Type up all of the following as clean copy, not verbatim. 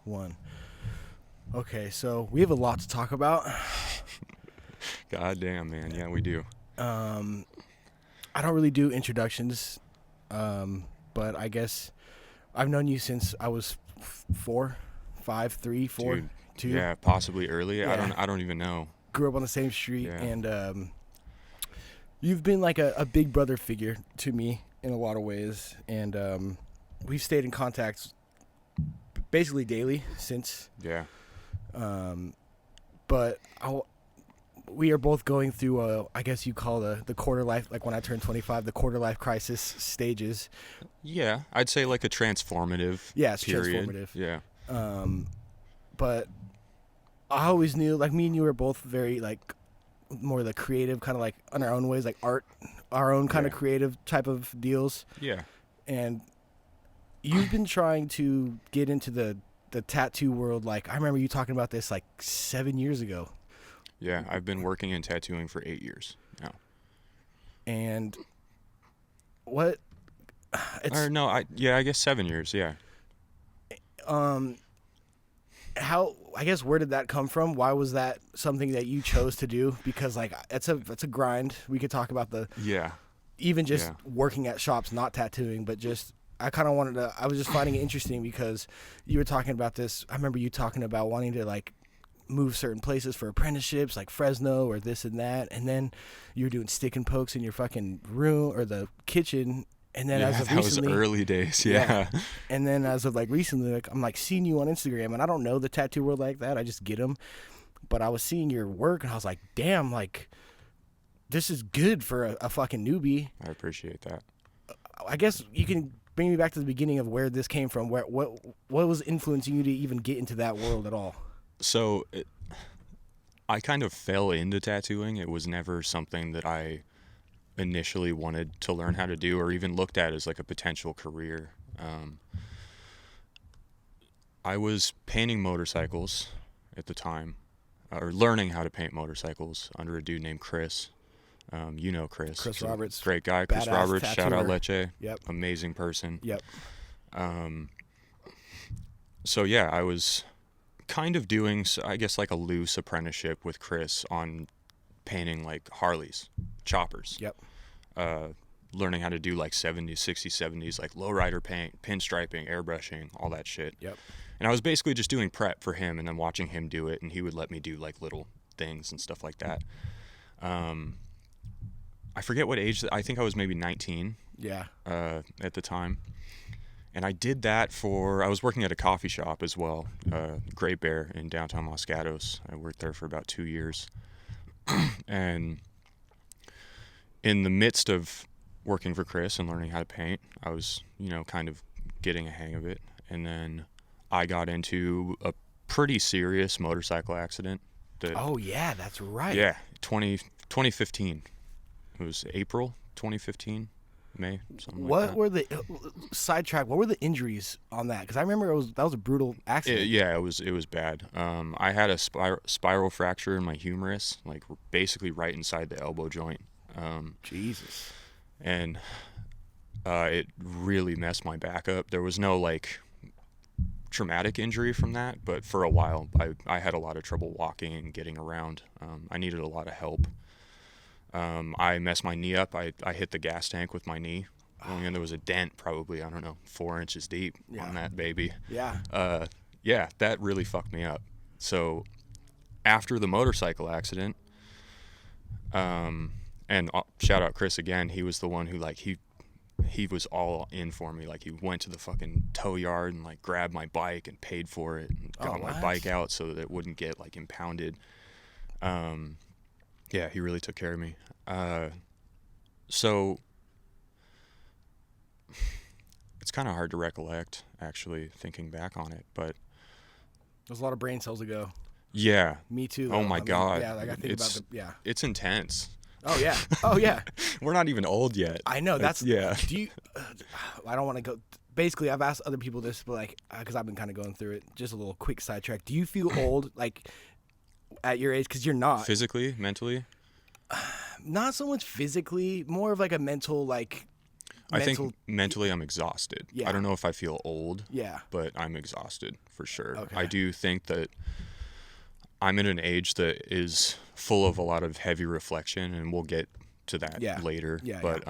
One. Okay, so we have a lot to talk about. God damn, man. Yeah, we do. I don't really do introductions, but I guess I've known you since I was 4, 5, 3, 4, Dude, 2. yeah, possibly early. Yeah. I don't even know. Grew up on the same street, Yeah. and you've been like a big brother figure to me in a lot of ways, and we've stayed in contact basically daily since. Yeah. But we are both going through I guess you call the quarter life, like when I turned 25, the quarter life crisis stages. Yeah, I'd say like a transformative Yeah, it's period. transformative. Yeah. But I always knew, like, me and you were both very, like, more the creative, kind of like on our own ways, like art, our own kind of creative type of deals. Yeah. And you've been trying to get into the tattoo world. Like, I remember you talking about this like 7 years ago. Yeah, I've been working in tattooing for 8 years now. And what? I guess 7 years. Yeah. How, I guess, where did that come from? Why was that something that you chose to do? Because like it's a grind. We could talk about even just working at shops, not tattooing, but just I kind of I was just finding it interesting because you were talking about this. I remember you talking about wanting to like move certain places for apprenticeships, like Fresno or this and that, and then you were doing stick and pokes in your fucking room or the kitchen. And then as of recently, that was early days. Yeah. And then as of like recently, like I'm like seeing you on Instagram, and I don't know the tattoo world like that. I just get them. But I was seeing your work, and I was like, damn, like this is good for a fucking newbie. I appreciate that. I guess you can bring me back to the beginning of where this came from. What was influencing you to even get into that world at all? So I kind of fell into tattooing. It was never something that I initially wanted to learn how to do or even looked at as like a potential career. I was painting motorcycles at the time, or learning how to paint motorcycles under a dude named Chris. You know Chris. Chris Roberts. Great guy. Chris Roberts. Tattooer. Shout out Leche. Yep. Amazing person. Yep. So yeah, I was kind of doing, I guess, like a loose apprenticeship with Chris on painting like Harleys, choppers. Yep. Learning how to do like 70s, 60s, 70s, like lowrider paint, pinstriping, airbrushing, all that shit. Yep. And I was basically just doing prep for him and then watching him do it, and he would let me do like little things and stuff like that. I forget what age, I think I was maybe 19 at the time. And I did that I was working at a coffee shop as well, Great Bear in downtown Los Gatos. I worked there for about 2 years. And in the midst of working for Chris and learning how to paint, I was, kind of getting a hang of it. And then I got into a pretty serious motorcycle accident. Oh, yeah, that's right. Yeah, 2015. It was April 2015, May, something like that. What were the sidetrack? What were the injuries on that? Because I remember that was a brutal accident. It was bad. I had a spiral fracture in my humerus, like basically right inside the elbow joint. Jesus. And it really messed my back up. There was no like traumatic injury from that, but for a while I had a lot of trouble walking and getting around. I needed a lot of help. I messed my knee up. I hit the gas tank with my knee, and there was a dent probably, 4 inches deep on that baby. Yeah. Yeah, that really fucked me up. So after the motorcycle accident, and shout out Chris again, he was the one who like he was all in for me. Like he went to the fucking tow yard and like grabbed my bike and paid for it and got my bike out so that it wouldn't get like impounded. Yeah, he really took care of me. So it's kind of hard to recollect, actually, thinking back on it, but There's a lot of brain cells ago. Yeah. Me too. Oh my God. Yeah, like I think about It's intense. Oh yeah. Oh yeah. We're not even old yet. I know. That's yeah. Do you? I don't want to go. Basically, I've asked other people this, but like, because I've been kind of going through it. Just a little quick sidetrack. Do you feel old, like, at your age? Because you're not. Physically, mentally. Not so much physically, more of like a mental, like. I think mentally I'm exhausted. Yeah. I don't know if I feel old. Yeah. But I'm exhausted for sure. Okay. I do think that I'm in an age that is full of a lot of heavy reflection, and we'll get to that later. Yeah. But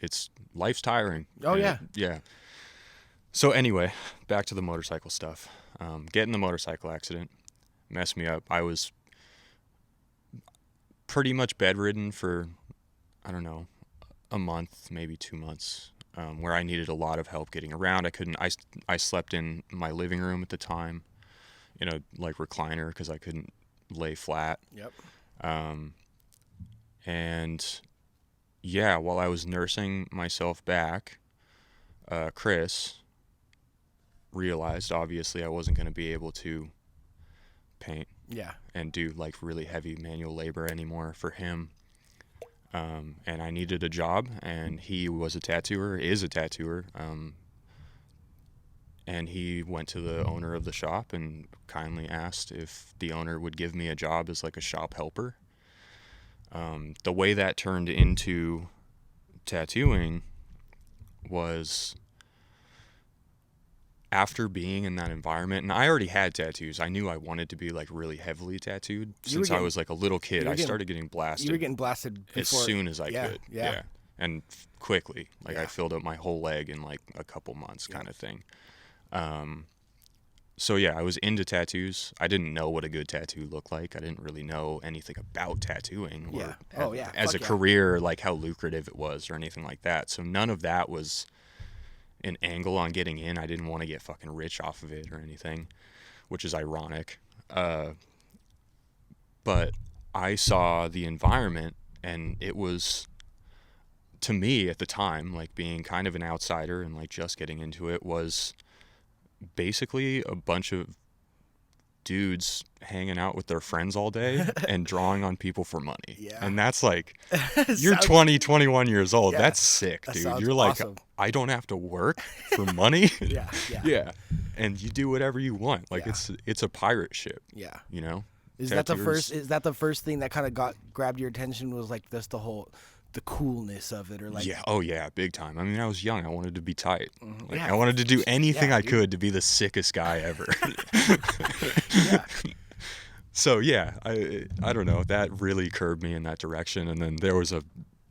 it's life's tiring. Oh yeah. Yeah. So anyway, back to the motorcycle stuff. Getting the motorcycle accident messed me up. I was pretty much bedridden for, I don't know, a month, maybe 2 months, where I needed a lot of help getting around. I slept in my living room at the time in a like recliner because I couldn't lay flat. Yep. And yeah, while I was nursing myself back, Chris realized obviously I wasn't going to be able to paint and do like really heavy manual labor anymore for him. And I needed a job, and he was a tattooer, is a tattooer. And he went to the owner of the shop and kindly asked if the owner would give me a job as like a shop helper. The way that turned into tattooing was after being in that environment, and I already had tattoos. I knew I wanted to be like really heavily tattooed since I was like a little kid. I started getting blasted. You were getting blasted before, as soon as I could. Yeah. And quickly. Like I filled up my whole leg in like a couple months kind of thing. So yeah, I was into tattoos. I didn't know what a good tattoo looked like. I didn't really know anything about tattooing or as a career, like how lucrative it was or anything like that. So none of that was an angle on getting in. I didn't want to get fucking rich off of it or anything, which is ironic. But I saw the environment, and it was, to me at the time, like being kind of an outsider and like just getting into it, was basically a bunch of dudes hanging out with their friends all day and drawing on people for money. Yeah. And that's like, you're 20, 21 years old. Yeah. That's sick, dude. You're like, awesome. I don't have to work for money. Yeah. And you do whatever you want. Like it's a pirate ship. Yeah. You know? Is that the first thing that kind of grabbed your attention, was like this, the coolness of it, or like? Yeah. Oh yeah. Big time. I mean, I was young. I wanted to be tight. Like, I wanted to do anything I could to be the sickest guy ever. So yeah, I don't know. That really curbed me in that direction. And then there was a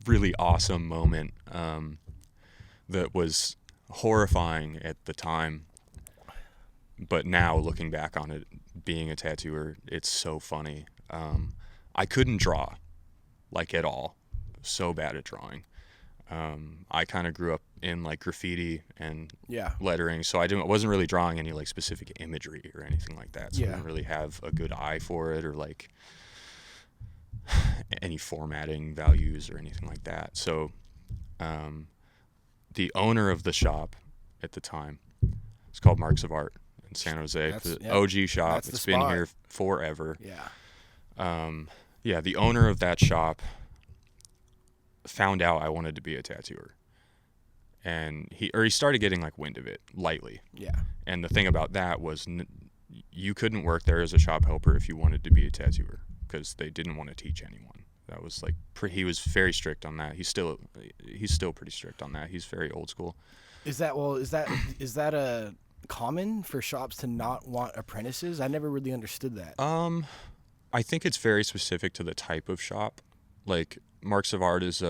really awesome moment that was horrifying at the time, but now looking back on it, being a tattooer, it's so funny. I couldn't draw, like, at all. So bad at drawing. I kind of grew up in like graffiti and lettering, so I wasn't really drawing any like specific imagery or anything like that. So I didn't really have a good eye for it, or like any formatting values or anything like that. So the owner of the shop at the time, it's called Marks of Art in San Jose. It's the OG shop. It's been here forever. The owner of that shop found out I wanted to be a tattooer, and he started getting like wind of it lightly. And the thing about that was you couldn't work there as a shop helper if you wanted to be a tattooer, because they didn't want to teach anyone. That was like he was very strict on that. He's still pretty strict on that. He's very old school. Is that a common for shops to not want apprentices? I never really understood that. I think it's very specific to the type of shop. Like Marks of Art is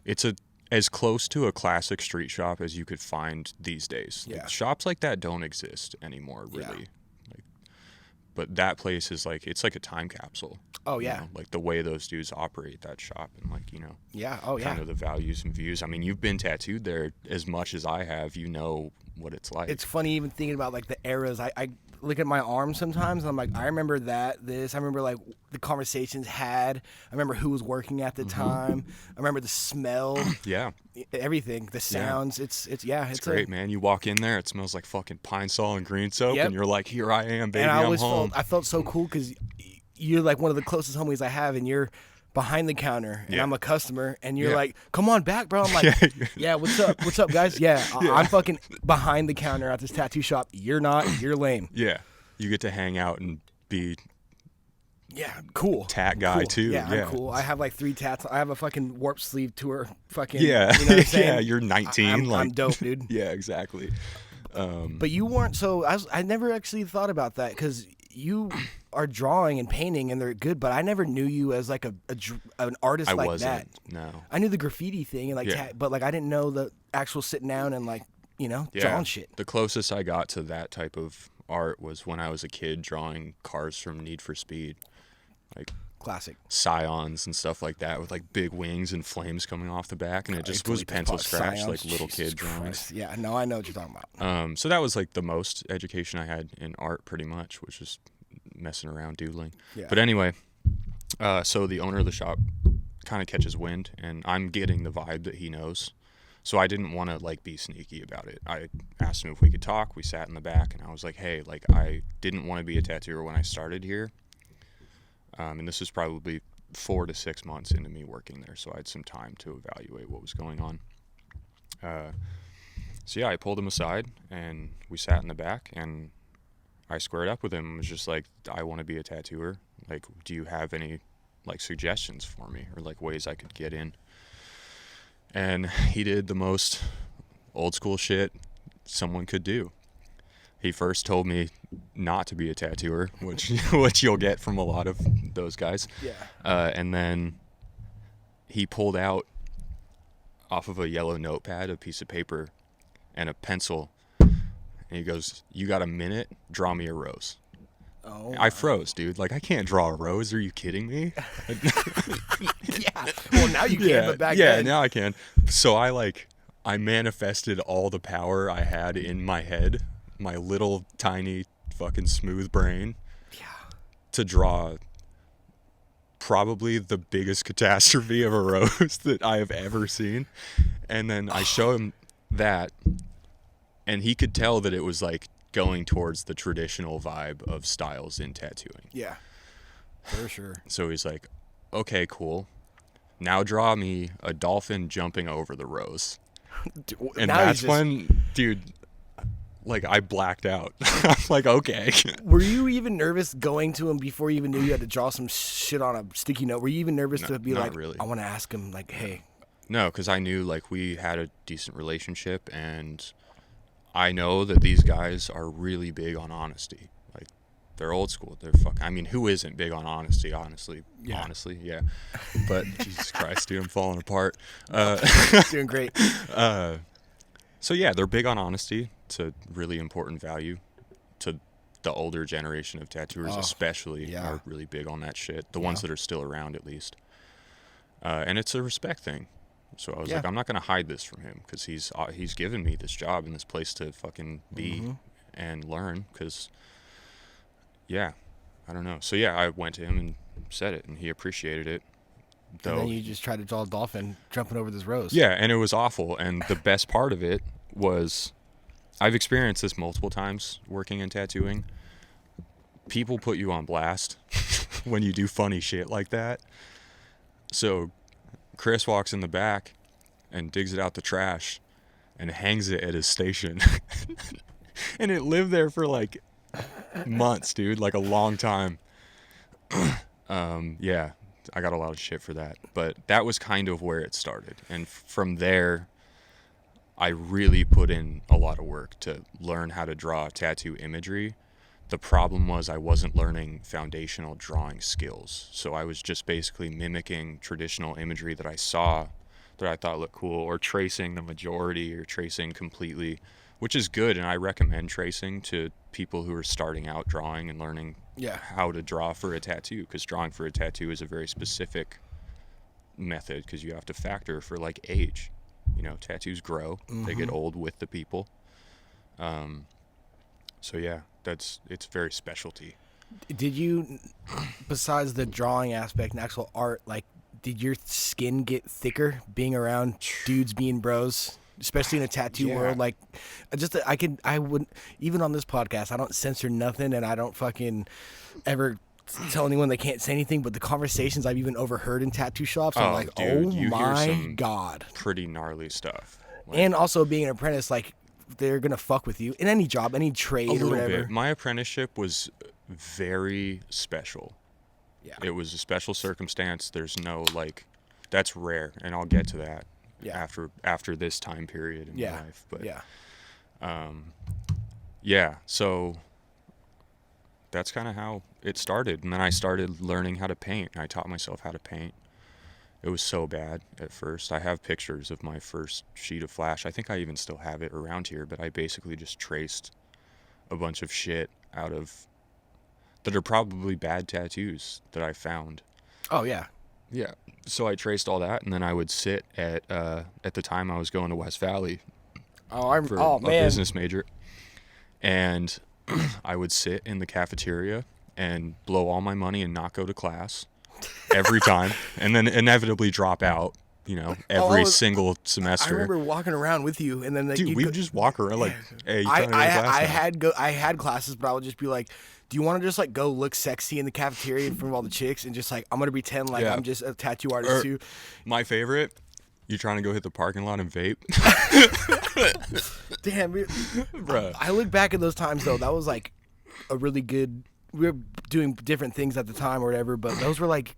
it's as close to a classic street shop as you could find these days. Like, shops like that don't exist anymore, really. But that place is like, it's like a time capsule. Oh yeah. You know? Like the way those dudes operate that shop, and like, you know. Yeah. Oh yeah. Kind of the values and views. I mean, you've been tattooed there as much as I have. You know what it's like. It's funny even thinking about like the eras. I look at my arms sometimes and I'm like, I remember I remember like the conversations had. I remember who was working at the time. I remember the smell. Everything, the sounds. It's great, man. You walk in there, it smells like fucking Pine Sol and green soap, and you're like, here I am, baby, I'm home. I felt so cool because you're like one of the closest homies I have, and you're behind the counter, and I'm a customer, and you're like, come on back, bro. I'm like, what's up, guys? I'm fucking behind the counter at this tattoo shop. You're not. You're lame. Yeah, you get to hang out and be cool. tat guy cool. too. Yeah, I'm cool. I have like 3 tats. I have a fucking Warp Sleeve tour. Fucking. Yeah. You know what I'm saying? Yeah. You're 19. I'm dope, dude. Yeah, exactly. But you weren't. So I never actually thought about that because you are drawing and painting and they're good. But I never knew you as like an artist I like wasn't, that. No. I knew the graffiti thing and like, but like I didn't know the actual sitting down and like drawing shit. The closest I got to that type of art was when I was a kid drawing cars from Need for Speed, like classic Scions and stuff like that with like big wings and flames coming off the back, and it just was pencil scratch, Scions. like little Jesus kid drawings. Christ. Yeah, no, I know what you're talking about. So that was like the most education I had in art, pretty much, was just messing around, doodling. Yeah. But anyway, so the owner of the shop kind of catches wind, and I'm getting the vibe that he knows. So I didn't want to like be sneaky about it. I asked him if we could talk. We sat in the back, and I was like, "Hey, like I didn't want to be a tattooer when I started here, and this was probably 4 to 6 months into me working there, so I had some time to evaluate what was going on." So yeah, I pulled him aside, and we sat in the back, and I squared up with him and was just like, "I want to be a tattooer. Like, do you have any like suggestions for me or like ways I could get in?" And he did the most old school shit someone could do. He first told me not to be a tattooer, which you'll get from a lot of those guys. Yeah. And then he pulled out off of a yellow notepad a piece of paper and a pencil, and he goes, "You got a minute? Draw me a rose." Oh, I froze, dude. Like, I can't draw a rose. Are you kidding me? Yeah. Well, now you can, but back then. Yeah, now I can. So I manifested all the power I had in my head, my little tiny fucking smooth brain, to draw probably the biggest catastrophe of a rose that I have ever seen. And then I show him that, and he could tell that it was like going towards the traditional vibe of styles in tattooing. Yeah, for sure. So he's like, "Okay, cool. Now draw me a dolphin jumping over the rose." And that's when, dude, like I blacked out. I'm like, okay. Were you even nervous going to him before you even knew you had to draw some shit on a sticky note? Were you even nervous to be like, really. I want to ask him, like, hey? No, because I knew like we had a decent relationship, and I know that these guys are really big on honesty. Like, they're old school. I mean, who isn't big on honesty, honestly? Yeah. Honestly, yeah. But Jesus Christ, dude, I'm falling apart. Doing great. So yeah, they're big on honesty. It's a really important value to the older generation of tattooers, especially are really big on that shit. The ones that are still around, at least. And it's a respect thing. So I was like, I'm not going to hide this from him, because he's given me this job and this place to fucking be and learn, because, I don't know. So I went to him and said it, and he appreciated it. And then you just tried to draw a dolphin jumping over this rose. Yeah, and it was awful. And the best part of it was, I've experienced this multiple times working in tattooing. People put you on blast when you do funny shit like that. So Chris walks in the back and digs it out the trash and hangs it at his station. And it lived there for like months, dude, like a long time. I got a lot of shit for that, but that was kind of where it started. And from there, I really put in a lot of work to learn how to draw tattoo imagery. The problem was I wasn't learning foundational drawing skills. So I was just basically mimicking traditional imagery that I saw that I thought looked cool, or tracing the majority or tracing completely, which is good. And I recommend tracing to people who are starting out drawing and learning how to draw for a tattoo, because drawing for a tattoo is a very specific method, because you have to factor for like age. You know, tattoos grow, they get old with the people. So yeah, it's very specialty. Did you, besides the drawing aspect and actual art, like, did your skin get thicker being around dudes being bros, especially in a tattoo world? Like, I would, even on this podcast, I don't censor nothing, and I don't fucking ever tell anyone they can't say anything, but the conversations I've even overheard in tattoo shops, I'm like, dude, oh my God. Pretty gnarly stuff. Like, and also being an apprentice, like, they're going to fuck with you in any job, any trade or whatever. Bit. My apprenticeship was very special. Yeah. It was a special circumstance. There's no like, that's rare, and I'll get to that after this time period in my life. But so that's kind of how it started. And then I started learning how to paint. I taught myself how to paint. It was so bad at first. I have pictures of my first sheet of flash. I think I even still have it around here, but I basically just traced a bunch of shit out of that are probably bad tattoos that I found. Oh, yeah. Yeah. So I traced all that, and then I would sit at the time I was going to West Valley for a business major. And I would sit in the cafeteria and blow all my money and not go to class every time, and then inevitably drop out, every single semester. I remember walking around with you, and then we would just walk around like, hey, you trying to go to class? I had classes, but I would just be like, do you want to just like go look sexy in the cafeteria in front of all the chicks and just like, I'm gonna pretend like I'm just a tattoo artist too. My favorite, you trying to go hit the parking lot and vape? Damn, bro. I look back at those times though. That was like a really good. We were doing different things at the time or whatever, but those were like,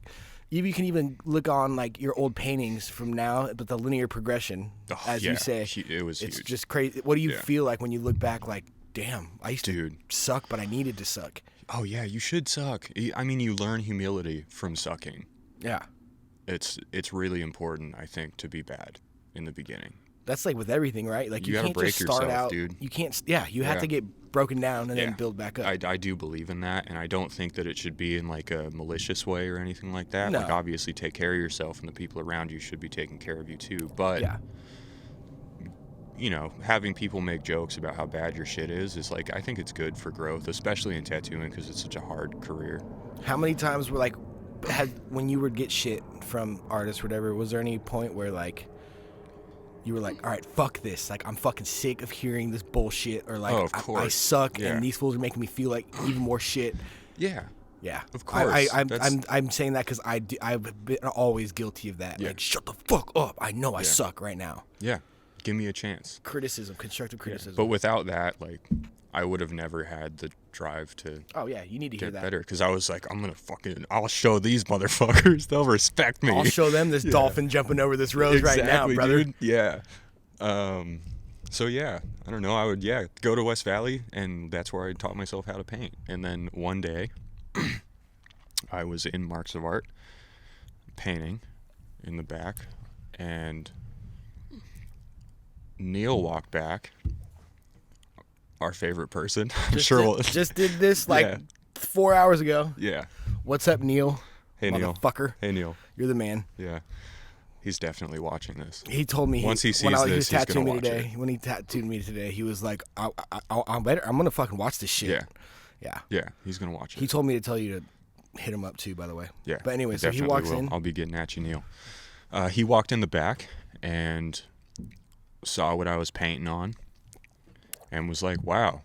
you can even look on like your old paintings from now, but the linear progression, you say, it's huge. Just crazy. What do you feel like when you look back? Like, damn, I used to suck, but I needed to suck. Oh yeah, you should suck. I mean, you learn humility from sucking. Yeah. It's really important, I think, to be bad in the beginning. That's like with everything, right? Like you can't break just start yourself, out, dude. You can't. Yeah, you have to get broken down and then build back up. I do believe in that, and I don't think that it should be in like a malicious way or anything like that. No. Like obviously, take care of yourself, and the people around you should be taking care of you too. But having people make jokes about how bad your shit is like, I think it's good for growth, especially in tattooing because it's such a hard career. How many times were like, when you would get shit from artists or whatever, was there any point where like you were like, all right, fuck this, like I'm fucking sick of hearing this bullshit, or like I suck and these fools are making me feel like even more shit? Yeah, of course. I'm saying that because I've been always guilty of that. Like, shut the fuck up, I know I suck right now. Give me a chance. Constructive criticism. But without that, like, I would have never had the drive to. Oh yeah, you need to hear that. Better, because I was like, I'll show these motherfuckers. They'll respect me. I'll show them this dolphin jumping over this rose right now, brother. Dude. Yeah. So yeah, I don't know. I would go to West Valley, and that's where I taught myself how to paint. And then one day, I was in Marks of Art, painting, in the back, and Neil walked back, our favorite person. Just did this like 4 hours ago. Yeah. What's up, Neil? Hey, motherfucker. Hey, Neil. You're the man. Yeah. He's definitely watching this. He told me once he sees this, he's gonna watch it. When he tattooed me today, he was like, I'm gonna fucking watch this shit. Yeah, he's gonna watch it. He told me to tell you to hit him up too, by the way. Yeah. But anyway, so he walks in. I'll be getting at you, Neil. He walked in the back and saw what I was painting on and was like, wow,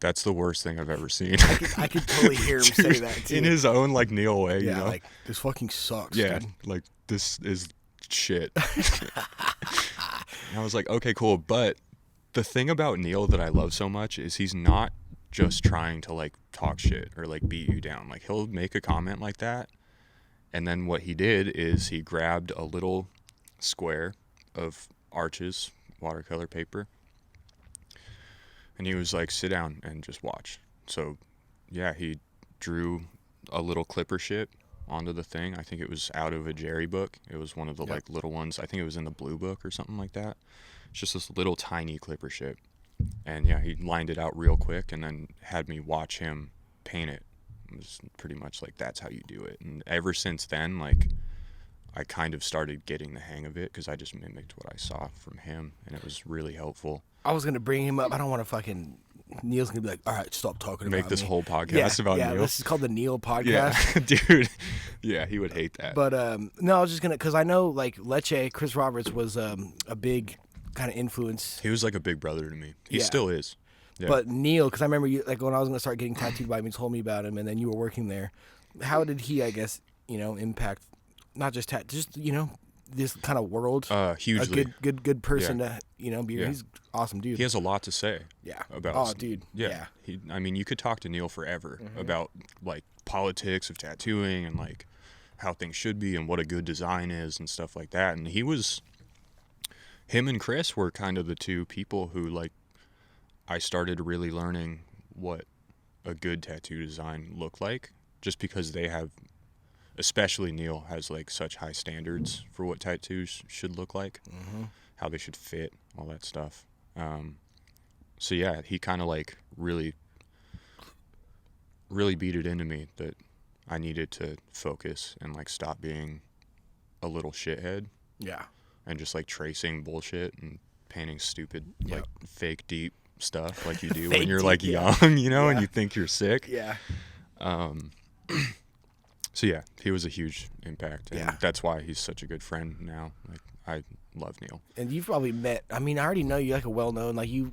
that's the worst thing I've ever seen. I could totally hear him say that too. In his own like Neil way, you know? Like, this fucking sucks, dude. Like, this is shit. And I was like, okay, cool. But the thing about Neil that I love so much is he's not just trying to like talk shit or like beat you down. Like, he'll make a comment like that, and then what he did is he grabbed a little square of Arches watercolor paper, and he was like, sit down and just watch. So he drew a little clipper ship onto the thing. I think it was out of a Jerry book. It was one of the like little ones. I think it was in the blue book or something like that. It's just this little tiny clipper ship, and he lined it out real quick and then had me watch him paint it. It was pretty much like, that's how you do it. And ever since then, like, I kind of started getting the hang of it because I just mimicked what I saw from him, and it was really helpful. I was going to bring him up. I don't want to fucking... Neil's going to be like, all right, stop talking about me. Make this whole podcast about Neil? Yeah, this is called the Neil podcast. Yeah, dude. Yeah, he would hate that. But, no, I was just going to... Because I know, like, Lecce, Chris Roberts was a big kind of influence. He was like a big brother to me. He still is. Yeah. But Neil, because I remember you, like, when I was going to start getting tattooed by him, you told me about him, and then you were working there. How did he, I guess, impact... Not just this kind of world. Hugely. A good person to be. Yeah. He's awesome dude. He has a lot to say. Yeah. About. Oh, dude. Yeah. You could talk to Neil forever about like politics of tattooing and like how things should be and what a good design is and stuff like that. And him and Chris were kind of the two people who like I started really learning what a good tattoo design looked like, just because they have, especially Neil has like such high standards for what tattoos should look like, how they should fit, all that stuff. So yeah, he kind of like really beat it into me that I needed to focus and like stop being a little shithead. Yeah. And just like tracing bullshit and painting stupid like fake deep stuff like you do when you're like young, and you think you're sick. Yeah. So yeah, he was a huge impact, and that's why he's such a good friend now. Like I love Neil. And you've probably met. I mean, I already know you like a well-known. Like you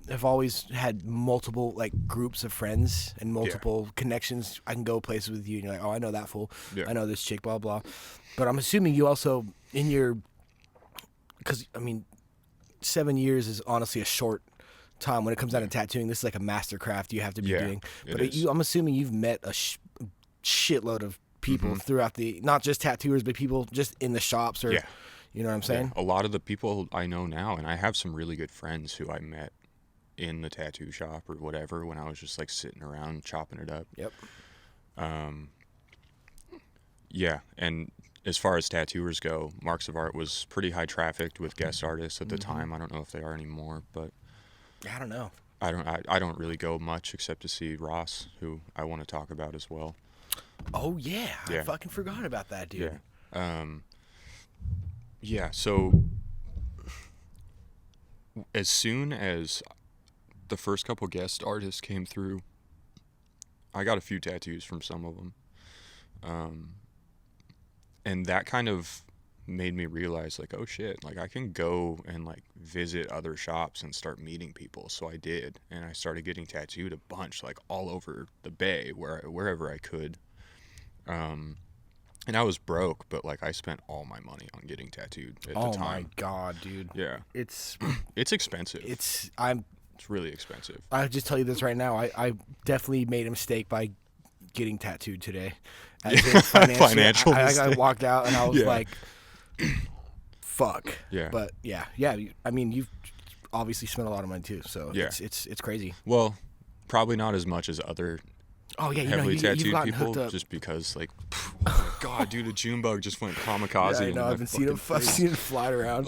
have always had multiple like groups of friends and multiple connections. I can go places with you, and you're like, oh, I know that fool. Yeah. I know this chick. Blah blah. But I'm assuming you also because I mean, 7 years is honestly a short time when it comes down to tattooing. This is like a master craft you have to be doing. But I'm assuming you've met a shitload of people throughout not just tattooers, but people just in the shops or, you know what I'm saying? Yeah. A lot of the people I know now, and I have some really good friends who I met in the tattoo shop or whatever when I was just like sitting around chopping it up. Yep. Yeah, and as far as tattooers go, Marks of Art was pretty high trafficked with guest artists at the time. I don't know if they are anymore, but I don't know. I don't really go much except to see Ross, who I want to talk about as well. Oh yeah. I fucking forgot about that, dude. Yeah. So as soon as the first couple guest artists came through, I got a few tattoos from some of them. And that kind of made me realize, like, oh shit, like I can go and like visit other shops and start meeting people. So I did, and I started getting tattooed a bunch, like all over the Bay, wherever I could. And I was broke, but like I spent all my money on getting tattooed at the time. Oh my god, dude! Yeah, it's expensive. It's really expensive. I'll just tell you this right now. I definitely made a mistake by getting tattooed today. Financial I walked out and I was like, fuck. Yeah. But yeah. I mean, you've obviously spent a lot of money too, so it's crazy. Well, probably not as much as other heavily tattooed people, just because like, oh my god, dude, a June bug just went kamikaze. Yeah, I know. I've been seeing it fly around.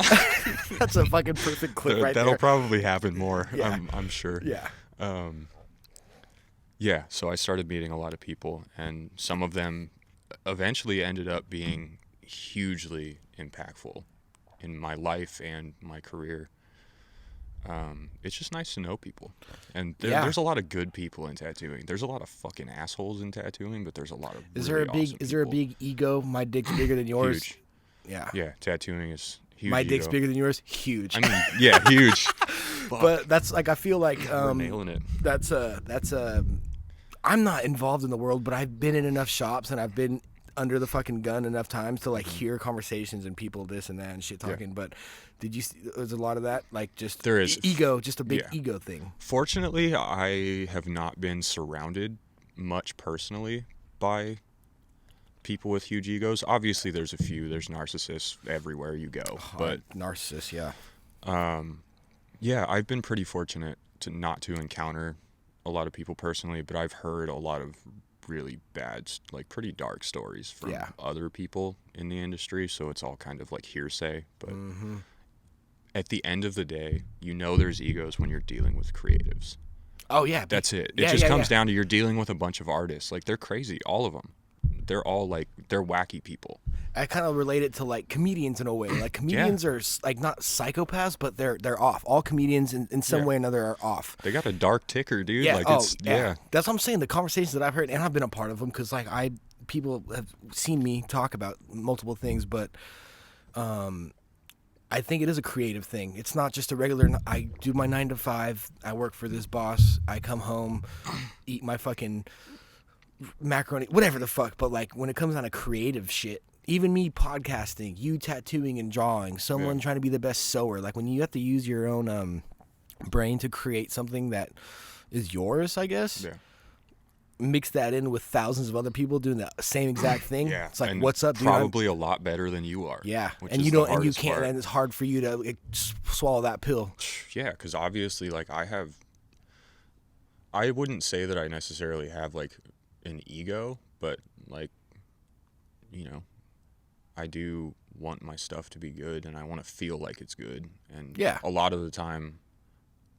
That's a fucking perfect clip right there. That'll probably happen more. Yeah. I'm sure. Yeah. Yeah, so I started meeting a lot of people, and some of them eventually ended up being hugely impactful in my life and my career. It's just nice to know people, and there's a lot of good people in tattooing. There's a lot of fucking assholes in tattooing, but there's a lot of Is there a big ego? My dick's bigger than yours. Huge. Yeah. Yeah, tattooing is huge. My dick's bigger than yours. Huge. I mean, yeah, huge. But that's like, I feel like we're nailing it. That's I'm not involved in the world, but I've been in enough shops and I've been under the fucking gun enough times to like hear conversations and people this and that and shit talking. But did you see, there's a lot of that, like just there is ego, just a big ego thing? Fortunately, I have not been surrounded much personally by people with huge egos. Obviously, there's a few. There's narcissists everywhere you go. But narcissists, yeah, I've been pretty fortunate not to encounter a lot of people personally, but I've heard a lot of really bad, like pretty dark stories from other people in the industry, so it's all kind of like hearsay. But at the end of the day, there's egos when you're dealing with creatives. Oh yeah, that's it. It just comes down to you're dealing with a bunch of artists. Like, they're crazy, all of them. They're all like, they're wacky people. I kind of relate it to like comedians in a way. Like, comedians are like not psychopaths, but they're off. All comedians in some way or another are off. They got a dark ticker, dude. Yeah. Like, That's what I'm saying. The conversations that I've heard, and I've been a part of them, because like people have seen me talk about multiple things, but I think it is a creative thing. It's not just a regular, I do my 9 to 5, I work for this boss, I come home, eat my fucking macaroni, whatever the fuck. But like, when it comes down to creative shit, even me podcasting, you tattooing and drawing, someone trying to be the best sewer. Like when you have to use your own brain to create something that is yours, I guess. Yeah. Mix that in with thousands of other people doing the same exact thing. Yeah. It's like, and what's up, dude? Probably a lot better than you are. Yeah. Which And is you don't, the and you hardest can't, part. and it's hard for you to swallow that pill. Yeah, because obviously, like, I wouldn't say that I necessarily have, like, an ego, but, like, you know, I do want my stuff to be good, and I want to feel like it's good. And a lot of the time,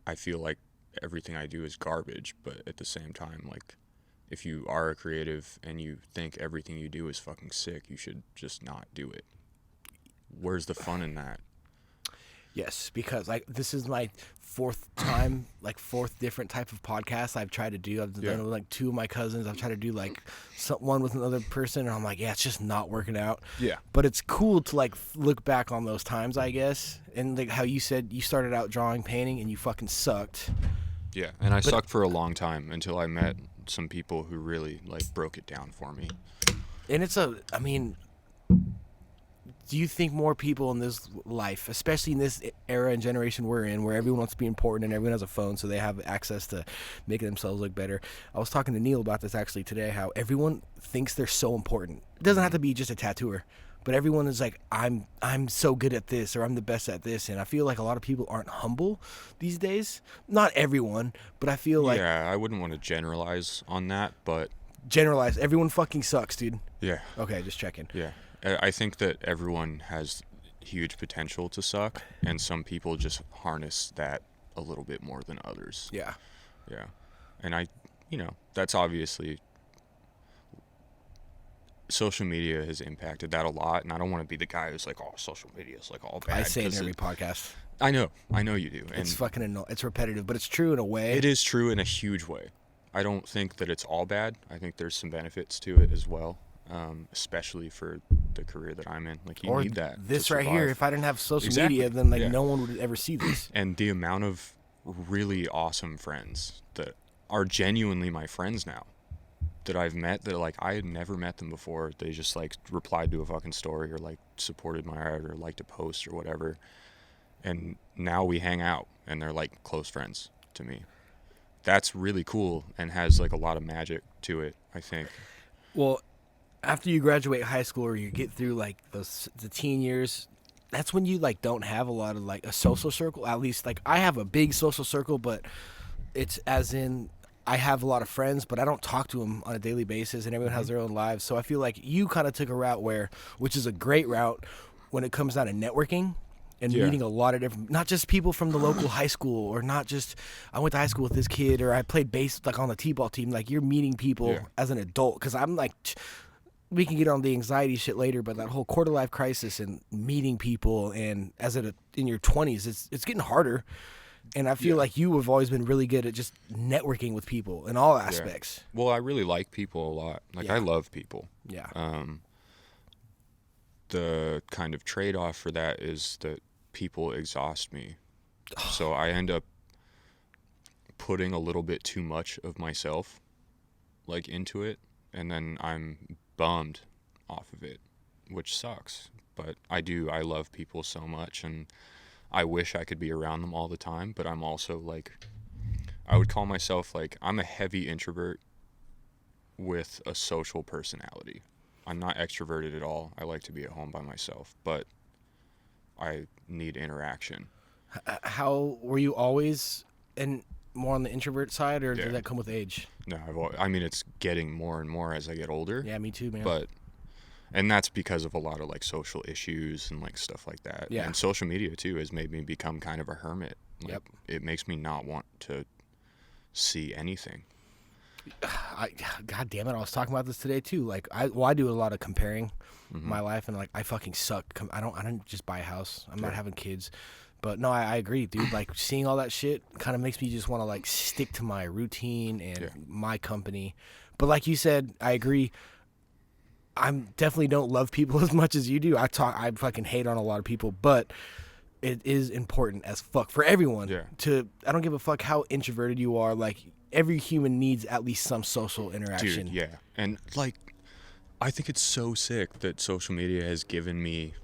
I feel like everything I do is garbage, but at the same time, like, if you are a creative and you think everything you do is fucking sick, you should just not do it. Where's the fun in that? Yes, because like this is my fourth different type of podcast I've tried to do. I've done it with like 2 of my cousins. I've tried to do like one with another person, and I'm like, yeah, it's just not working out. Yeah. But it's cool to like look back on those times, I guess, and like how you said you started out drawing, painting, and you fucking sucked. Yeah, and I sucked for a long time until I met some people who really like broke it down for me. And do you think more people in this life, especially in this era and generation we're in, where everyone wants to be important and everyone has a phone so they have access to making themselves look better? I was talking to Neil about this actually today, how everyone thinks they're so important. It doesn't have to be just a tattooer, but everyone is like, I'm so good at this, or I'm the best at this. And I feel like a lot of people aren't humble these days. Not everyone, but I feel like... Yeah, I wouldn't want to generalize on that, but... Generalize. Everyone fucking sucks, dude. Yeah. Okay, just checking. Yeah. I think that everyone has huge potential to suck, and some people just harness that a little bit more than others. Yeah. Yeah. And that's obviously... Social media has impacted that a lot, and I don't want to be the guy who's like, oh, social media is like all bad. I say it in every podcast. I know you do. It's fucking annoying. It's repetitive, but it's true in a way. It is true in a huge way. I don't think that it's all bad. I think there's some benefits to it as well, especially for the career that I'm in. Like, you need that. This right here, if I didn't have social media, then no one would ever see this. And the amount of really awesome friends that are genuinely my friends now, that I've met, that like I had never met them before. They just like replied to a fucking story, or like supported my art, or liked a post or whatever. And now we hang out, and they're like close friends to me. That's really cool and has like a lot of magic to it, I think. Well, after you graduate high school, or you get through like the teen years, that's when you like don't have a lot of like a social circle. At least like I have a big social circle, but it's as in I have a lot of friends, but I don't talk to them on a daily basis, and everyone has their own lives. So I feel like you kind of took a route which is a great route when it comes down to networking and meeting a lot of different, not just people from the local high school, or not just I went to high school with this kid, or I played bass like on the t-ball team. Like you're meeting people as an adult, because I'm like, we can get on the anxiety shit later, but that whole quarter life crisis and meeting people, and in your 20s, it's getting harder. And I feel like you have always been really good at just networking with people in all aspects. Well, I really like people a lot. Like, I love people. Yeah. The kind of trade-off for that is that people exhaust me. So I end up putting a little bit too much of myself, like, into it, and then I'm bummed off of it, which sucks. But I love people so much, and I wish I could be around them all the time, but I'm also like, I would call myself like, I'm a heavy introvert with a social personality. I'm not extroverted at all. I like to be at home by myself, but I need interaction. How were you always more on the introvert side, or did that come with age? No, it's getting more and more as I get older. Yeah, me too, man. And that's because of a lot of like social issues and like stuff like that. Yeah. And social media too has made me become kind of a hermit. Like, it makes me not want to see anything. God damn it! I was talking about this today too. Like, I do a lot of comparing my life, and like I fucking suck. I don't just buy a house. I'm not having kids. But no, I agree, dude. Like, seeing all that shit kind of makes me just want to like stick to my routine and my company. But like you said, I agree. I definitely don't love people as much as you do. I fucking hate on a lot of people, but it is important as fuck for everyone I don't give a fuck how introverted you are. Like, every human needs at least some social interaction. Dude, yeah. And like, I think it's so sick that social media has given me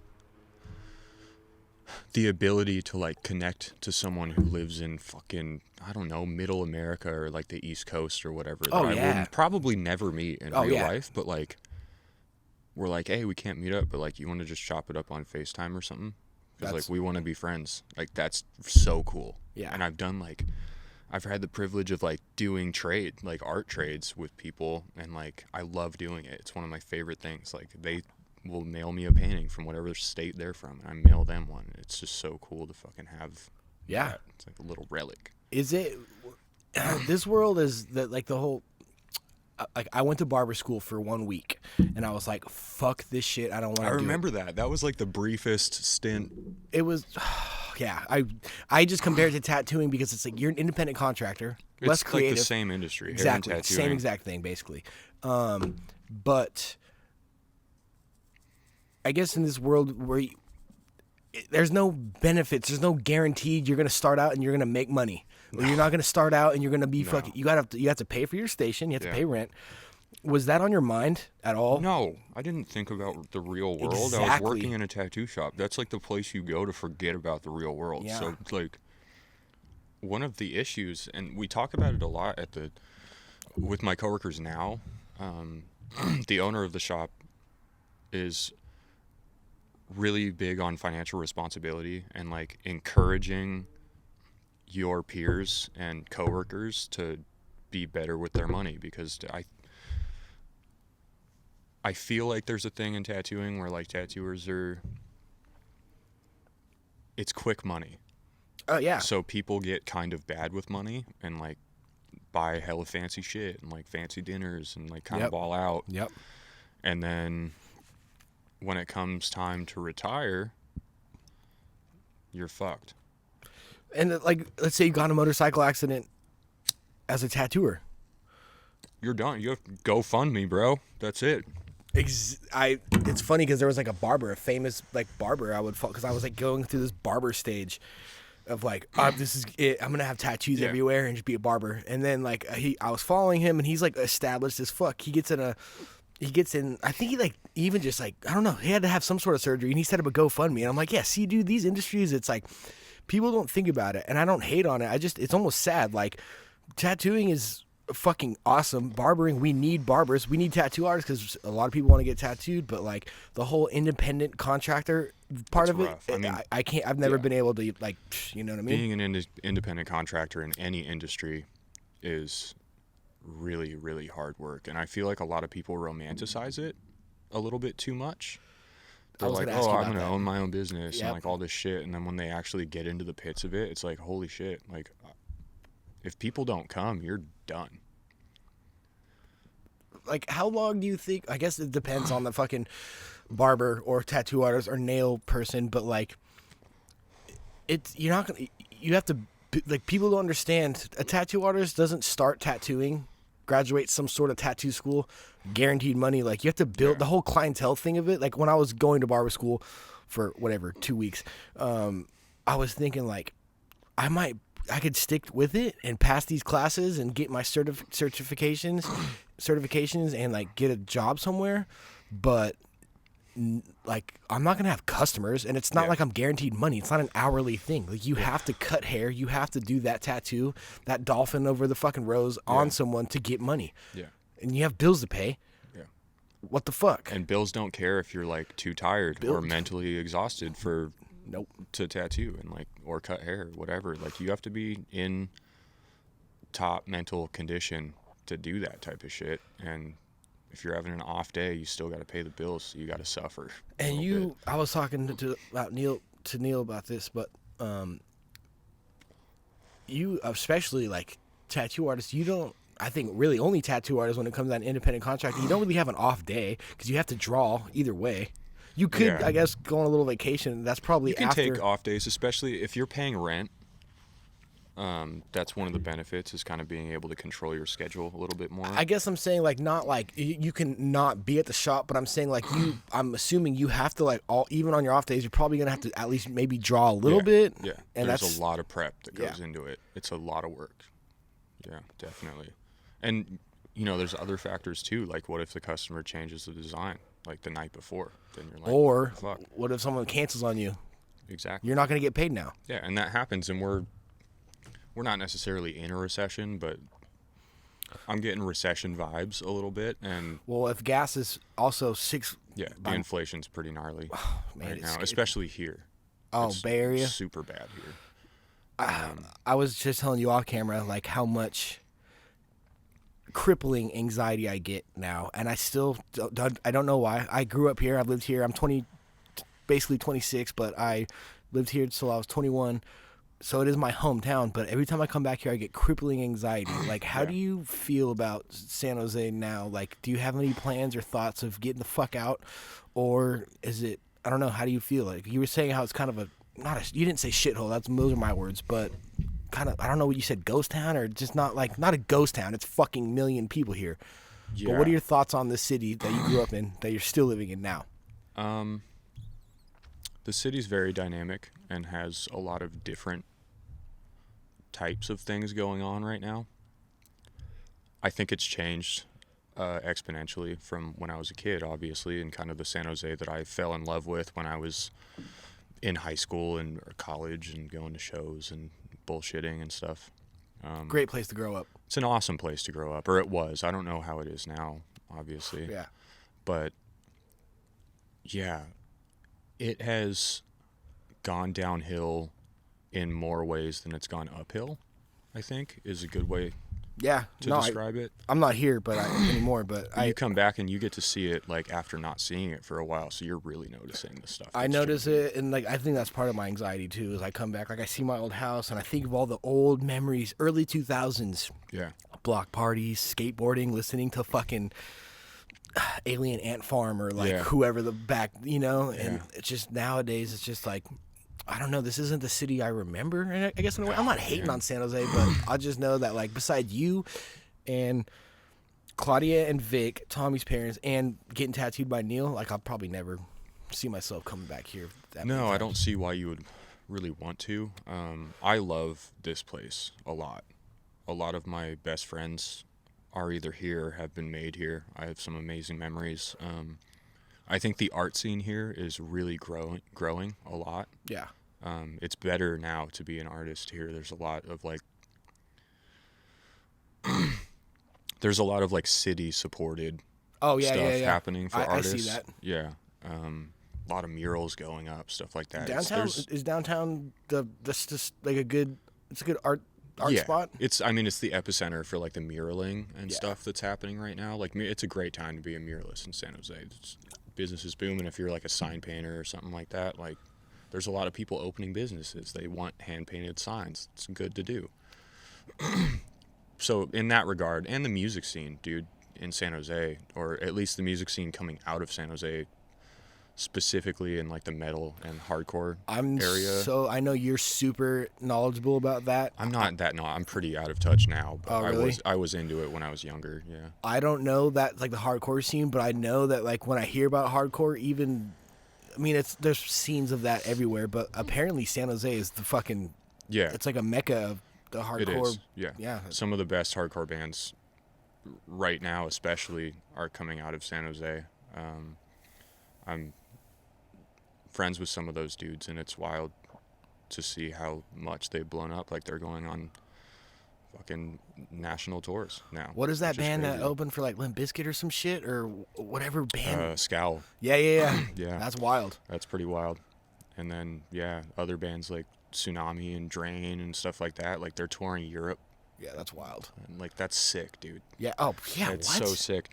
the ability to like connect to someone who lives in fucking, I don't know, middle America or like the East Coast or whatever that I will probably never meet in real life, but like we're like, hey, we can't meet up, but like you want to just chop it up on FaceTime or something? Because like we want to be friends. Like that's so cool. Yeah. And I've had the privilege of like doing like art trades with people, and like I love doing it. It's one of my favorite things. Like they will mail me a painting from whatever state they're from, and I mail them one. It's just so cool to fucking have. Yeah. That. It's like a little relic. Is it? This world is that like the whole. Like I went to barber school for 1 week, and I was like, "Fuck this shit! I don't want to." I remember that. That was like the briefest stint. It was, yeah. I just compared it to tattooing because it's like you're an independent contractor, less creative. Like the same industry. Exactly, same exact thing, basically. But I guess in this world where there's no benefits, there's no guaranteed you're gonna start out and you're gonna make money. Or you're not going to start out and you're going to be fucking... You have to pay for your station. You have to pay rent. Was that on your mind at all? No. I didn't think about the real world. Exactly. I was working in a tattoo shop. That's like the place you go to forget about the real world. Yeah. So, like, one of the issues, and we talk about it a lot with my coworkers now, the owner of the shop is really big on financial responsibility and, like, encouraging your peers and coworkers to be better with their money, because I feel like there's a thing in tattooing where like tattooers it's quick money. Oh yeah. So people get kind of bad with money and like buy hella fancy shit and like fancy dinners and like kind of all out. Yep. And then when it comes time to retire, you're fucked. And like, let's say you got in a motorcycle accident as a tattooer. You're done. You have to GoFundMe, bro. That's it. It's funny because there was like a famous like barber I would follow, because I was like going through this barber stage of like, this is it. I'm gonna have tattoos everywhere and just be a barber. And then like I was following him, and he's like established as fuck. He gets in. I think he like even just like, I don't know. He had to have some sort of surgery, and he set up a GoFundMe. And I'm like, yeah, see, dude, these industries, it's like. People don't think about it, and I don't hate on it. It's almost sad. Like, tattooing is fucking awesome. Barbering, we need barbers. We need tattoo artists because a lot of people want to get tattooed, but, like, the whole independent contractor part of rough. it, I mean, I can't, I've never been able to, like, you know what I mean? Being an independent contractor in any industry is really, really hard work, and I feel like a lot of people romanticize it a little bit too much. They're like, I'm going to own my own business and like all this shit. And then when they actually get into the pits of it, it's like, holy shit. Like, if people don't come, you're done. Like, how long do you think? I guess it depends on the fucking barber or tattoo artist or nail person. But like, you're not going to, you have to, like, people don't understand. A tattoo artist doesn't start tattooing, graduate some sort of tattoo school, guaranteed money. Like, you have to build the whole clientele thing of it. Like, when I was going to barber school for whatever 2 weeks, I was thinking like I could stick with it and pass these classes and get my certifications and like get a job somewhere, but like I'm not gonna have customers, and it's not like I'm guaranteed money. It's not an hourly thing. Like, you have to cut hair, you have to do that tattoo, that dolphin over the fucking rose on someone to get money. Yeah. And you have bills to pay. Yeah. What the fuck? And bills don't care if you're like too tired or mentally exhausted for to tattoo and like or cut hair, whatever. Like, you have to be in top mental condition to do that type of shit. And if you're having an off day, you still got to pay the bills, so you got to suffer. And I was talking to Neil about this, but you, especially like tattoo artists, you don't. I think really only tattoo artists, when it comes to an independent contractor, you don't really have an off day because you have to draw either way. You could, I guess, go on a little vacation. That's probably you can take off days, especially if you're paying rent. That's one of the benefits, is kind of being able to control your schedule a little bit more. I guess I'm saying like not like you can not be at the shop, but I'm saying like I'm assuming you have to like even on your off days, you're probably gonna have to at least maybe draw a little bit. Yeah, and there's a lot of prep that goes into it. It's a lot of work. Yeah, definitely. And there's other factors too. Like, what if the customer changes the design like the night before? Then you're like, or fuck. What if someone cancels on you? Exactly. You're not going to get paid now. Yeah, and that happens, and we're not necessarily in a recession, but I'm getting recession vibes a little bit. And well, if gas is also the inflation's pretty gnarly right now, scary. Especially here. Oh, it's Bay Area? Super bad here. I was just telling you off camera, like, how much crippling anxiety I get now, and I still don't know why. I grew up here. I've lived here. I'm basically 26, but I lived here till I was 21, so it is my hometown. But every time I come back here, I get crippling anxiety. Like, how do you feel about San Jose now? Like, do you have any plans or thoughts of getting the fuck out, or is it? I don't know. How do you feel? Like, you were saying how it's kind of you didn't say shithole. Those are my words, but kind of, I don't know what you said, ghost town, or just not a ghost town. It's fucking million people here. Yeah. But what are your thoughts on the city that you grew up in, that you're still living in now? The city's very dynamic and has a lot of different types of things going on right now. I think it's changed exponentially from when I was a kid, obviously, and kind of the San Jose that I fell in love with when I was in high school and college and going to shows and bullshitting and stuff. Great place to grow up. It's an awesome place to grow up, or it was. I don't know how it is now, obviously. Yeah. But yeah, it has gone downhill in more ways than it's gone uphill, I think, is a good way to describe it. I'm not here anymore, but you come back and you get to see it, like, after not seeing it for a while, so you're really noticing the stuff. I notice it, and like, I think that's part of my anxiety too, is I come back, like, I see my old house and I think of all the old memories, early 2000s. Yeah. Block parties, skateboarding, listening to fucking Alien Ant Farm, or like whoever the back, and it's just, nowadays it's just like, I don't know, this isn't the city I remember. And I guess in a way, I'm not hating on San Jose, but I just know that, like, besides you and Claudia and Vic, Tommy's parents, and getting tattooed by Neil, like, I'll probably never see myself coming back here. No, I don't see why you would really want to. I love this place a lot. A lot of my best friends are either here or have been made here. I have some amazing memories. I think the art scene here is really growing a lot. Yeah. It's better now to be an artist here. There's a lot of city supported stuff happening for artists. I see that. Yeah. A lot of murals going up, stuff like that. Is downtown just like a good art spot? It's the epicenter for, like, the muraling and stuff that's happening right now. Like, it's a great time to be a muralist in San Jose. Business is booming. If you're like a sign painter or something like that, like, there's a lot of people opening businesses. They want hand painted signs. It's good to do. So in that regard, and the music scene, dude, in San Jose, or at least the music scene coming out of San Jose, specifically in, like, the metal and hardcore area. So I know you're super knowledgeable about that. I'm not that I'm pretty out of touch now, but really? I was into it when I was younger. Yeah. I don't know that, like, the hardcore scene, but I know that, like, when I hear about hardcore, there's scenes of that everywhere, but apparently San Jose is the fucking it's like a mecca of the hardcore. It is. Yeah. Some of the best hardcore bands right now, especially, are coming out of San Jose. I'm friends with some of those dudes, and it's wild to see how much they've blown up. Like, they're going on fucking national tours now. What is that band that opened for, like, Limp Bizkit or some shit, or whatever band? Scowl. Yeah. Yeah. That's wild. That's pretty wild. And then, other bands like Tsunami and Drain and stuff like that, like, they're touring Europe. Yeah, that's wild. And, like, that's sick, dude. Yeah. Oh, yeah. It's so sick.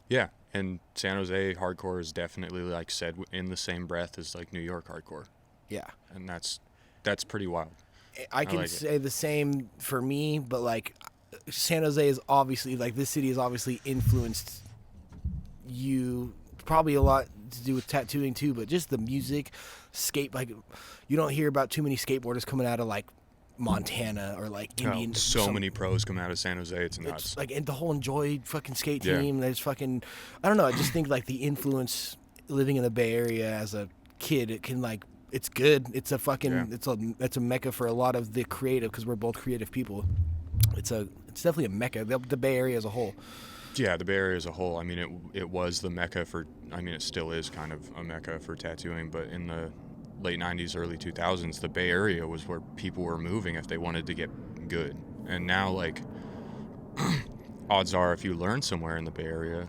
Yeah. And San Jose hardcore is definitely, like, said in the same breath as, like, New York hardcore. Yeah. And that's pretty wild. I can say the same for me, but, like, San Jose is obviously, like, this city has obviously influenced you, probably a lot to do with tattooing too, but just the music, like, you don't hear about too many skateboarders coming out of, like, Montana or, like, Indian. Many pros come out of San Jose. It's nuts. It's like, and the whole Enjoy fucking skate team. There's fucking, I don't know. I just think, like, the influence living in the Bay Area as a kid, it can, like, it's good. It's a fucking, it's a mecca for a lot of the creative, because we're both creative people. it's definitely a mecca. The Bay Area as a whole. Yeah, the Bay Area as a whole. I mean, it was the mecca for. I mean, it still is kind of a mecca for tattooing. But in the late '90s, early 2000s, the Bay Area was where people were moving if they wanted to get good. And now, like, odds are, if you learn somewhere in the Bay Area,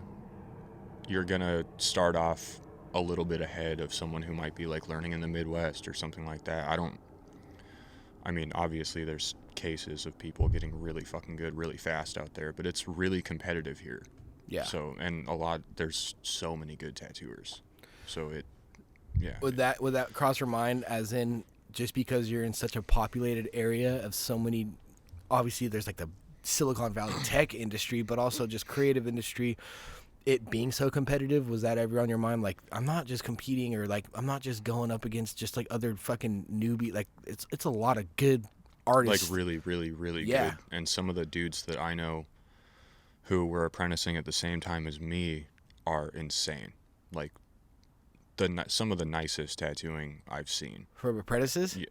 you're gonna start off a little bit ahead of someone who might be like learning in the Midwest or something like that. I mean, obviously there's cases of people getting really fucking good really fast out there, but it's really competitive here. Yeah. So, and there's so many good tattooers. So yeah. Would that cross your mind, as in, just because you're in such a populated area of so many, obviously there's like the Silicon Valley tech industry, but also just creative industry, it being so competitive, was that ever on your mind? Like, I'm not just competing, or like, I'm not just going up against just like other fucking newbie. Like, it's a lot of good artists. Like really, really, really good. And some of the dudes that I know who were apprenticing at the same time as me are insane. Like, some of the nicest tattooing I've seen. From apprentices? Yeah,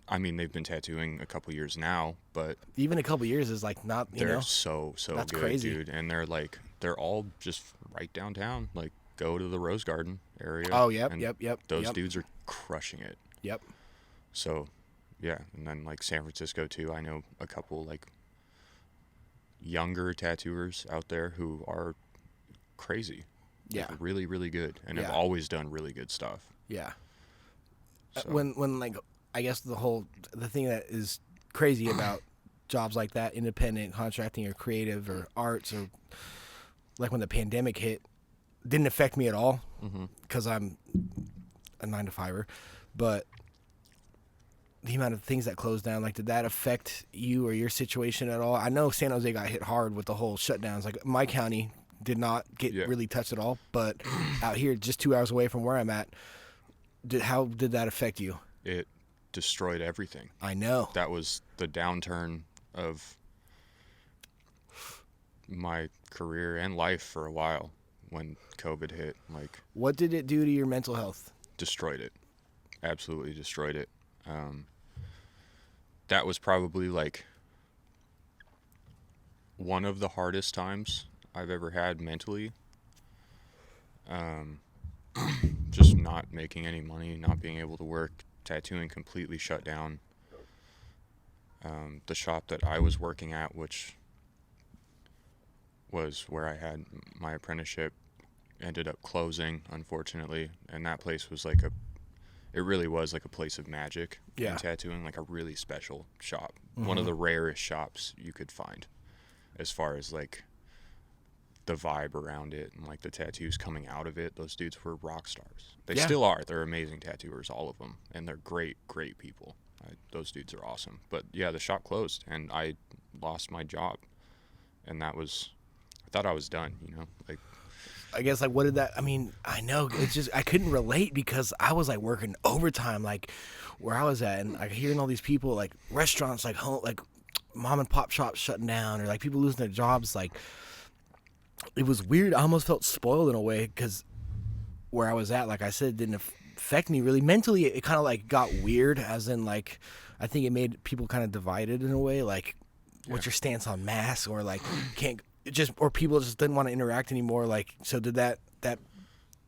I mean, they've been tattooing a couple years now, but even a couple years is like not, they're so that's good, crazy, dude. And they're all just right downtown. Like, go to the Rose Garden area. Oh, yep. Those dudes are crushing it. Yep. So, yeah. And then, like, San Francisco, too. I know a couple, like, younger tattooers out there who are crazy. Yeah. Like, really, really good. And have always done really good stuff. Yeah. So. When like, I guess the thing that is crazy about jobs like that, independent contracting or creative or arts, or like when the pandemic hit, didn't affect me at all, because I'm a 9-to-5er, but the amount of things that closed down, like, did that affect you or your situation at all? I know San Jose got hit hard with the whole shutdowns. Like, my county did not get really touched at all, but out here, just 2 hours away from where I'm at, how did that affect you? It destroyed everything. I know. That was the downturn of my career and life for a while when COVID hit. Like, what did it do to your mental health? Destroyed it. Absolutely destroyed it. That was probably like one of the hardest times I've ever had mentally. Just not making any money, not being able to work, tattooing completely shut down. The shop that I was working at, which was where I had my apprenticeship, ended up closing, unfortunately. And that place was like it really was like a place of magic in tattooing, like a really special shop. One of the rarest shops you could find as far as like the vibe around it and like the tattoos coming out of it. Those dudes were rock stars. They still are. They're amazing tattooers, all of them. And they're great, great people. Those dudes are awesome. But yeah, the shop closed and I lost my job. And I thought I was done, like, I guess, like, what did that, I mean, I know, it's just, I couldn't relate because I was, like, working overtime, like, where I was at, and, like, hearing all these people, like, restaurants, like, home, like, mom and pop shops shutting down, or, like, people losing their jobs, like, it was weird. I almost felt spoiled in a way, because where I was at, like I said, didn't affect me really. Mentally, it kind of, like, got weird, as in, like, I think it made people kind of divided in a way, like, what's your stance on masks, or, like, or people just didn't want to interact anymore. Like, so did that.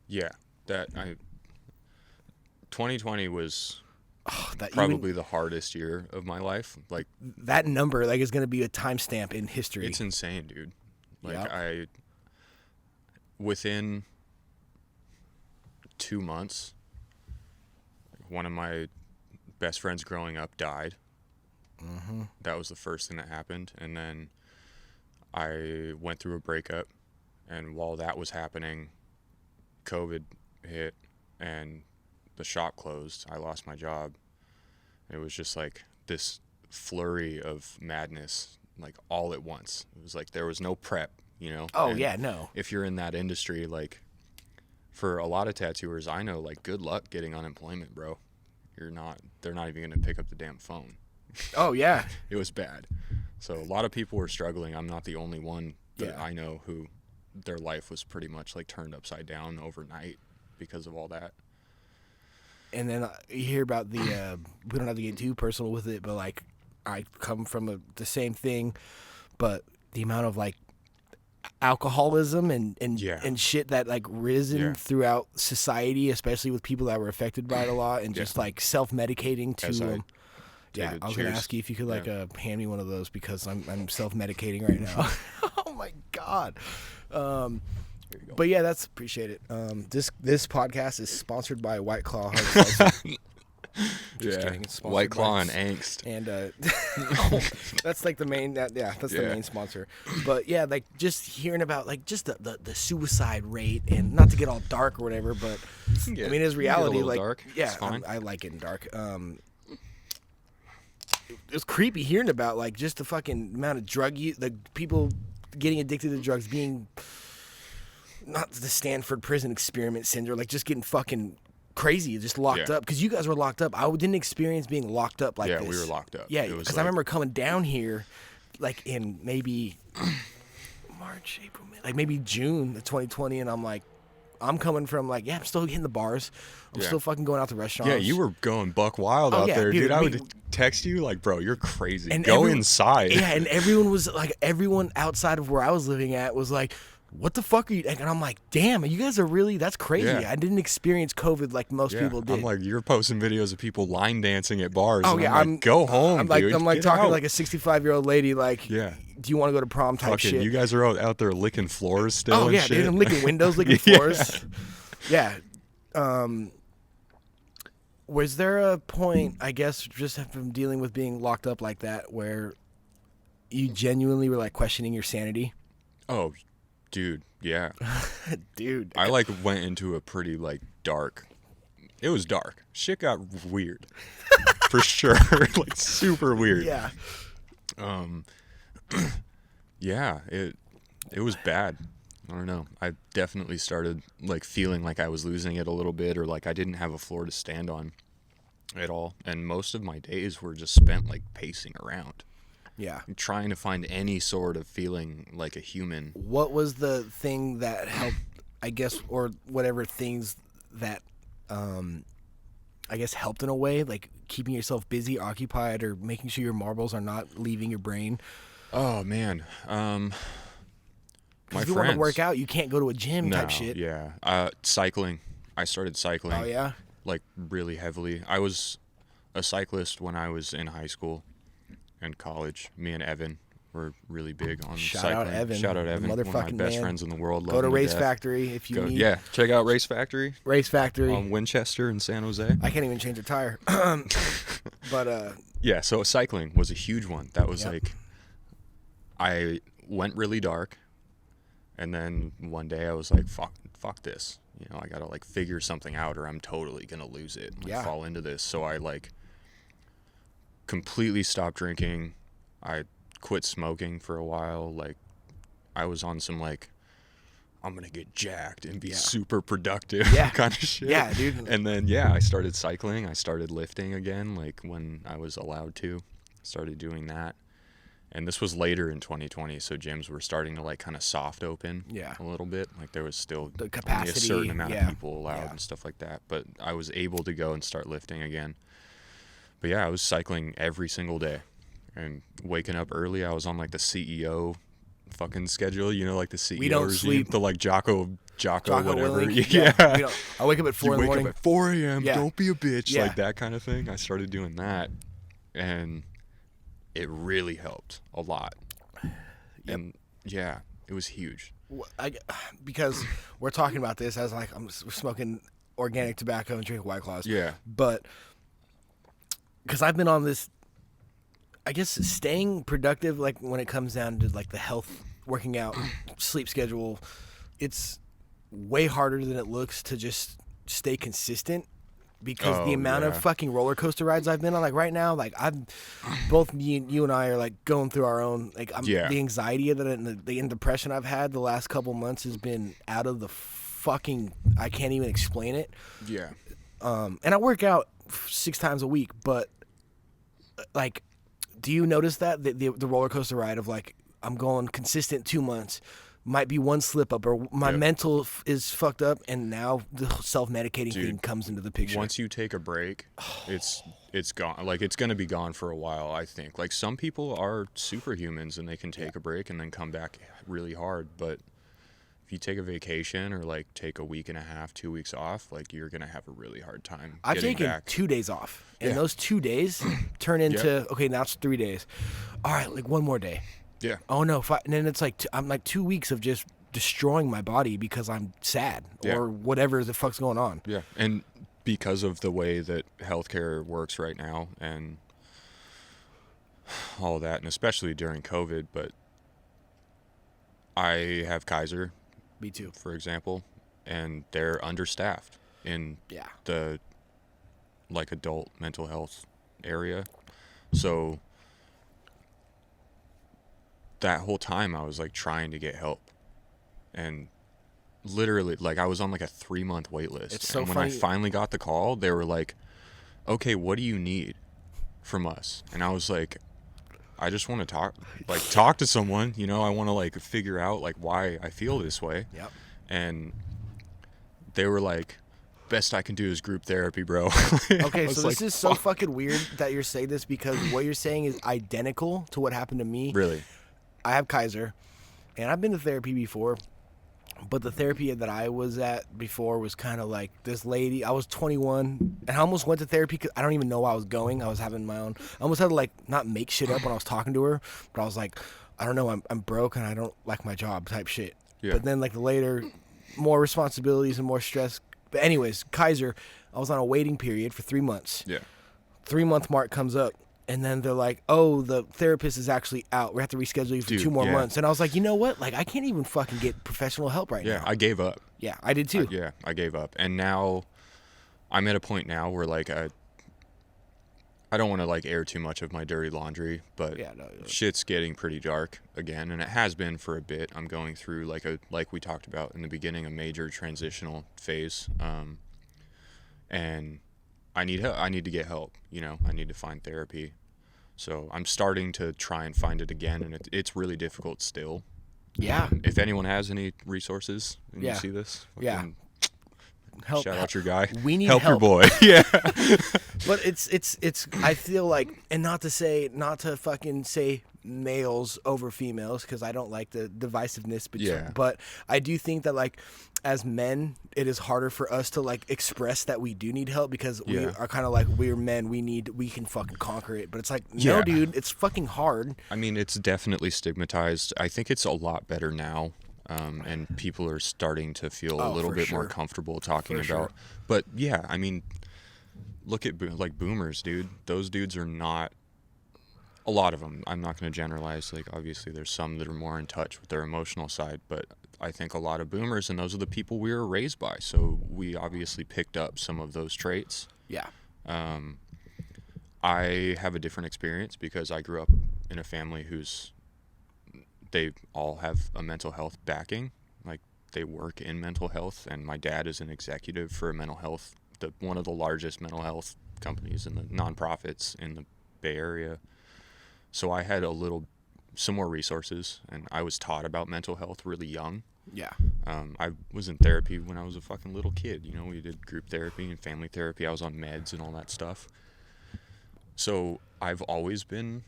Yeah, 2020 was probably the hardest year of my life. Like, that number, like, is going to be a timestamp in history. It's insane, dude. Like, within 2 months, one of my best friends growing up died. That was the first thing that happened. And then I went through a breakup, and while that was happening, COVID hit and the shop closed. I lost my job. It was just like this flurry of madness, like, all at once. It was like there was no prep, Oh, and yeah, no. if you're in that industry, like, for a lot of tattooers I know, like, good luck getting unemployment, bro. They're not even going to pick up the damn phone. Oh, yeah. It was bad. So a lot of people were struggling. I'm not the only one that I know who their life was pretty much, like, turned upside down overnight because of all that. And then you hear about we don't have to get too personal with it, but, like, I come from the same thing, but the amount of like alcoholism and shit that like risen throughout society, especially with people that were affected by it a lot, and just like self-medicating to I was gonna ask you if you could like hand me one of those because I'm self-medicating right now. Oh my god. But yeah, that's appreciate it. This podcast is sponsored by White Claw Hard Seltzer. Just kidding. It's White Claw and Angst. And that's like the main the main sponsor. But yeah, like just hearing about like just the suicide rate, and not to get all dark or whatever, but I mean it's reality. Like dark. I like getting dark. It was creepy hearing about like just the fucking amount of drug use, the people getting addicted to drugs, being not the Stanford prison experiment syndrome, like just getting fucking crazy, just locked up. Because you guys were locked up. I didn't experience being locked up like this. Yeah, we were locked up. Yeah, because I remember coming down here, like in maybe March, April, May, like maybe June of 2020, and I'm like, I'm coming from like, I'm still hitting the bars. I'm still fucking going out to restaurants. Yeah, you were going buck wild out there, dude. I would text you like, bro, you're crazy. And go inside. Yeah, and everyone was like, everyone outside of where I was living at was like, what the fuck are you? And I'm like, damn, you guys are really, that's crazy. Yeah. I didn't experience COVID like most people did. I'm like, you're posting videos of people line dancing at bars. Oh, yeah. I'm like, go home, dude. I'm like talking like a 65-year-old lady, like, do you want to go to prom type shit? You guys are out there licking floors still and shit. Dude, I'm licking windows, licking floors. Yeah. Was there a point, I guess, just from dealing with being locked up like that, where you genuinely were like questioning your sanity? Oh, dude, yeah. Dude. I like went into a pretty like dark. It was dark. Shit got weird. For sure. Like super weird. Yeah. Yeah, it was bad. I don't know. I definitely started like feeling like I was losing it a little bit, or like I didn't have a floor to stand on at all. And most of my days were just spent like pacing around. Yeah. Trying to find any sort of feeling like a human. What was the thing that helped, I guess, or whatever things that, I guess, helped in a way, like keeping yourself busy, occupied, or making sure your marbles are not leaving your brain? Oh, man. If you want to work out, you can't go to a gym type shit. Yeah. Cycling. I started cycling. Oh, yeah? Like, really heavily. I was a cyclist when I was in high school and college. Me and Evan were really big on cycling. Shout out Evan. One of my best friends in the world. Go to Race Factory if you need. Yeah, check out Race Factory. Race Factory. On Winchester in San Jose. I can't even change a tire. But, yeah, so cycling was a huge one. That was like, I went really dark. And then one day I was like, fuck this. You know, I got to like figure something out or I'm totally going to lose it and fall into this. So I like completely stopped drinking. I quit smoking for a while. Like I was on some like, I'm going to get jacked and be super productive kind of shit. Yeah, dude. And then, I started cycling. I started lifting again, like when I was allowed to. Started doing that. And this was later in 2020, so gyms were starting to like kind of soft open a little bit. Like there was still the capacity, only a certain amount of people allowed and stuff like that. But I was able to go and start lifting again. But yeah, I was cycling every single day and waking up early. I was on like the CEO fucking schedule, you know, like the CEO. We don't sleep. The like Jocko whatever. I wake up at 4 in the morning. Wake up at 4 a.m. Don't be a bitch. Like that kind of thing. I started doing that. And it really helped a lot. And it was huge. Because we're talking about this as like we're smoking organic tobacco and drinking White Claws. Yeah. But because I've been on this, I guess, staying productive, like when it comes down to like the health, working out, sleep schedule, it's way harder than it looks to just stay consistent. Because the amount of fucking roller coaster rides I've been on, like right now, like both you and I are like going through our own, like the anxiety of it and the depression I've had the last couple months has been out of the fucking, I can't even explain it. Yeah. And I work out 6 times a week, but like, do you notice that the roller coaster ride of like I'm going consistent 2 months, might be one slip up, or my mental is fucked up, and now the self-medicating thing comes into the picture. Once you take a break, it's gone. Like, it's going to be gone for a while, I think. Like, some people are superhumans and they can take a break and then come back really hard, but if you take a vacation or like take a week and a half, 2 weeks off, like, you're going to have a really hard time I've taken back. 2 days off, and those 2 days turn into, okay, now it's 3 days. All right, like one more day. Yeah. Oh no! And then it's like I'm like 2 weeks of just destroying my body because I'm sad or whatever the fuck's going on. Yeah, and because of the way that healthcare works right now and all that, and especially during COVID, but I have Kaiser. Me too. For example, and they're understaffed in the like adult mental health area, so. That whole time I was like trying to get help, and literally like I was on like a 3-month wait list. It's so and when funny. I finally got the call, they were like, okay, what do you need from us? And I was like, I just want to talk to someone, you know, I want to like figure out like why I feel this way. Yep. And they were like, best I can do is group therapy, bro. Okay, so this is so fucking weird that you're saying this, because what you're saying is identical to what happened to me. Really? I have Kaiser, and I've been to therapy before, but the therapy that I was at before was kind of like this lady. I was 21, and I almost went to therapy because I don't even know why I was going. I was having my own. I almost had to like not make shit up when I was talking to her, but I was like, I don't know, I'm broke and I don't like my job type shit. Yeah. But then like the later, more responsibilities and more stress. But anyways, Kaiser, I was on a waiting period for 3 months. Yeah. 3-month mark comes up. And then they're like, oh, the therapist is actually out. We have to reschedule you for 2 more months. And I was like, you know what? Like, I can't even fucking get professional help right now. Yeah, I gave up. Yeah, I did too. I gave up. And now I'm at a point now where, like, I don't want to, like, air too much of my dirty laundry, but shit's getting pretty dark again. And it has been for a bit. I'm going through, like we talked about in the beginning, a major transitional phase. And I need help. I need to get help. You know, I need to find therapy. So I'm starting to try and find it again, and it's really difficult still. Yeah. If anyone has any resources and you see this, help, shout out your guy. We need help your boy. Yeah. But it's. I feel like, and not to fucking say males over females, because I don't like the divisiveness. But I do think that, like, as men, it is harder for us to like express that we do need help, because we are kind of like, we're men, we can fucking conquer it. But it's like, no, dude, it's fucking hard. I mean, it's definitely stigmatized. I think it's a lot better now. And people are starting to feel a little bit more comfortable talking about. But yeah, I mean, look at like boomers, dude. Those dudes are not. A lot of them. I'm not going to generalize. Like, obviously, there's some that are more in touch with their emotional side, but I think a lot of boomers, and those are the people we were raised by. So we obviously picked up some of those traits. Yeah. I have a different experience because I grew up in a family they all have a mental health backing. Like, they work in mental health, and my dad is an executive for a mental health, one of the largest mental health companies in the nonprofits in the Bay Area. So I had some more resources, and I was taught about mental health really young. Yeah. I was in therapy when I was a fucking little kid. You know, we did group therapy and family therapy. I was on meds and all that stuff. So I've always been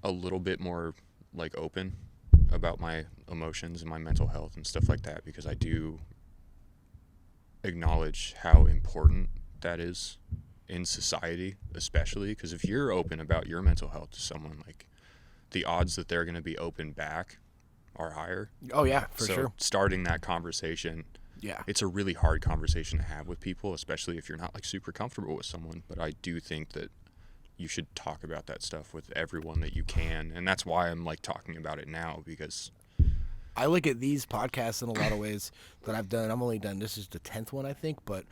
a little bit more, like, open about my emotions and my mental health and stuff like that, because I do acknowledge how important that is in society, especially because if you're open about your mental health to someone, like, the odds that they're going to be open back are higher. Oh yeah, for sure. Starting that conversation, it's a really hard conversation to have with people, especially if you're not like super comfortable with someone. But I do think that you should talk about that stuff with everyone that you can, and that's why I'm like talking about it now, because I look at these podcasts in a lot of ways that I've done. I'm only done, this is the 10th one, I think, but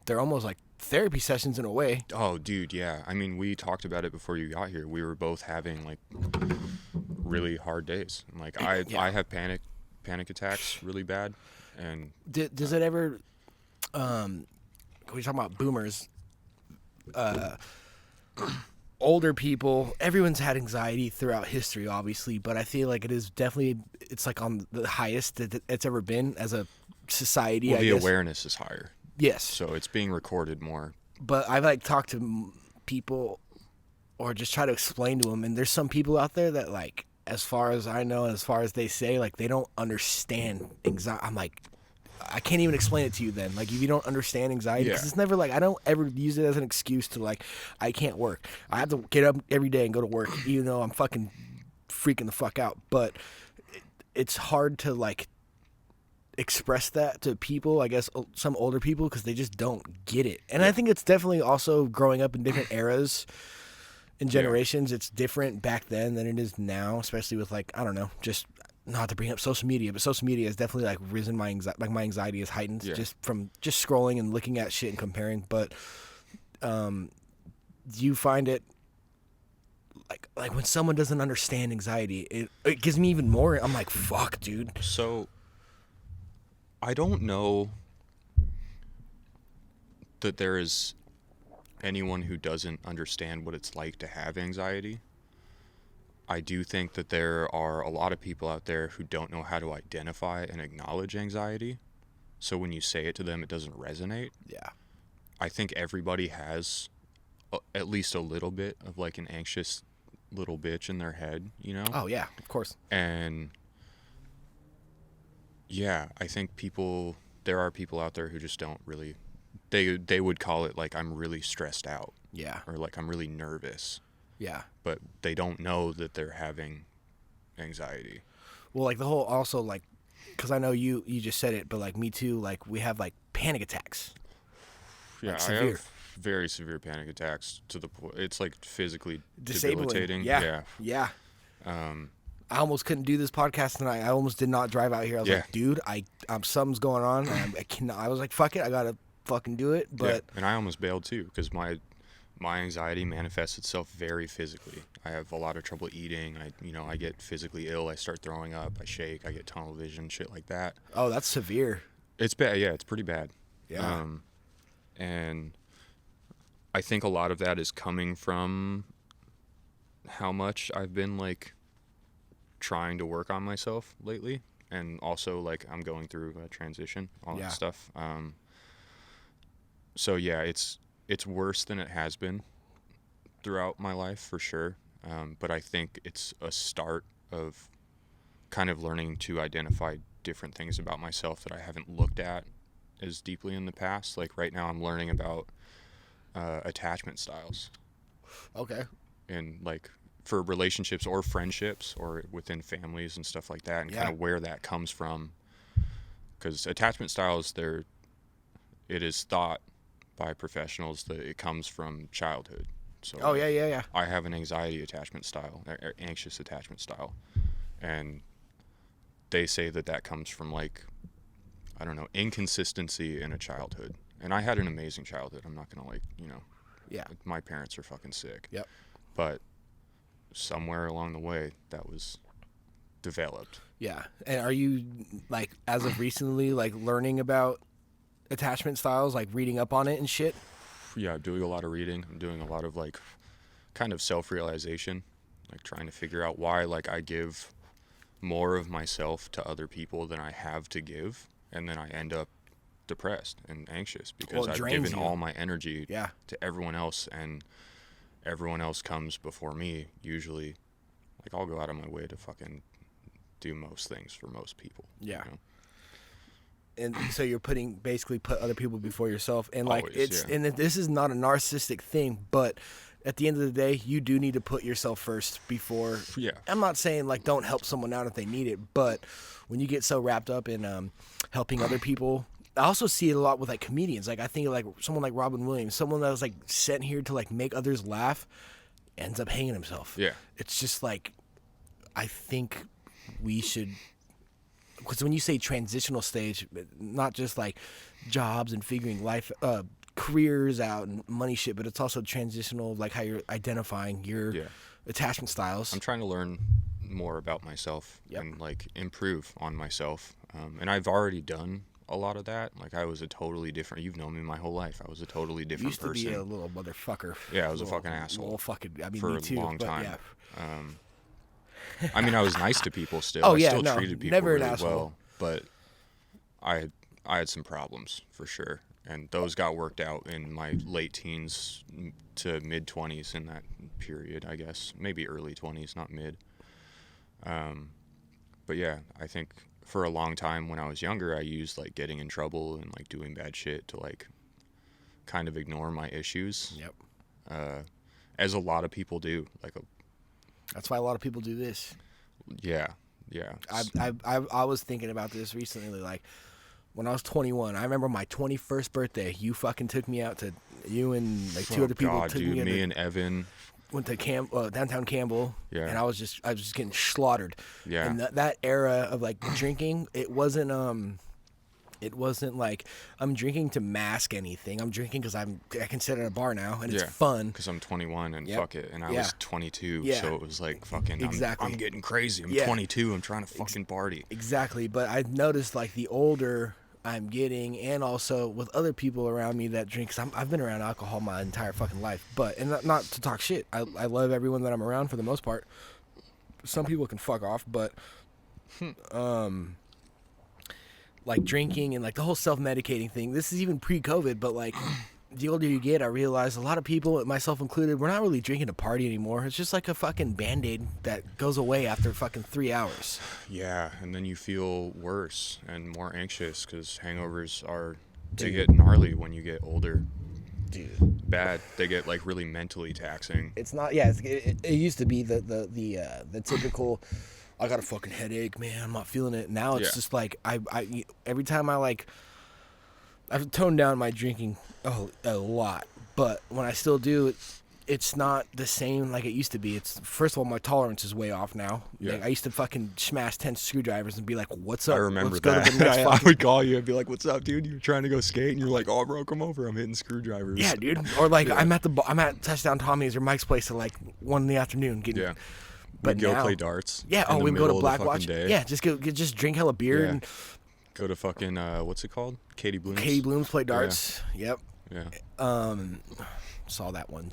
they're almost like therapy sessions in a way. Oh, dude, yeah. I mean, we talked about it before you got here. We were both having like really hard days. Like, I have panic attacks really bad. And does it ever? When we talk about boomers, older people, everyone's had anxiety throughout history, obviously, but I feel like it's like on the highest that it's ever been as a society. Well, I the guess. Awareness is higher. Yes. So it's being recorded more. But I've like talked to people or just try to explain to them, and there's some people out there that, like, as far as I know and as far as they say, like, they don't understand anxiety. I'm like, I can't even explain it to you then. Like, if you don't understand anxiety, because it's never like, I don't ever use it as an excuse to, like, I can't work. I have to get up every day and go to work, even though I'm fucking freaking the fuck out. But it's hard to, like, express that to people, I guess, some older people, because they just don't get it. And I think it's definitely also growing up in different eras and generations. It's different back then than it is now, especially with, like, I don't know, just not to bring up social media, but social media has definitely, like, risen my anxiety. Like, my anxiety is heightened just from just scrolling and looking at shit and comparing. But do you find it like when someone doesn't understand anxiety, it gives me even more. I'm like, fuck, dude. So I don't know that there is anyone who doesn't understand what it's like to have anxiety. I do think that there are a lot of people out there who don't know how to identify and acknowledge anxiety. So when you say it to them, it doesn't resonate. Yeah. I think everybody has at least a little bit of, like, an anxious little bitch in their head, you know? Oh, yeah, of course. And yeah, I think there are people out there who just don't really, they would call it, like, I'm really stressed out. Yeah. Or, like, I'm really nervous. Yeah. But they don't know that they're having anxiety. Well, like, the whole, also, like, because I know you just said it, but, like, me too, like, we have, like, panic attacks. Yeah, like, I have very severe panic attacks to the point, it's, like, physically disabling. Debilitating. Yeah. I almost couldn't do this podcast tonight. I almost did not drive out here. I was like, dude, something's going on. I cannot. I was like, fuck it, I gotta fucking do it. But and I almost bailed too, because my anxiety manifests itself very physically. I have a lot of trouble eating. I get physically ill. I start throwing up. I shake. I get tunnel vision, shit like that. Oh, that's severe. It's bad. Yeah, it's pretty bad. Yeah. And I think a lot of that is coming from how much I've been, like, trying to work on myself lately, and also, like, I'm going through a transition, all that stuff. So yeah, it's worse than it has been throughout my life, for sure. But I think it's a start of kind of learning to identify different things about myself that I haven't looked at as deeply in the past. Like, right now I'm learning about attachment styles. Okay. And, like, for relationships or friendships or within families and stuff like that, and kind of where that comes from. Because attachment styles, it is thought by professionals that it comes from childhood. So I have an anxiety attachment style, or anxious attachment style, and they say that comes from, like, I don't know, inconsistency in a childhood. And I had an amazing childhood. I'm not gonna, like, my parents are fucking sick. Yep. But somewhere along the way, that was developed. Yeah. And are you, like, as of recently, like, learning about attachment styles, like, reading up on it and shit? Yeah, doing a lot of reading. I'm doing a lot of, like, kind of self-realization, like, trying to figure out why, like, I give more of myself to other people than I have to give, and then I end up depressed and anxious because I've given all my energy to everyone else, and everyone else comes before me, usually. Like, I'll go out of my way to fucking do most things for most people. Yeah. You know? And so you're basically put other people before yourself. And, like, Always, and this is not a narcissistic thing, but at the end of the day, you do need to put yourself first before. Yeah. I'm not saying, like, don't help someone out if they need it, but when you get so wrapped up in helping other people, I also see it a lot with, like, comedians. Like, I think of, like, someone like Robin Williams, someone that was, like, sent here to, like, make others laugh, ends up hanging himself. Yeah. It's just, like, I think we should, because when you say transitional stage, not just, like, jobs and figuring life, careers out and money shit, but it's also transitional, like, how you're identifying your attachment styles. I'm trying to learn more about myself and, like, improve on myself. And I've already done a lot of that. Like, I was a totally different. You've known me my whole life. I was a totally different person. You used to be a little motherfucker. Yeah, I was a fucking asshole. Little fucking. I mean, for me too, a long time. Yeah. I mean, I was nice to people still. Oh, I yeah, still no, treated people never an really asshole. well, but I had some problems for sure, and those got worked out in my late teens to mid 20s in that period, I guess. Maybe early 20s, not mid. But yeah, I think for a long time when I was younger, I used like getting in trouble and like doing bad shit to like kind of ignore my issues. Yep. As a lot of people do. That's why a lot of people do this. Yeah. I was thinking about this recently. Like, when I was 21, I remember my 21st birthday. You fucking took me out to, you and like two other people took dude, me. Me and Evan went to downtown Campbell. Yeah. And I was just getting slaughtered. Yeah. And that era of like drinking, it wasn't like I'm drinking to mask anything. I'm drinking because I can sit at a bar now and it's fun. Because I'm 21 and Yep. fuck it. And I was 22, so it was like fucking, Exactly. I'm getting crazy. I'm 22. I'm trying to fucking party. Exactly. But I noticed like the older I'm getting, and also with other people around me that drink, because I've been around alcohol my entire fucking life. But, and not to talk shit, I love everyone that I'm around for the most part. Some people can fuck off, but like drinking and like the whole self-medicating thing, this is even pre-COVID, but like the older you get, I realize a lot of people, myself included, we're not really drinking to party anymore. It's just like a fucking Band-Aid that goes away after fucking 3 hours. Yeah, and then you feel worse and more anxious because hangovers they get gnarly when you get older. Dude. Bad. They get like really mentally taxing. It's not, it used to be the typical, I got a fucking headache, man, I'm not feeling it. Now it's just like, I every time I've toned down my drinking a lot, but when I still do, it's not the same like it used to be. It's, first of all, my tolerance is way off now. Yeah. Like, I used to fucking smash 10 screwdrivers and be like, what's up? I remember Let's that. Go to the next I would call you and be like, what's up, dude? You're trying to go skate? And you're like, oh, bro, come over. I'm hitting screwdrivers. Yeah, dude. Or like, I'm at Touchdown Tommy's or Mike's place at like 1 in the afternoon. But we'd go play darts. Yeah, we'd go to Blackwatch. Yeah, just drink hella beer and go to fucking what's it called? Katie Bloom's. Katie Bloom's, play darts. Yeah. Yep. Yeah. Saw that one,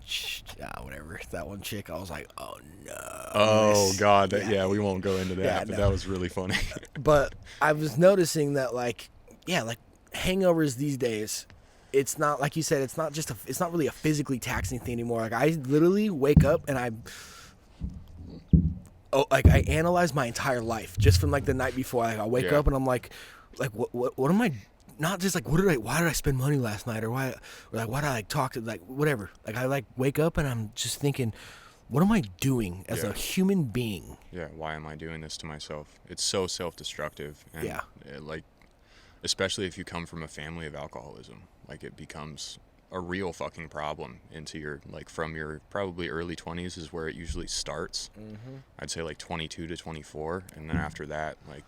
whatever. That one chick, I was like, oh no. Oh god, we won't go into that, but that was really funny. But I was noticing that like hangovers these days, it's not, like you said, it's not really a physically taxing thing anymore. Like, I literally wake up and I analyze my entire life just from like the night before. Like, I wake up and I'm like what am I, not just like why did I spend money last night, or why did I like talk to, like, whatever. Like, I like wake up and I'm just thinking, what am I doing as a human being? Yeah, why am I doing this to myself? It's so self-destructive. And like, especially if you come from a family of alcoholism, like, it becomes a real fucking problem into your, like, from your probably early 20s is where it usually starts. Mm-hmm. I'd say like 22 to 24, and then after that, like,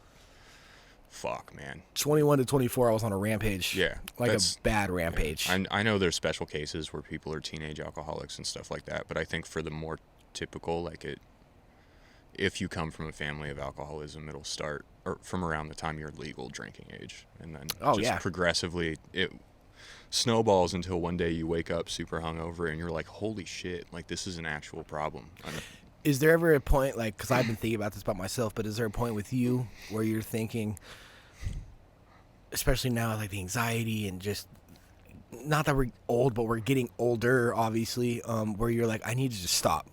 fuck, man. 21 to 24, I was on a rampage. Yeah. Like a bad rampage. Yeah. I know there's special cases where people are teenage alcoholics and stuff like that, but I think for the more typical, like, if you come from a family of alcoholism, it'll start from around the time you're legal drinking age. And then progressively it snowballs until one day you wake up super hungover and you're like, holy shit, like, this is an actual problem. Is there ever a point, like, because I've been thinking about this about myself, but is there a point with you where you're thinking, especially now, like the anxiety and just, not that we're old, but we're getting older, obviously, where you're like, I need to just stop.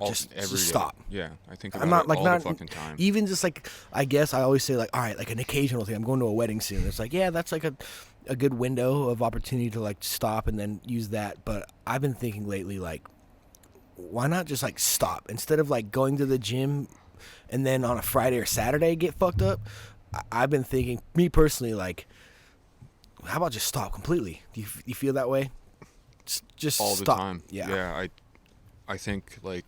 Just stop. Yeah, I think about I'm not, it all the fucking time. Even just like, I guess I always say like, all right, like an occasional thing. I'm going to a wedding soon. It's like, yeah, that's like a good window of opportunity to like stop and then use that. But I've been thinking lately, like, why not just like stop instead of like going to the gym and then on a Friday or Saturday get fucked up? I've been thinking, me personally, like, how about just stop completely? Do you feel that way? Just all stop. The time. Yeah. I think, like,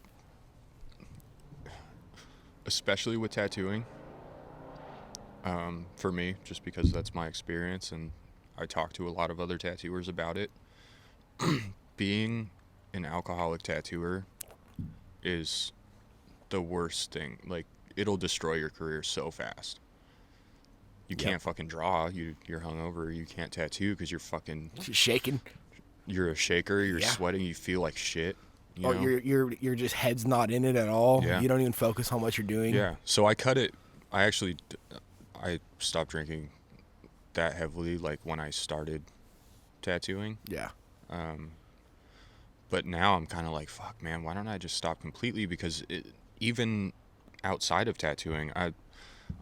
especially with tattooing, for me, just because that's my experience and I talk to a lot of other tattooers about it, being an alcoholic tattooer is the worst thing. Like, it'll destroy your career so fast. You can't fucking draw. You're hungover. You can't tattoo because you're fucking shaking. You're a shaker. You're sweating. You feel like shit. You know? You're just head's not in it at all. Yeah. You don't even focus how much you're doing. Yeah. So I cut it. I stopped drinking that heavily like when I started tattooing. Yeah. But now I'm kind of like, fuck, man, why don't I just stop completely? Because even outside of tattooing,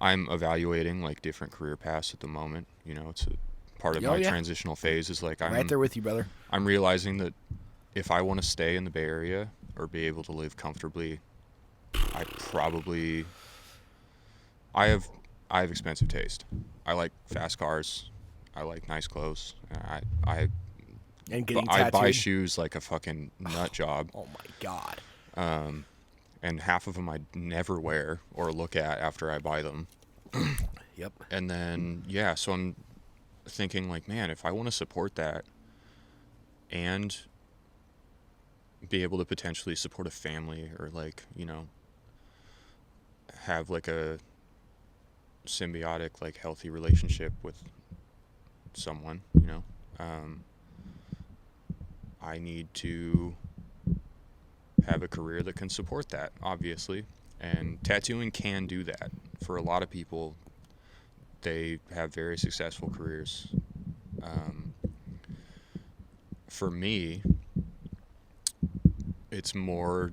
I'm evaluating like different career paths at the moment. You know, it's a part of my transitional phase is like I'm right there with you, brother. I'm realizing that if I want to stay in the Bay Area or be able to live comfortably, I have expensive taste. I like fast cars. I like nice clothes. I buy shoes like a fucking nut job. Oh my God. And half of them I never wear or look at after I buy them. Yep. And then, so I'm thinking like, man, if I want to support that and be able to potentially support a family or like, you know, have like a symbiotic, like healthy relationship with someone, you know, I need to have a career that can support that, obviously. And tattooing can do that. For a lot of people, they have very successful careers. For me, it's more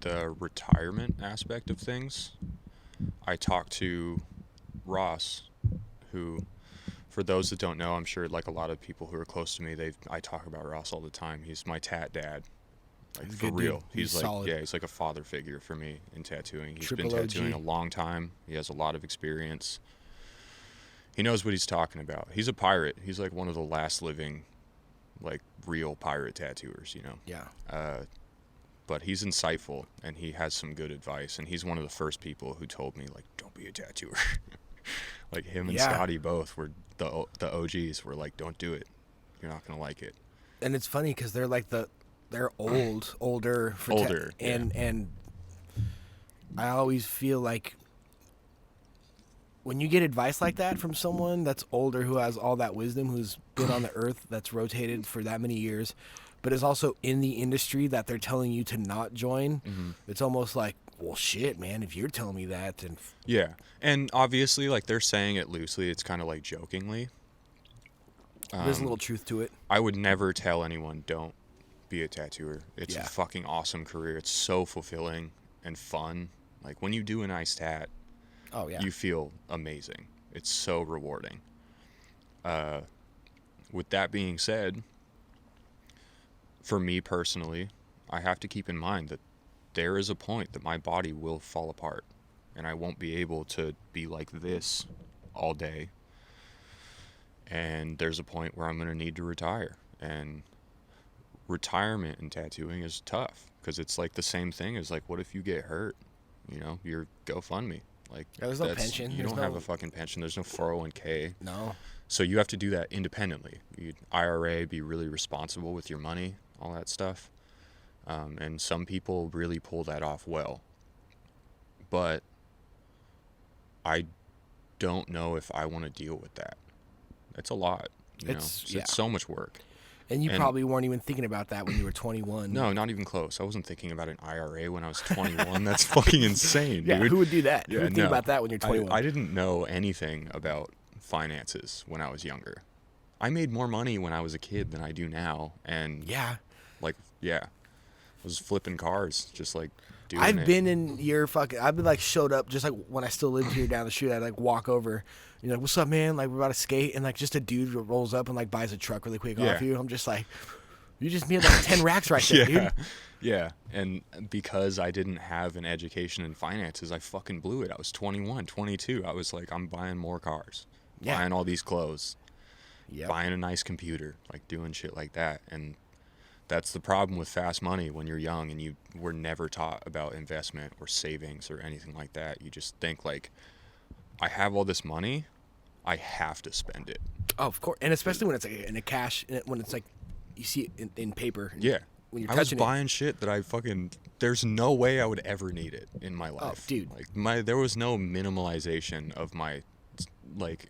the retirement aspect of things. I talked to Ross, who, for those that don't know, I'm sure like a lot of people who are close to me, I talk about Ross all the time. He's my tat dad. Like, for real. He's like solid. He's like a father figure for me in tattooing. He's been tattooing a long time. He has a lot of experience. He knows what he's talking about. He's a pirate. He's like one of the last living, like, real pirate tattooers, you know? Yeah. But he's insightful, and he has some good advice, and he's one of the first people who told me, like, don't be a tattooer. Like, him and Scotty both were the OGs were like, don't do it. You're not going to like it. And it's funny because they're like they're older. And I always feel like when you get advice like that from someone that's older, who has all that wisdom, who's been on the earth, that's rotated for that many years, but is also in the industry that they're telling you to not join, it's almost like, well, shit, man, if you're telling me that, then... Yeah, and obviously, like, they're saying it loosely. It's kind of like jokingly. There's a little truth to it. I would never tell anyone, don't be a tattooer. It's a fucking awesome career. It's so fulfilling and fun. Like, when you do a nice tat, you feel amazing. It's so rewarding. With that being said, for me personally, I have to keep in mind that there is a point that my body will fall apart and I won't be able to be like this all day. And there's a point where I'm going to need to retire. And retirement in tattooing is tough because it's like the same thing as like, what if you get hurt? You know, your GoFundMe. Like, there's no pension. You don't have a fucking pension. There's no 401k. No. So you have to do that independently. IRA, be really responsible with your money, all that stuff. And some people really pull that off well. But I don't know if I want to deal with that. It's a lot. It's so much work. And you probably weren't even thinking about that when you were 21. No, not even close. I wasn't thinking about an IRA when I was 21. That's fucking insane, dude. Yeah, who would do that? Who would think about that when you're 21? I didn't know anything about finances when I was younger. I made more money when I was a kid than I do now. And I was flipping cars, just like doing it. I've been like showed up just like when I still lived here down the street. I'd like walk over, you know, what's up, man? Like, we're about to skate, and like just a dude rolls up and like buys a truck really quick off you. I'm just like, you just made like 10 racks right there, dude. Yeah, and because I didn't have an education in finances, I fucking blew it. I was 21, 22. I was like, I'm buying more cars, buying all these clothes, buying a nice computer, like doing shit like that. And that's the problem with fast money when you're young and you were never taught about investment or savings or anything like that. You just think like, I have all this money, I have to spend it. Oh, of course. And especially when it's like in a cash, when it's like you see it in paper. Yeah. When you're I was buying shit that I fucking, there's no way I would ever need it in my life. Oh, dude. Like there was no minimalization of my like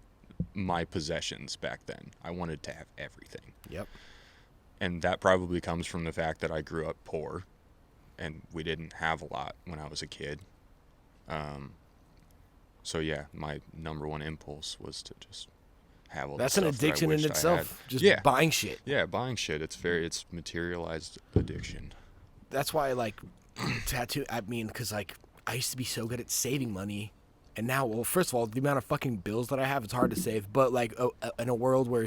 my possessions back then. I wanted to have everything. Yep. And that probably comes from the fact that I grew up poor and we didn't have a lot when I was a kid. So yeah, my number one impulse was to just have all That's an addiction in itself. Just buying shit. Yeah, buying shit. It's materialized addiction. That's why, like, tattoo, I mean, because, like, I used to be so good at saving money. And now, well, first of all, the amount of fucking bills that I have, it's hard to save. But, like, in a world where,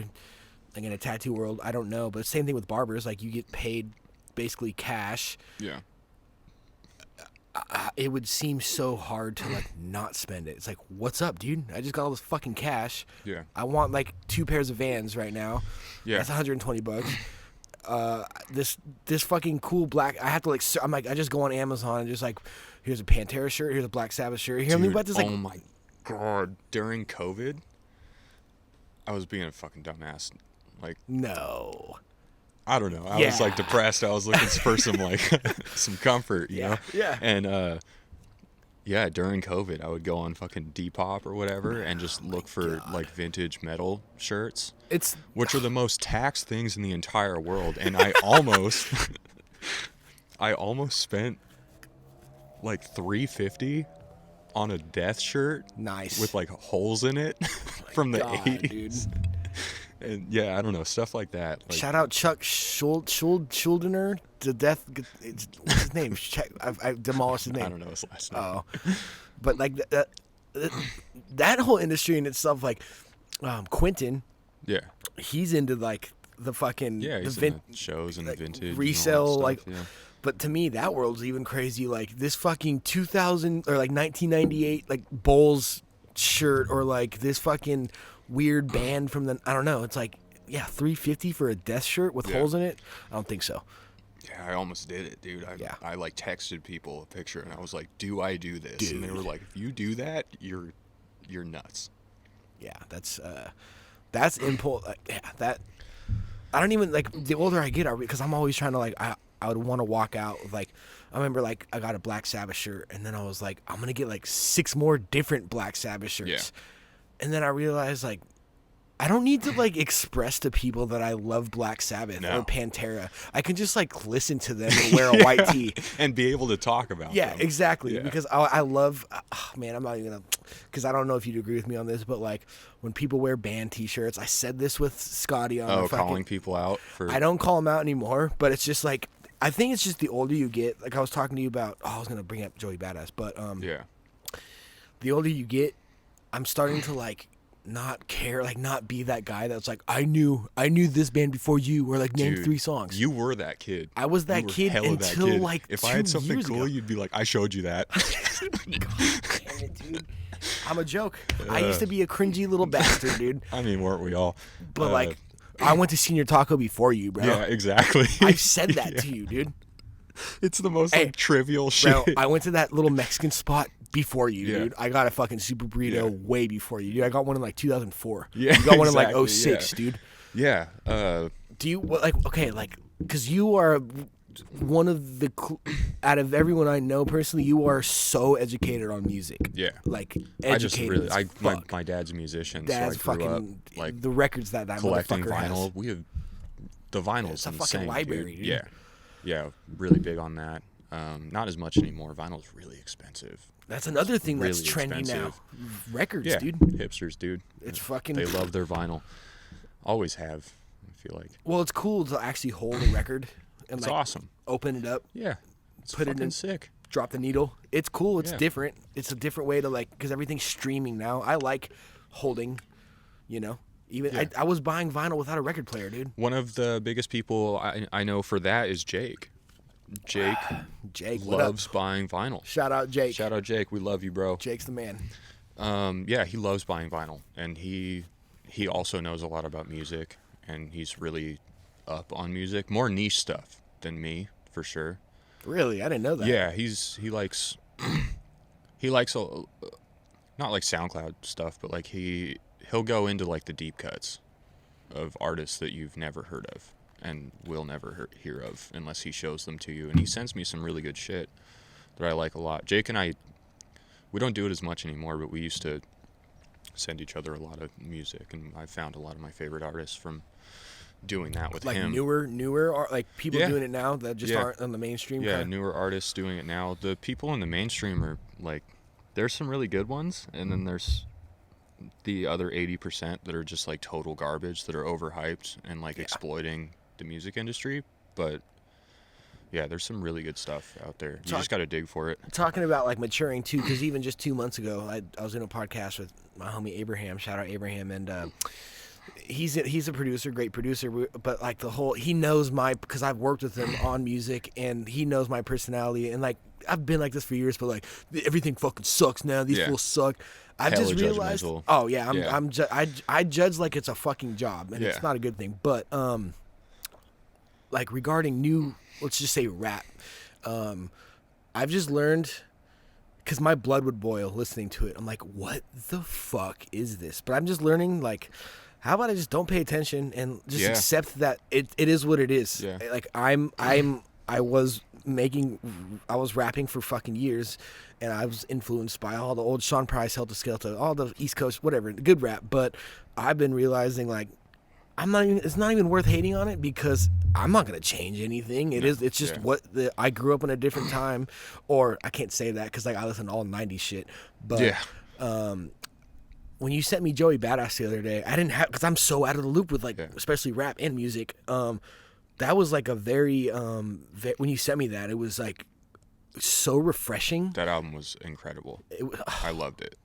like, in a tattoo world, I don't know. But same thing with barbers. Like, you get paid basically cash. Yeah. It would seem so hard to, like, not spend it. It's like, what's up, dude? I just got all this fucking cash. Yeah. I want, like, 2 pairs of Vans right now. Yeah. That's $120. This fucking cool black. I have to, like, I'm like, I just go on Amazon and just, like, here's a Pantera shirt, here's a Black Sabbath shirt. Hear me about this? Like, oh my god! During COVID, I was being a fucking dumbass. Like, no. I don't know. I was like depressed. I was looking for some like some comfort, you know? Yeah. And during COVID, I would go on fucking Depop or whatever and just look for like vintage metal shirts. Which are the most taxed things in the entire world. And I almost spent like $350 on a Death shirt. Nice. With like holes in it from the 80s. Dude. And yeah, I don't know, stuff like that. Like, shout out Chuck Schuldiner to death. What's his name? I demolished his name. I don't know his last name. Oh, but like that whole industry in itself, like Quentin. Yeah. He's into like the fucking he's into shows and like, vintage resale, and like. Yeah. But to me, that world's even crazy. Like this fucking 2000 or like 1998 like Bulls shirt or like this fucking weird band from the, I don't know. It's like, yeah, $350 for a Death shirt with holes in it. I don't think so. Yeah, I almost did it, dude. I like texted people a picture and I was like, "Do I do this?" Dude. And they were like, "If you do that, you're nuts." Yeah, that's impulse. That I don't even like. The older I get, because I'm always trying to like. I would want to walk out with like. I remember like I got a Black Sabbath shirt and then I was like, I'm gonna get like 6 more different Black Sabbath shirts. Yeah. And then I realized, like, I don't need to, like, express to people that I love Black Sabbath or Pantera. I can just, like, listen to them and wear a white tee. And be able to talk about them. Yeah, exactly. Yeah. Because I love, man, I'm not even going to, because I don't know if you'd agree with me on this, but, like, when people wear band T-shirts, I said this with Scotty on calling people out for. I don't call them out anymore, but it's just, like, I think it's just the older you get. Like, I was talking to you about, I was going to bring up Joey Badass, but, the older you get, I'm starting to like not care, like not be that guy that's like, I knew this band before you, or like name 3 songs. You were that kid. I was that kid until like if 2 I had something years cool, ago. You'd be like, I showed you that. God damn it, dude. I'm a joke. I used to be a cringy little bastard, dude. I mean, weren't we all? But like, I went to Senior Taco before you, bro. Yeah, exactly. I said that to you, dude. It's the most like trivial shit. Bro, I went to that little Mexican spot before you, dude. I got a fucking super burrito way before you, dude. I got one in like 2004. Yeah, you got one in like 06, dude. Yeah. Do you like because you are one of the out of everyone I know personally, you are so educated on music. Yeah, like educated. My dad's a musician, Dad's so I grew fucking up like the records that collecting motherfucker vinyl. has. We have the vinyl's it's a insane, fucking library, dude. Yeah, really big on that. Not as much anymore. Vinyl's really expensive. That's another thing really that's trendy now. Records, dude. Hipsters, dude. It's fucking. They love their vinyl. Always have. I feel like. Well, it's cool to actually hold a record and it's like awesome. Open it up. Yeah. It's put it in. Sick. Drop the needle. It's cool. It's different. It's a different way to like because everything's streaming now. I like holding. You know. Even I was buying vinyl without a record player, dude. One of the biggest people I know for that is Jake. Jake loves buying vinyl. Shout out Jake. Shout out Jake. We love you, bro. Jake's the man. Yeah, he loves buying vinyl, and he also knows a lot about music, and he's really up on music, more niche stuff than me for sure. Really, I didn't know that. Yeah, he likes not like SoundCloud stuff, but like he'll go into like the deep cuts of artists that you've never heard of and will never hear of unless he shows them to you. And he sends me some really good shit that I like a lot. Jake and I, we don't do it as much anymore, but we used to send each other a lot of music, and I found a lot of my favorite artists from doing that with like him. Newer art, like people doing it now that just aren't on the mainstream. Yeah, newer artists doing it now. The people in the mainstream are like, there's some really good ones, and then there's the other 80% that are just like total garbage, that are overhyped and like exploiting the music industry. But yeah, there's some really good stuff out there. You just got to dig for it. Talking about like maturing too, because even just 2 months ago, I was in a podcast with my homie Abraham. Shout out Abraham, and he's a producer, great producer. But like he knows because I've worked with him on music, and he knows my personality. And like I've been like this for years, but like everything fucking sucks now. These fools suck. I just realized. Oh yeah, I judge like it's a fucking job, and it's not a good thing. But like regarding new, let's just say rap, I've just learned, because my blood would boil listening to it. I'm like, what the fuck is this? But I'm just learning, like, how about I just don't pay attention and just accept that it is what it is. Yeah. Like I was rapping for fucking years, and I was influenced by all the old Sean Price, Helter Skelter, all the East Coast, whatever, good rap. But I've been realizing, like, it's not even worth hating on it, because I'm not gonna change anything. It's just I grew up in a different time, or I can't say that because like I listen to all 90s shit. But when you sent me Joey Badass the other day, I didn't have, because I'm so out of the loop with like especially rap and music. That was like a very when you sent me that, it was like so refreshing. That album was incredible. I loved it.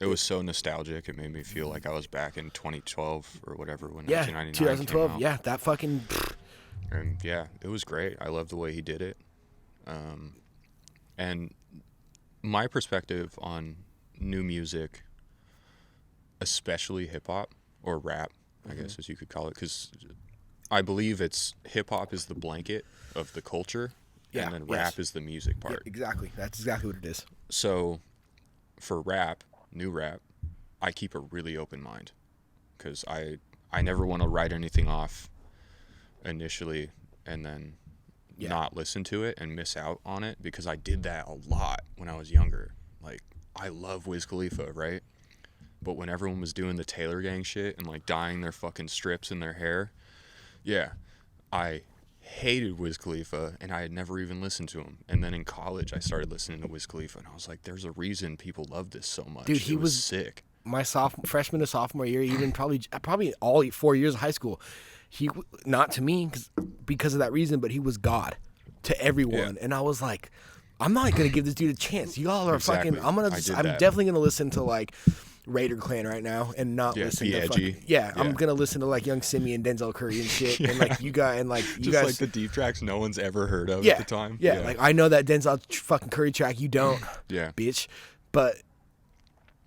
It was so nostalgic. It made me feel like I was back in 2012 or whatever when 1999 2012. came out. Yeah, that fucking. And yeah, it was great. I loved the way he did it. And my perspective on new music, especially hip hop or rap, I guess as you could call it, because I believe it's hip hop is the blanket of the culture, and then rap is the music part. Yeah, exactly. That's exactly what it is. So for rap, new rap, I keep a really open mind, because I never want to write anything off initially and then not listen to it and miss out on it, because I did that a lot when I was younger. Like, I love Wiz Khalifa, right? But when everyone was doing the Taylor Gang shit and like dyeing their fucking strips in their hair, I hated Wiz Khalifa, and I had never even listened to him. And then in college, I started listening to Wiz Khalifa, and I was like, there's a reason people love this so much. Dude, he was sick. My freshman to sophomore year, even probably all 4 years of high school, he, not to me because of that reason, but he was God to everyone. And I was like, I'm not gonna give this dude a chance. Y'all are fucking. I'm definitely gonna listen to like Raider Clan right now and not listen to edgy. I'm gonna listen to like Young Simi and Denzel Curry and shit, and like you guys just like the deep tracks no one's ever heard of at the time. Like I know that Denzel fucking Curry track, you don't, bitch, but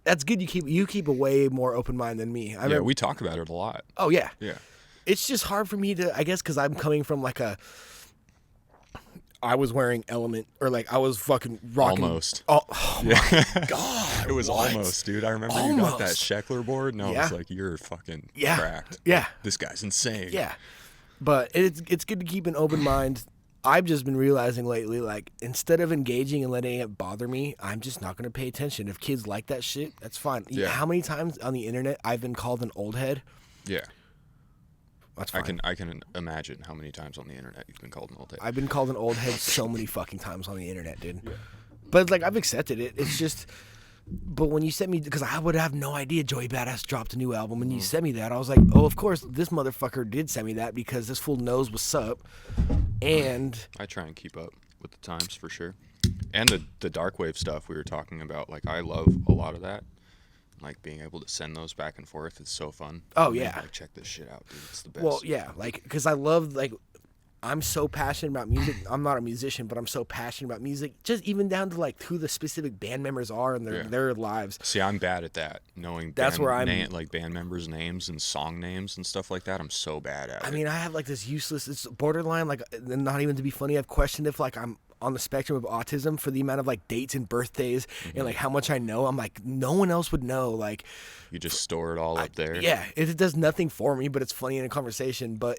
that's good. You keep a way more open mind than me. I remember, we talk about it a lot. Oh yeah, yeah. It's just hard for me to, I guess, because I'm coming from like I was wearing Element, or like I was fucking rocking. Almost. Oh my God. It was almost, dude. I remember you got that Sheckler board, and I was like, you're fucking cracked. Yeah. This guy's insane. Yeah. But it's good to keep an open mind. I've just been realizing lately, like, instead of engaging and letting it bother me, I'm just not going to pay attention. If kids like that shit, that's fine. Yeah. How many times on the internet I've been called an old head? Yeah. That's fine. I can imagine how many times on the internet you've been called an old head. I've been called an old head so many fucking times on the internet, dude. Yeah. But like I've accepted it. It's just, but when you sent me, because I would have no idea Joey Badass dropped a new album, and you sent me that, I was like, oh, of course this motherfucker did send me that, because this fool knows what's up. And I try and keep up with the times for sure. And the dark wave stuff we were talking about, like I love a lot of that. Like being able to send those back and forth is so fun. Oh yeah, like check this shit out, dude. It's the best. Well, yeah, like because I love, like, I'm so passionate about music. I'm not a musician, but I'm so passionate about music. Just even down to like who the specific band members are and their lives. See, I'm bad at that. Knowing like band members' names and song names and stuff like that. I'm so bad at it. I mean, I have like this useless. It's borderline. Like, not even to be funny. I've questioned if like I'm on the spectrum of autism for the amount of like dates and birthdays and like how much I know. I'm like, no one else would know. Like, you just store it all up there. Yeah, it does nothing for me, but it's funny in a conversation. But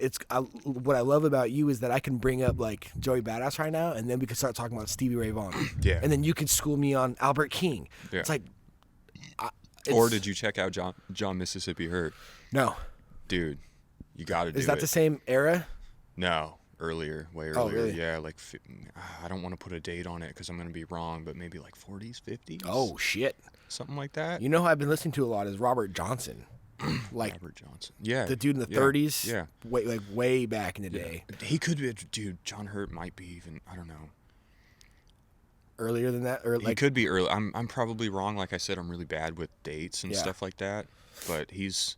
what I love about you is that I can bring up like Joey Badass right now, and then we can start talking about Stevie Ray Vaughan. Yeah, and then you could school me on Albert King. Yeah. It's like, Or did you check out John Mississippi Hurt? No. Dude, you got to do it. Is that the same era? No, earlier, way earlier. Oh, really? Yeah, like I don't want to put a date on it because I'm going to be wrong, but maybe like 40s, 50s. Oh shit. Something like that. You know who I've been listening to a lot is Robert Johnson. Like Robert Johnson. Yeah. The dude in the 30s. Yeah. Way back in the day. He could be dude, John Hurt might be even, I don't know. Earlier than that, or like he could be early. I'm probably wrong. Like I said, I'm really bad with dates and stuff like that. But he's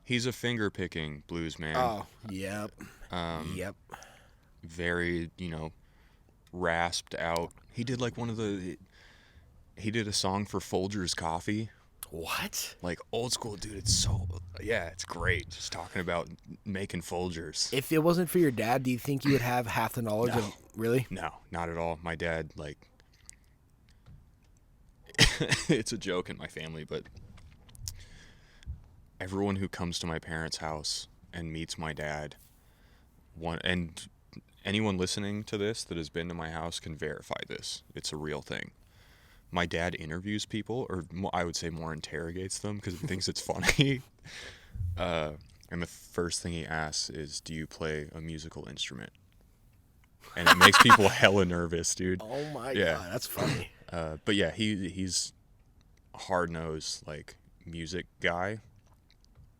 a finger picking blues man. Oh, yep. Yep. Very, rasped out. He did like he did a song for Folgers Coffee. What? Like old school, dude. It's great. Just talking about making Folgers. If it wasn't for your dad, do you think you would have half the knowledge of really? No, not at all. My dad, like, it's a joke in my family, but everyone who comes to my parents' house and meets my dad, and anyone listening to this that has been to my house can verify this. It's a real thing. My dad interviews people, or I would say more interrogates them because he thinks it's funny. And the first thing he asks is, "Do you play a musical instrument?" And it makes people hella nervous, dude. Oh my god, that's funny. But yeah, he's a hard-nosed like music guy.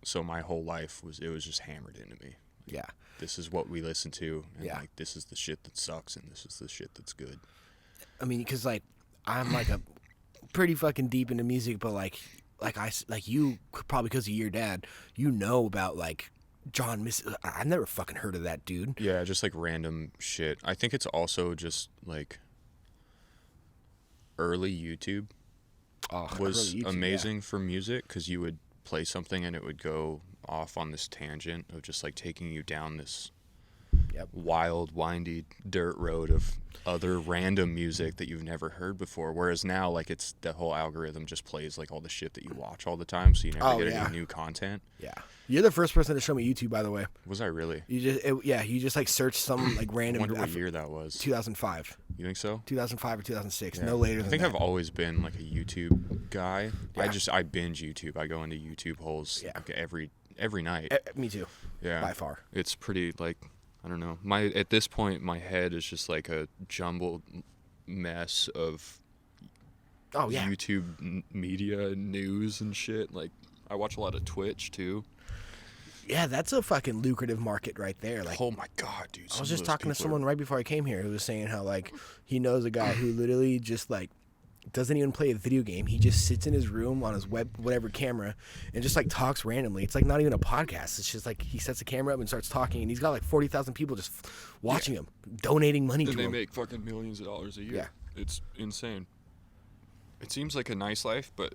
So my whole life was just hammered into me. Yeah. This is what we listen to, and like this is the shit that sucks, and this is the shit that's good. I mean, because like I'm like a pretty fucking deep into music, but like you probably because of your dad, about like John I've never fucking heard of that dude. Yeah, just like random shit. I think it's also just like early YouTube was amazing for music because you would play something and it would go off on this tangent of just like taking you down this wild, windy dirt road of other random music that you've never heard before. Whereas now, like, it's the whole algorithm just plays like all the shit that you watch all the time, so you never get any new content. Yeah, you're the first person to show me YouTube, by the way. Was I really? You just like searched some like random. I wonder what year that was. 2005. You think so? 2005 or 2006. Yeah. No later than that. I think I've always been like a YouTube guy. Yeah. I binge YouTube. I go into YouTube holes like every night. Me too. Yeah, by far. It's pretty like. I don't know. At this point, my head is just like a jumbled mess of YouTube media, news, and shit. Like, I watch a lot of Twitch too. Yeah, that's a fucking lucrative market right there. Like, oh my god, dude! I was just talking to someone right before I came here who was saying how like he knows a guy who literally just like doesn't even play a video game. He just sits in his room on his whatever camera and just like talks randomly. It's like not even a podcast. It's just like he sets the camera up and starts talking, and he's got like 40,000 people just watching him, donating money to him. And they make fucking millions of dollars a year. Yeah. It's insane. It seems like a nice life, but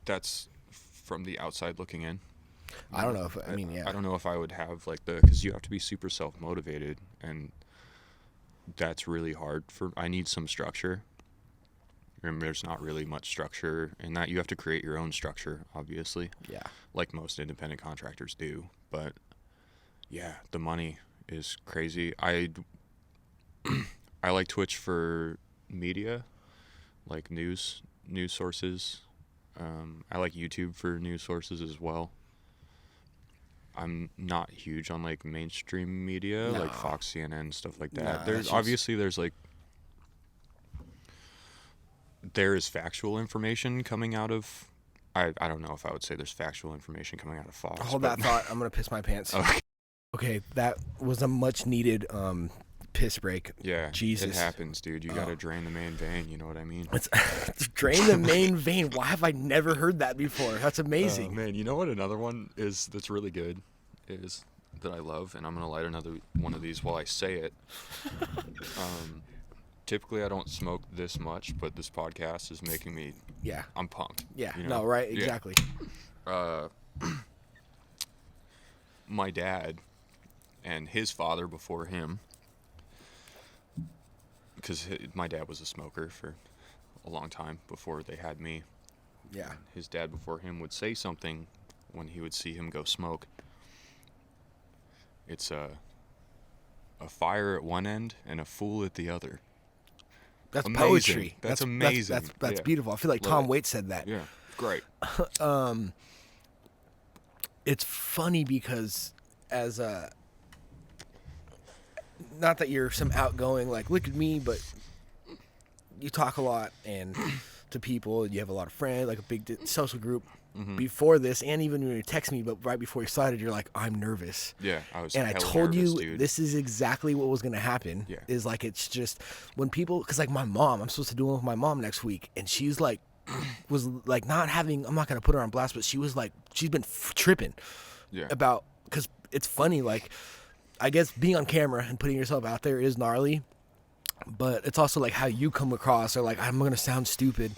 that's from the outside looking in. I don't know if I don't know if I would have like because you have to be super self-motivated, and that's really hard I need some structure. And there's not really much structure in that. You have to create your own structure, obviously. Yeah. Like most independent contractors do. But, yeah, the money is crazy. I like Twitch for media, like news sources. I like YouTube for news sources as well. I'm not huge on, like, mainstream media, like Fox, CNN, stuff like that. There's like... There is factual information coming out of... I don't know if I would say there's factual information coming out of Fox. Hold that thought. I'm going to piss my pants. Okay, that was a much-needed piss break. Yeah, Jesus. It happens, dude. You got to drain the main vein, you know what I mean? Drain the main vein. Why have I never heard that before? That's amazing. Man, you know what another one is that's really good? Is that I love, and I'm going to light another one of these while I say it. Typically, I don't smoke this much, but this podcast is making me... Yeah. I'm pumped. Yeah. You know? No, right? Exactly. Yeah. My dad and his father before him, because my dad was a smoker for a long time before they had me. Yeah. His dad before him would say something when he would see him go smoke. It's a fire at one end and a fool at the other. That's amazing. Poetry. That's amazing. That's beautiful. I feel like Tom Waits said that. Yeah. Great. It's funny because as a, not that you're some outgoing, like, look at me, but you talk a lot and to people, you have a lot of friends, like a big social group. Before this, and even when you text me, but right before you started, you're like, I'm nervous. Yeah, I was. And I told nervous, you dude. this is exactly what was gonna happen. Yeah. Is like, it's just when people, because like my mom, I'm supposed to do one with my mom next week, and she's like, was like not having. I'm not gonna put her on blast, but she was like, she's been tripping. Yeah. About, because it's funny, like, I guess being on camera and putting yourself out there is gnarly, but it's also like how you come across, or like, I'm gonna sound stupid.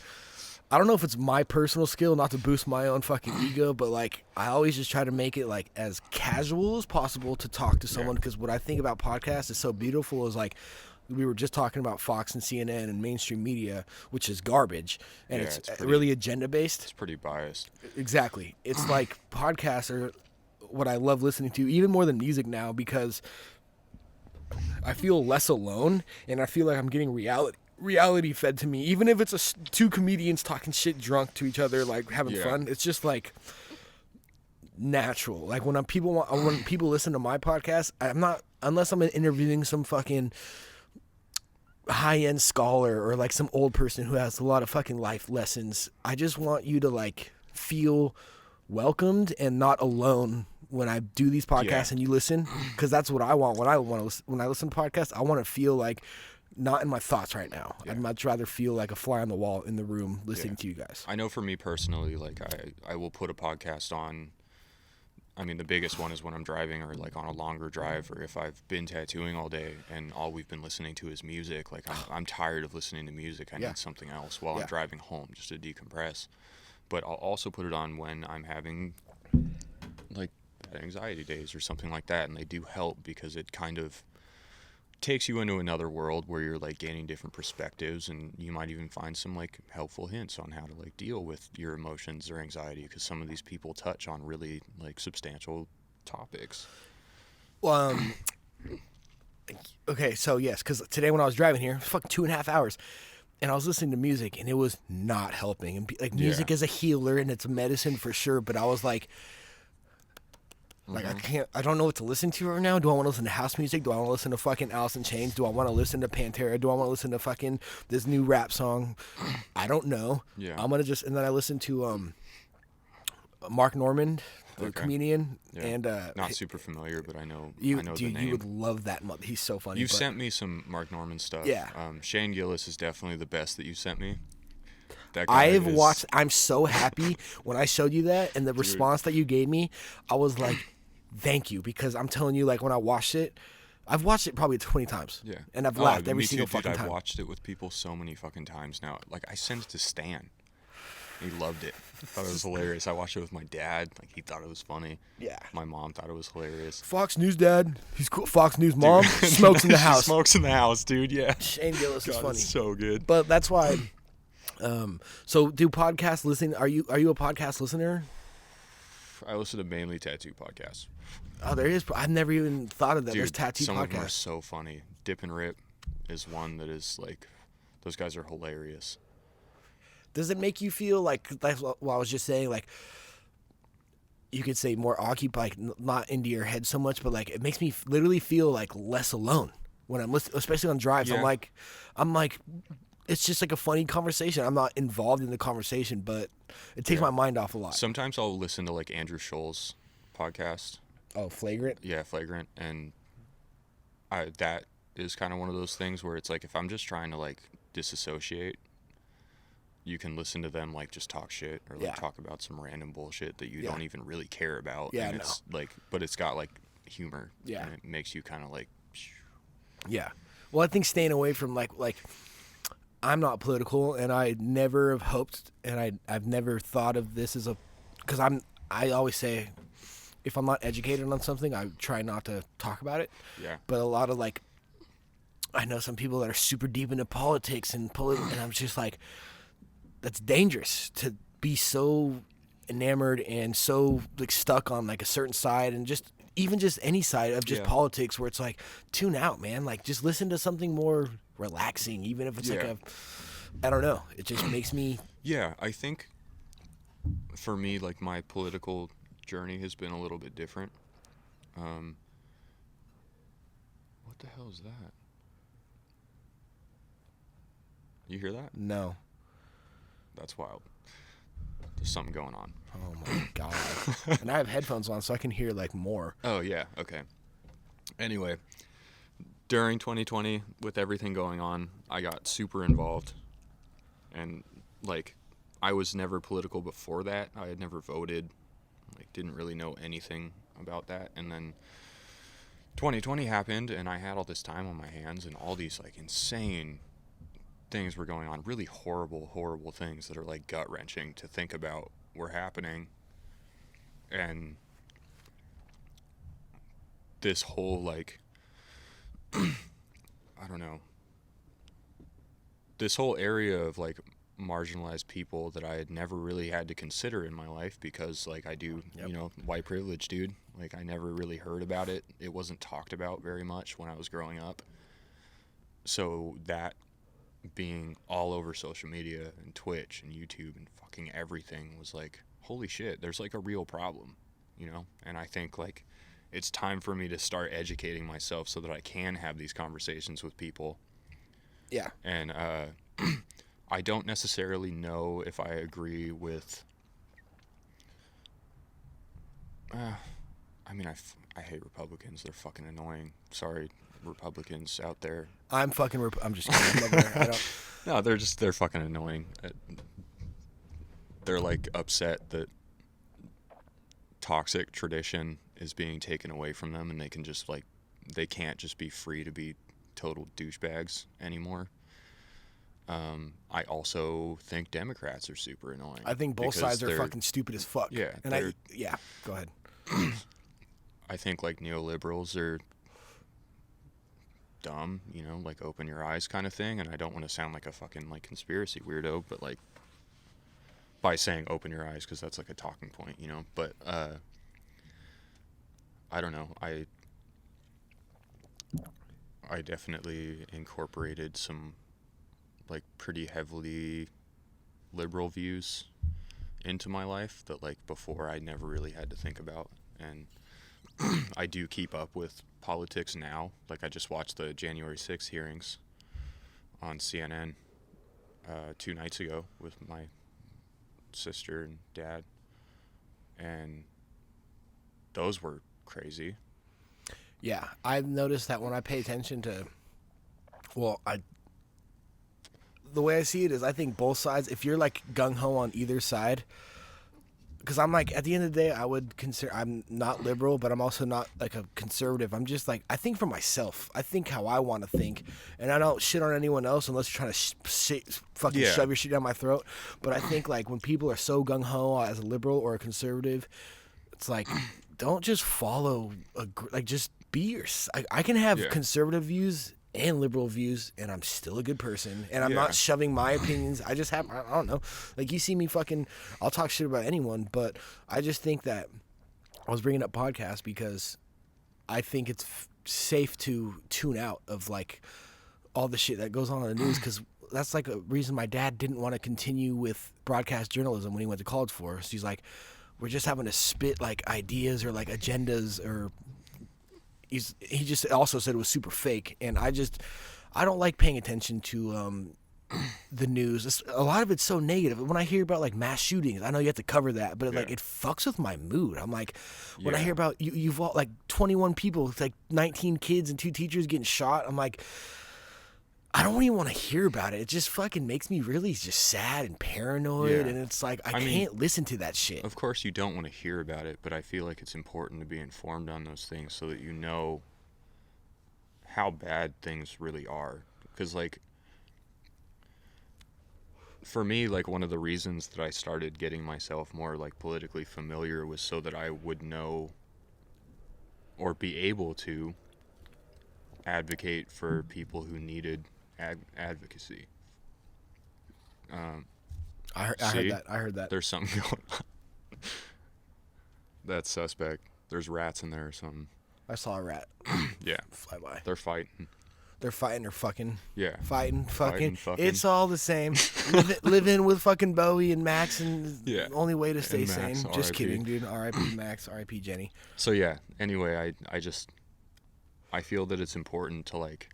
I don't know if it's my personal skill, not to boost my own fucking ego, but like I always just try to make it like as casual as possible to talk to someone, because what I think about podcasts is so beautiful is like, we were just talking about Fox and CNN and mainstream media, which is garbage, and it's really agenda based. It's pretty biased. Exactly. It's like podcasts are what I love listening to, even more than music now, because I feel less alone, and I feel like I'm getting reality fed to me, even if it's two comedians talking shit drunk to each other, like having fun. It's just like natural. Like when people listen to my podcast, I'm not, unless I'm interviewing some fucking high-end scholar or like some old person who has a lot of fucking life lessons. I just want you to like feel welcomed and not alone when I do these podcasts and you listen, because that's what I want. When I listen to podcasts, I want to feel like not in my thoughts right now. I'd much rather feel like a fly on the wall in the room listening to you guys. I know for me personally, like I will put a podcast on. I mean, the biggest one is when I'm driving or like on a longer drive, or if I've been tattooing all day and all we've been listening to is music. Like I'm tired of listening to music. I need something else while I'm driving home just to decompress. But I'll also put it on when I'm having like anxiety days or something like that, and they do help because it kind of takes you into another world where you're like gaining different perspectives, and you might even find some like helpful hints on how to like deal with your emotions or anxiety, because some of these people touch on really like substantial topics. Okay, so yes, because today when I was driving here, it was fucking 2.5 hours, and I was listening to music, and it was not helping. And like music is a healer and it's a medicine for sure, but I was like I don't know what to listen to right now. Do I want to listen to house music? Do I want to listen to fucking Alice in Chains? Do I want to listen to Pantera? Do I want to listen to fucking this new rap song? I don't know. Yeah. I'm going to just, and then I listened to Mark Normand, the comedian. Yeah. And not super familiar, but I know the name. You would love that. He's so funny. You've sent me some Mark Normand stuff. Yeah. Shane Gillis is definitely the best that you sent me. I've watched, I'm so happy when I showed you that, and the response that you gave me, I was like, thank you, because I'm telling you, like when I watched it, I've watched it probably 20 times. Yeah. And I've laughed every single fucking time. I've watched it with people so many fucking times now. Like I sent it to Stan. He loved it. Thought it was hilarious. I watched it with my dad. Like he thought it was funny. Yeah. My mom thought it was hilarious. Fox News dad. He's cool. Fox News mom. Smokes in the house. Smokes in the house, dude. Yeah. Shane Gillis is funny. It's so good. But that's why. So do podcast listening? Are you a podcast listener? I listen to mainly tattoo podcasts. Oh, there is. I've never even thought of that. Dude, there's tattoo some podcasts. Of them are so funny. Dip and Rip is one that is like, those guys are hilarious. Does it make you feel like what I was just saying, like you could say more occupied, not into your head so much, but like it makes me literally feel like less alone when I'm listening, especially on drives. Yeah. I'm like, it's just like a funny conversation. I'm not involved in the conversation, but it takes my mind off a lot. Sometimes I'll listen to like Andrew Scholl's podcast. Oh, Flagrant? Yeah, Flagrant. And that is kind of one of those things where it's like if I'm just trying to like disassociate, you can listen to them like just talk shit or like talk about some random bullshit that you don't even really care about. Yeah, and it's like, but it's got like humor. Yeah. And it makes you kind of like. Yeah. Well, I think staying away from like I'm not political, and I never have hoped, and I've never thought of this as because I always say, if I'm not educated on something, I try not to talk about it. Yeah. But a lot of I know some people that are super deep into politics and I'm just like, that's dangerous to be so enamored and so like stuck on like a certain side, and just any side of just politics, where it's like, tune out, man. Like just listen to something more relaxing, even if it's like I don't know. It just makes me. Yeah, I think for me, like, my political journey has been a little bit different. What the hell is that? You hear that? No. That's wild. There's something going on. Oh my God. And I have headphones on, so I can hear like more. Oh yeah, okay. Anyway, during 2020, with everything going on, I got super involved. And like, I was never political before that. I had never voted. Like, didn't really know anything about that. And then 2020 happened, and I had all this time on my hands, and all these like insane things were going on, really horrible things that are like gut-wrenching to think about were happening. And this whole like I don't know, this whole area of like marginalized people that I had never really had to consider in my life because like I do, you know, white privilege, dude. Like, I never really heard about it. It wasn't talked about very much when I was growing up. So that being all over social media and Twitch and YouTube and fucking everything was like, holy shit, there's like a real problem, you know? And I think like it's time for me to start educating myself so that I can have these conversations with people. Yeah. And I don't necessarily know if I agree with I mean, I hate Republicans. They're fucking annoying. Sorry, Republicans out there. I'm just kidding. I don't. No, they're fucking annoying. They're like upset that toxic tradition is being taken away from them, and they can't just be free to be total douchebags anymore. I also think Democrats are super annoying. I think both sides are fucking stupid as fuck. Yeah. And go ahead. I think like neoliberals are dumb, you know, like open your eyes kind of thing. And I don't want to sound like a fucking like conspiracy weirdo, but like by saying open your eyes, because that's like a talking point, you know. But I don't know. I definitely incorporated some like pretty heavily liberal views into my life that like before I never really had to think about. And I do keep up with politics now. Like, I just watched the January 6th hearings on CNN 2 nights ago with my sister and dad, and those were crazy. Yeah, I've noticed that when I pay attention to, the way I see it is I think both sides, if you're like gung-ho on either side, because I'm like, at the end of the day, I would consider, I'm not liberal, but I'm also not like a conservative. I'm just like, I think for myself. I think how I want to think, and I don't shit on anyone else unless you're trying to fucking shove your shit down my throat. But I think like when people are so gung-ho as a liberal or a conservative, it's like, don't just follow, just be yourself. I can have conservative views and liberal views, and I'm still a good person, and I'm not shoving my opinions. I just have, I don't know, like, you see me fucking, I'll talk shit about anyone, but I just think that I was bringing up podcasts because I think it's safe to tune out of like all the shit that goes on in the news, because that's like a reason my dad didn't want to continue with broadcast journalism when he went to college for us. He's like, we're just having to spit like ideas or like agendas, or he just also said it was super fake. And I don't like paying attention to the news. A lot of it's so negative. When I hear about like mass shootings, I know you have to cover that, but like it fucks with my mood. I'm like, when I hear about you've all like 21 people, like 19 kids and 2 teachers getting shot, I'm like, I don't even want to hear about it. It just fucking makes me really just sad and paranoid, and it's like I can't listen to that shit. Of course you don't want to hear about it, but I feel like it's important to be informed on those things so that you know how bad things really are. Because like, for me, like, one of the reasons that I started getting myself more like politically familiar was so that I would know or be able to advocate for people who needed advocacy. I heard that. There's something going on. That's suspect. There's rats in there or something. I saw a rat. Yeah. Fly by. They're fighting. They're fighting or fucking. Yeah. Fighting, fucking. It's all the same. Living with fucking Bowie and Max, and the only way to stay sane. Max, just kidding, dude. R.I.P. Max, R.I.P. Jenny. So yeah. Anyway, I feel that it's important to like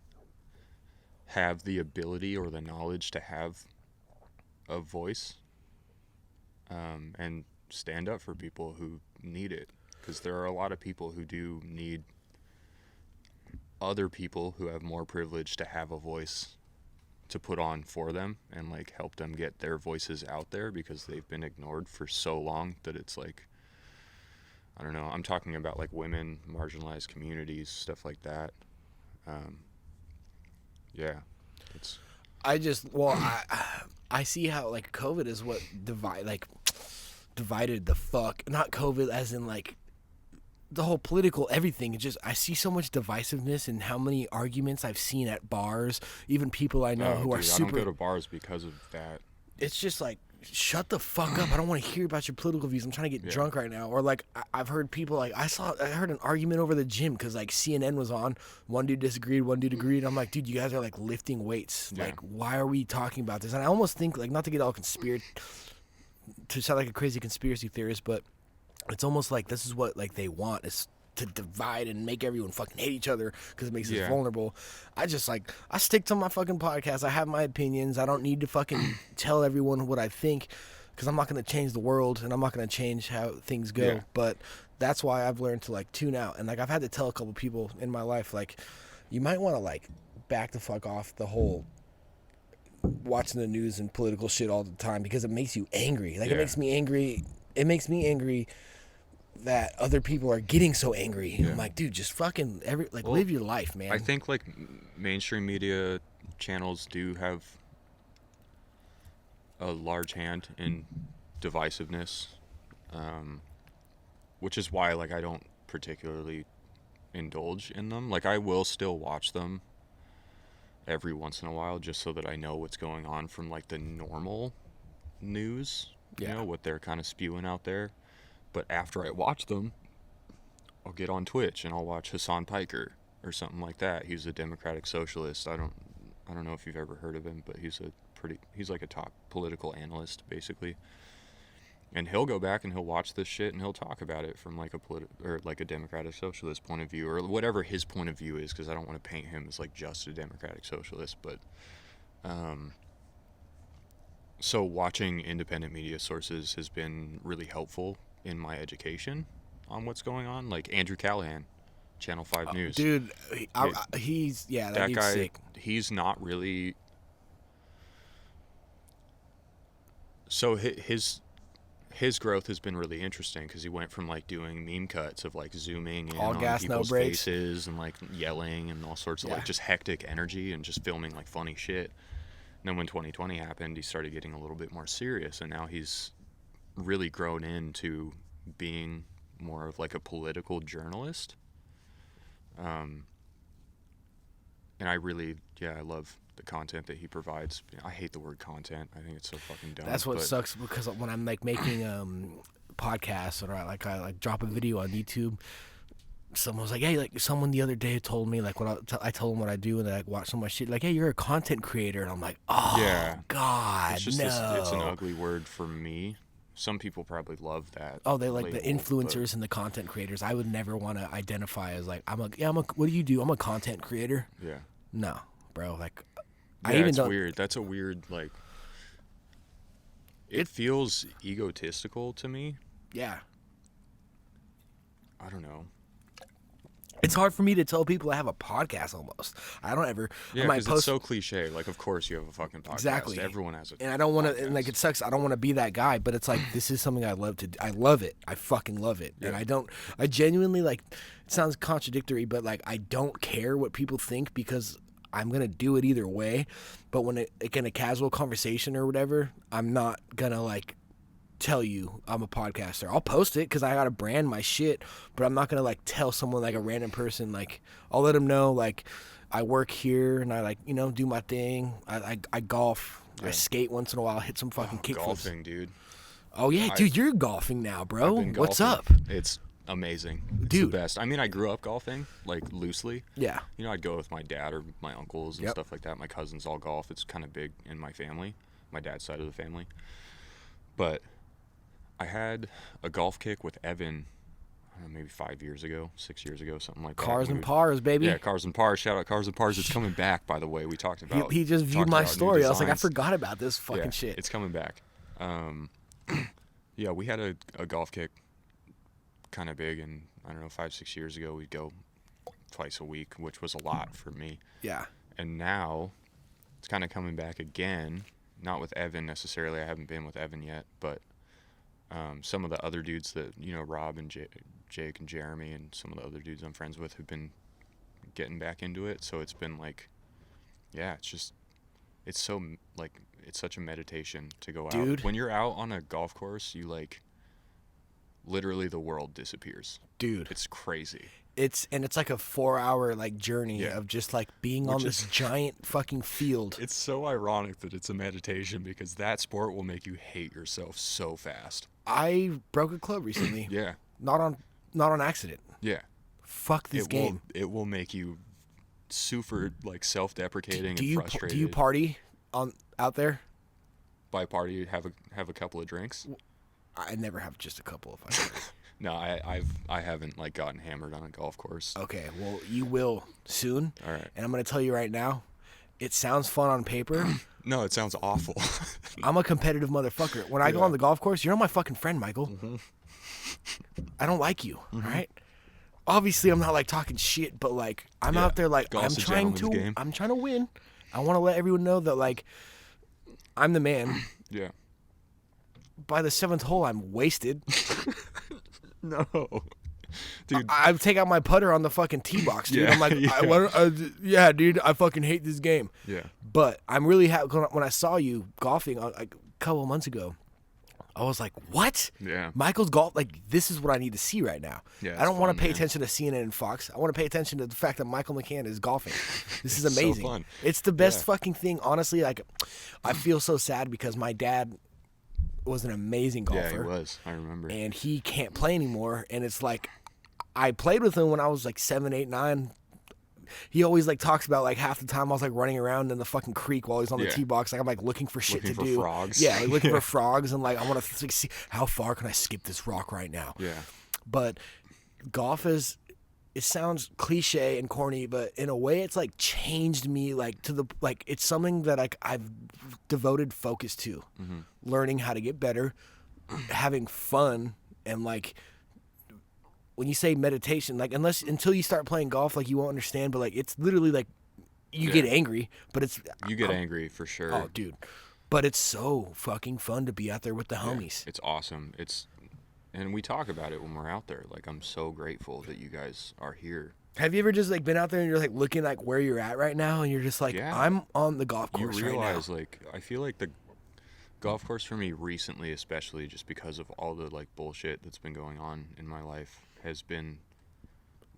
have the ability or the knowledge to have a voice, and stand up for people who need it, because there are a lot of people who do need other people who have more privilege to have a voice to put on for them and like help them get their voices out there, because they've been ignored for so long that it's like, I don't know, I'm talking about like women, marginalized communities, stuff like that. Yeah, it's. I see how like COVID is what divided the fuck. Not COVID as in like the whole political everything. It just, I see so much divisiveness and how many arguments I've seen at bars, even people I know who are super. I don't go to bars because of that. It's just like, shut the fuck up. I don't want to hear about your political views. I'm trying to get drunk right now. Or like, I've heard people like, I heard an argument over the gym because like CNN was on. One dude disagreed, one dude agreed. I'm like, dude, you guys are like lifting weights. Yeah. Like, why are we talking about this? And I almost think like, not to get all to sound like a crazy conspiracy theorist, but it's almost like this is what like they want, is to divide and make everyone fucking hate each other because it makes us vulnerable. I stick to my fucking podcast. I have my opinions. I don't need to fucking tell everyone what I think, because I'm not going to change the world and I'm not going to change how things go. Yeah. But that's why I've learned to like tune out. And like I've had to tell a couple people in my life, like, you might want to like back the fuck off the whole watching the news and political shit all the time, because it makes you angry. Like it makes me angry. It makes me angry that other people are getting so angry. I'm like, dude, just fucking live your life, man. I think like mainstream media channels do have a large hand in divisiveness, which is why like I don't particularly indulge in them. Like I will still watch them every once in a while just so that I know what's going on from like the normal news, you know, what they're kind of spewing out there. But after I watch them, I'll get on Twitch and I'll watch Hassan Piker or something like that. He's a democratic socialist. I don't know if you've ever heard of him, but he's like a top political analyst basically. And he'll go back and he'll watch this shit and he'll talk about it from like a democratic socialist point of view, or whatever his point of view is, because I don't want to paint him as like just a democratic socialist. But so watching independent media sources has been really helpful in my education on what's going on. Like Andrew Callahan, Channel 5 News. Dude, he's that guy, sick. He's not really. So his growth has been really interesting, because he went from like doing meme cuts of like zooming in all on gas, people's faces and like yelling and all sorts of like just hectic energy and just filming like funny shit. And then when 2020 happened, he started getting a little bit more serious, and now he's really grown into being more of like a political journalist. And I really, I love the content that he provides. I hate the word content. I think it's so fucking dumb. That's what sucks, because when I'm like making podcasts, or I drop a video on YouTube, someone was like, hey, like someone the other day told me like I told them what I do, and they like watch so much shit, like, hey, you're a content creator, and I'm like, oh God, it's just it's an ugly word for me. Some people probably love that. Oh, they like label, the influencers and the content creators. I would never want to identify as like, what do you do? I'm a content creator. Yeah. No, bro. Like, it's weird. That's a weird, like, it feels egotistical to me. Yeah. I don't know. It's hard for me to tell people I have a podcast almost. I don't ever. Yeah, because it's so cliche. Like, of course you have a fucking podcast. Exactly. Everyone has a And I don't want to, and like, it sucks. I don't want to be that guy, but it's like, this is something I love to do. I love it. I fucking love it. Yeah. And I genuinely, like, it sounds contradictory, but like, I don't care what people think, because I'm going to do it either way. But when in a casual conversation or whatever, I'm not going to like tell you I'm a podcaster. I'll post it because I gotta brand my shit, but I'm not gonna like tell someone, like a random person. Like, I'll let them know like I work here and I like, you know, do my thing. I golf. I skate once in a while. Hit some fucking kickflips. Golfing, dude. Oh yeah, dude, you're golfing now, bro. What's up? It's amazing. It's Dude. the best. I mean, I grew up golfing, like, loosely. Yeah. You know, I'd go with my dad or my uncles and stuff like that. My cousins all golf. It's kind of big in my family, my dad's side of the family. But I had a golf kick with Evan, I don't know, maybe 5 years ago, 6 years ago, something like that. Cars and Pars, baby. Yeah, Cars and Pars. Shout out Cars and Pars. It's coming back, by the way. We talked about He just viewed my story. I was like, I forgot about this fucking shit. It's coming back. Yeah, we had a golf kick kind of big, and I don't know, 5-6 years ago, we'd go twice a week, which was a lot for me. Yeah. And now it's kind of coming back again, not with Evan necessarily. I haven't been with Evan yet, but some of the other dudes that, you know, Rob and Jake and Jeremy and some of the other dudes I'm friends with have been getting back into it. So it's been like, yeah, it's so, like, it's such a meditation to go out. Dude. When you're out on a golf course, you, like, literally the world disappears. Dude. It's crazy. It's like a 4-hour like journey of just like being on this giant fucking field. It's so ironic that it's a meditation because that sport will make you hate yourself so fast. I broke a club recently. Yeah. Not on accident. Yeah. Fuck this game. It will make you super like self-deprecating and frustrated. Do you party out there? By party, have a couple of drinks? I never have just a couple of drinks. No, I haven't like gotten hammered on a golf course. Okay, well you will soon. All right. And I'm gonna tell you right now, it sounds fun on paper. No, it sounds awful. I'm a competitive motherfucker. When I go on the golf course, you're not my fucking friend, Michael. Mm-hmm. I don't like you. All right. Obviously, I'm not like talking shit, but like I'm out there like I'm trying to win. I want to let everyone know that like I'm the man. Yeah. By the 7th hole, I'm wasted. No. Dude. I take out my putter on the fucking tee box, dude. I'm like, yeah, dude, I fucking hate this game. Yeah. But I'm really happy when I saw you golfing like a couple of months ago. I was like, what? Yeah. Michael's golf, like, this is what I need to see right now. Yeah, I don't want to pay attention to CNN and Fox. I want to pay attention to the fact that Michael McCann is golfing. This is amazing. So fun. It's the best fucking thing. Honestly, like, I feel so sad because my dad was an amazing golfer. Yeah, he was. I remember. And he can't play anymore. And it's like, I played with him when I was like 7, 8, 9. He always like talks about like half the time I was like running around in the fucking creek while he's on the tee box. Like I'm like looking for shit to do. Frogs. Yeah, like, looking for frogs and like I want to like, see how far can I skip this rock right now. Yeah. But golf is, it sounds cliche and corny, but in a way it's like changed me like to the like it's something that like I've devoted focus to. Mm-hmm. Learning how to get better, having fun, and like when you say meditation, like until you start playing golf, like you won't understand, but like it's literally like you get angry, but it's you get angry for sure. Oh, dude. But it's so fucking fun to be out there with the homies. It's awesome. And we talk about it when we're out there. Like I'm so grateful that you guys are here. Have you ever just like been out there and you're like looking like where you're at right now and you're just like I'm on the golf course right now. You realize like I feel like the golf course for me recently, especially just because of all the like bullshit that's been going on in my life, has been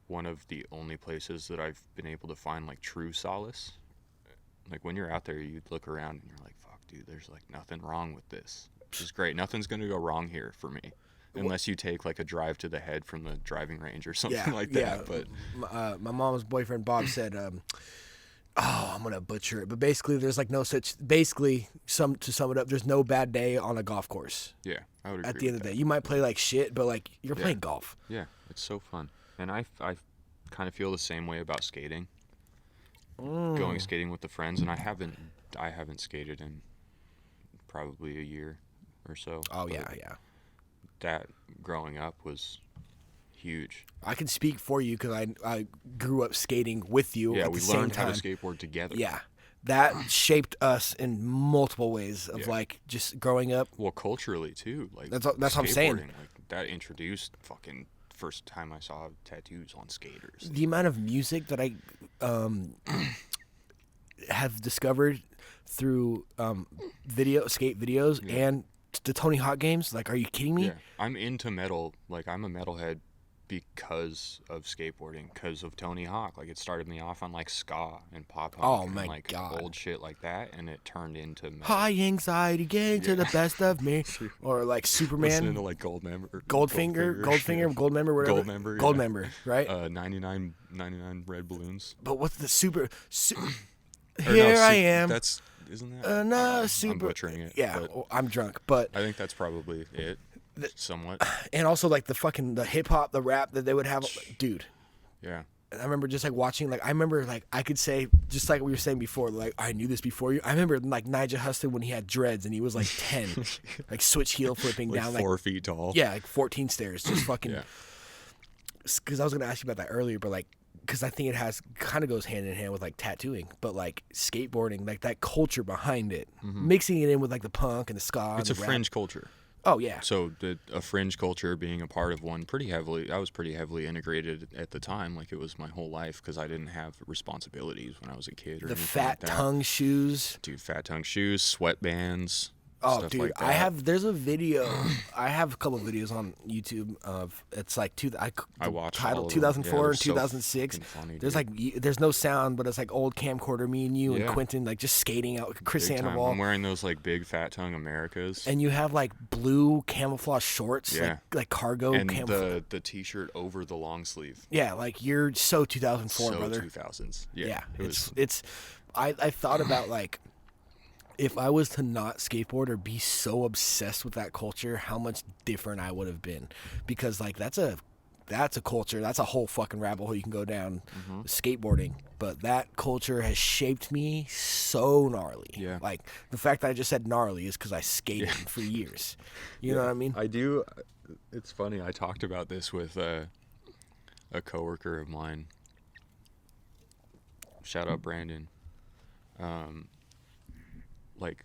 one of the only places that I've been able to find like true solace. Like when you're out there, you look around and you're like, fuck dude, there's like nothing wrong with this. This is great. Nothing's going to go wrong here for me. Unless you take like a drive to the head from the driving range or something like that. But my mom's boyfriend Bob said, I'm gonna butcher it, but basically there's like no such. Basically, to sum it up, there's no bad day on a golf course. Yeah, I would agree. At the end of the day, you might play like shit, but like you're playing golf. Yeah, it's so fun, and I kind of feel the same way about skating. Going skating with the friends, and I haven't skated in probably a year or so. Oh yeah. That growing up was huge. I can speak for you because I grew up skating with you. Yeah, at we the same learned time. how to skateboard together. Yeah, that shaped us in multiple ways of like just growing up. Well, culturally too. Like that's what I'm saying. Like that introduced fucking first time I saw tattoos on skaters. The amount of music that I have discovered through skate videos and the Tony Hawk games. Like, are you kidding me? Yeah, I'm into metal. Like, I'm a metalhead because of skateboarding, because of Tony Hawk. Like, it started me off on, like, ska and pop Oh, punk my and, like, God. old shit like that, and it turned into metal. High anxiety, getting to the best of me. Or, like, Superman. Listening to, like, Goldmember, whatever. Goldmember, right? 99 red balloons. But what's the super... Here I am. Isn't that? Super... I'm butchering it. Yeah, I'm drunk, but... I think that's probably it. Somewhat. And also, like, the hip-hop, the rap that they would have... Dude. Yeah. And I remember just, like, watching, like, I could say, just like we were saying before, like, I knew this before you. I remember, like, Nigel Huston when he had dreads and he was, like, 10. Like, switch heel flipping like down, 4 feet tall. Yeah, like, 14 stairs. Just fucking... Yeah. Because I was going to ask you about that earlier, but, like, because I think it kind of goes hand in hand with, like, tattooing. But, like, skateboarding, like, that culture behind it. Mm-hmm. Mixing it in with, like, the punk and the ska. It's a fringe culture. Oh, yeah. So a fringe culture being a part of one I was pretty heavily integrated at the time. Like, it was my whole life because I didn't have responsibilities when I was a kid. Or the fat tongue shoes. Dude, fat tongue shoes, sweatbands. Oh, dude, like that. There's a video. I have a couple of videos on YouTube of, it's like, I watched title 2004 and 2006. So funny, there's like, there's no sound, but it's like old camcorder, me and you and Quentin, like just skating out, Chris big Sandoval. Time. I'm wearing those like big fat tongue Americas. And you have like blue camouflage shorts, like cargo and camouflage. the t-shirt over the long sleeve. Yeah, like you're so 2004, so brother. 2000s. Yeah, I thought about like, if I was to not skateboard or be so obsessed with that culture, how much different I would have been. Because like that's a culture, that's a whole fucking rabbit hole you can go down, skateboarding. But that culture has shaped me so gnarly. Yeah. Like the fact that I just said gnarly is because I skated for years. You know what I mean? I do. It's funny. I talked about this with a coworker of mine. Shout out Brandon. Like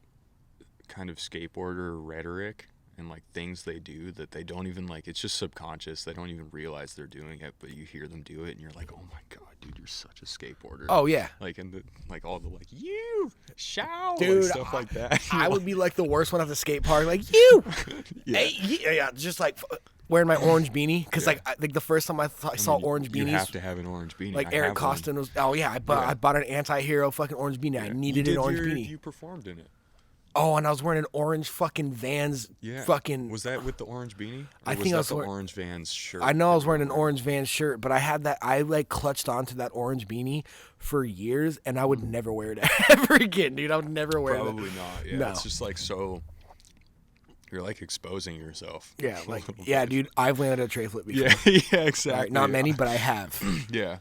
kind of skateboarder rhetoric and like things they do that they don't even like, it's just subconscious. They don't even realize they're doing it, but you hear them do it and you're like, oh my God, dude, you're such a skateboarder. Oh yeah. Like, and like all the like, you shout, dude, like, stuff like that. I would be like the worst one at the skate park. Like you, hey, yeah, just like wearing my orange beanie because like I think the first time I saw orange beanies, you have to have an orange beanie. Like Eric Costin was. Oh yeah, I bought an anti-hero fucking orange beanie. I needed an orange beanie. You performed in it. Oh, and I was wearing an orange fucking Vans. Fucking. Was that with the orange beanie? Or I think I was the orange Vans shirt. I know I was wearing an orange Vans shirt, but I had that. I like clutched onto that orange beanie for years, and I would never wear it ever again, dude. I would never wear it. Probably not. Yeah, no. It's just like so. You're like exposing yourself. Yeah, like dude. I've landed a tray flip before. Yeah, exactly. Right, not many, but I have. Yeah.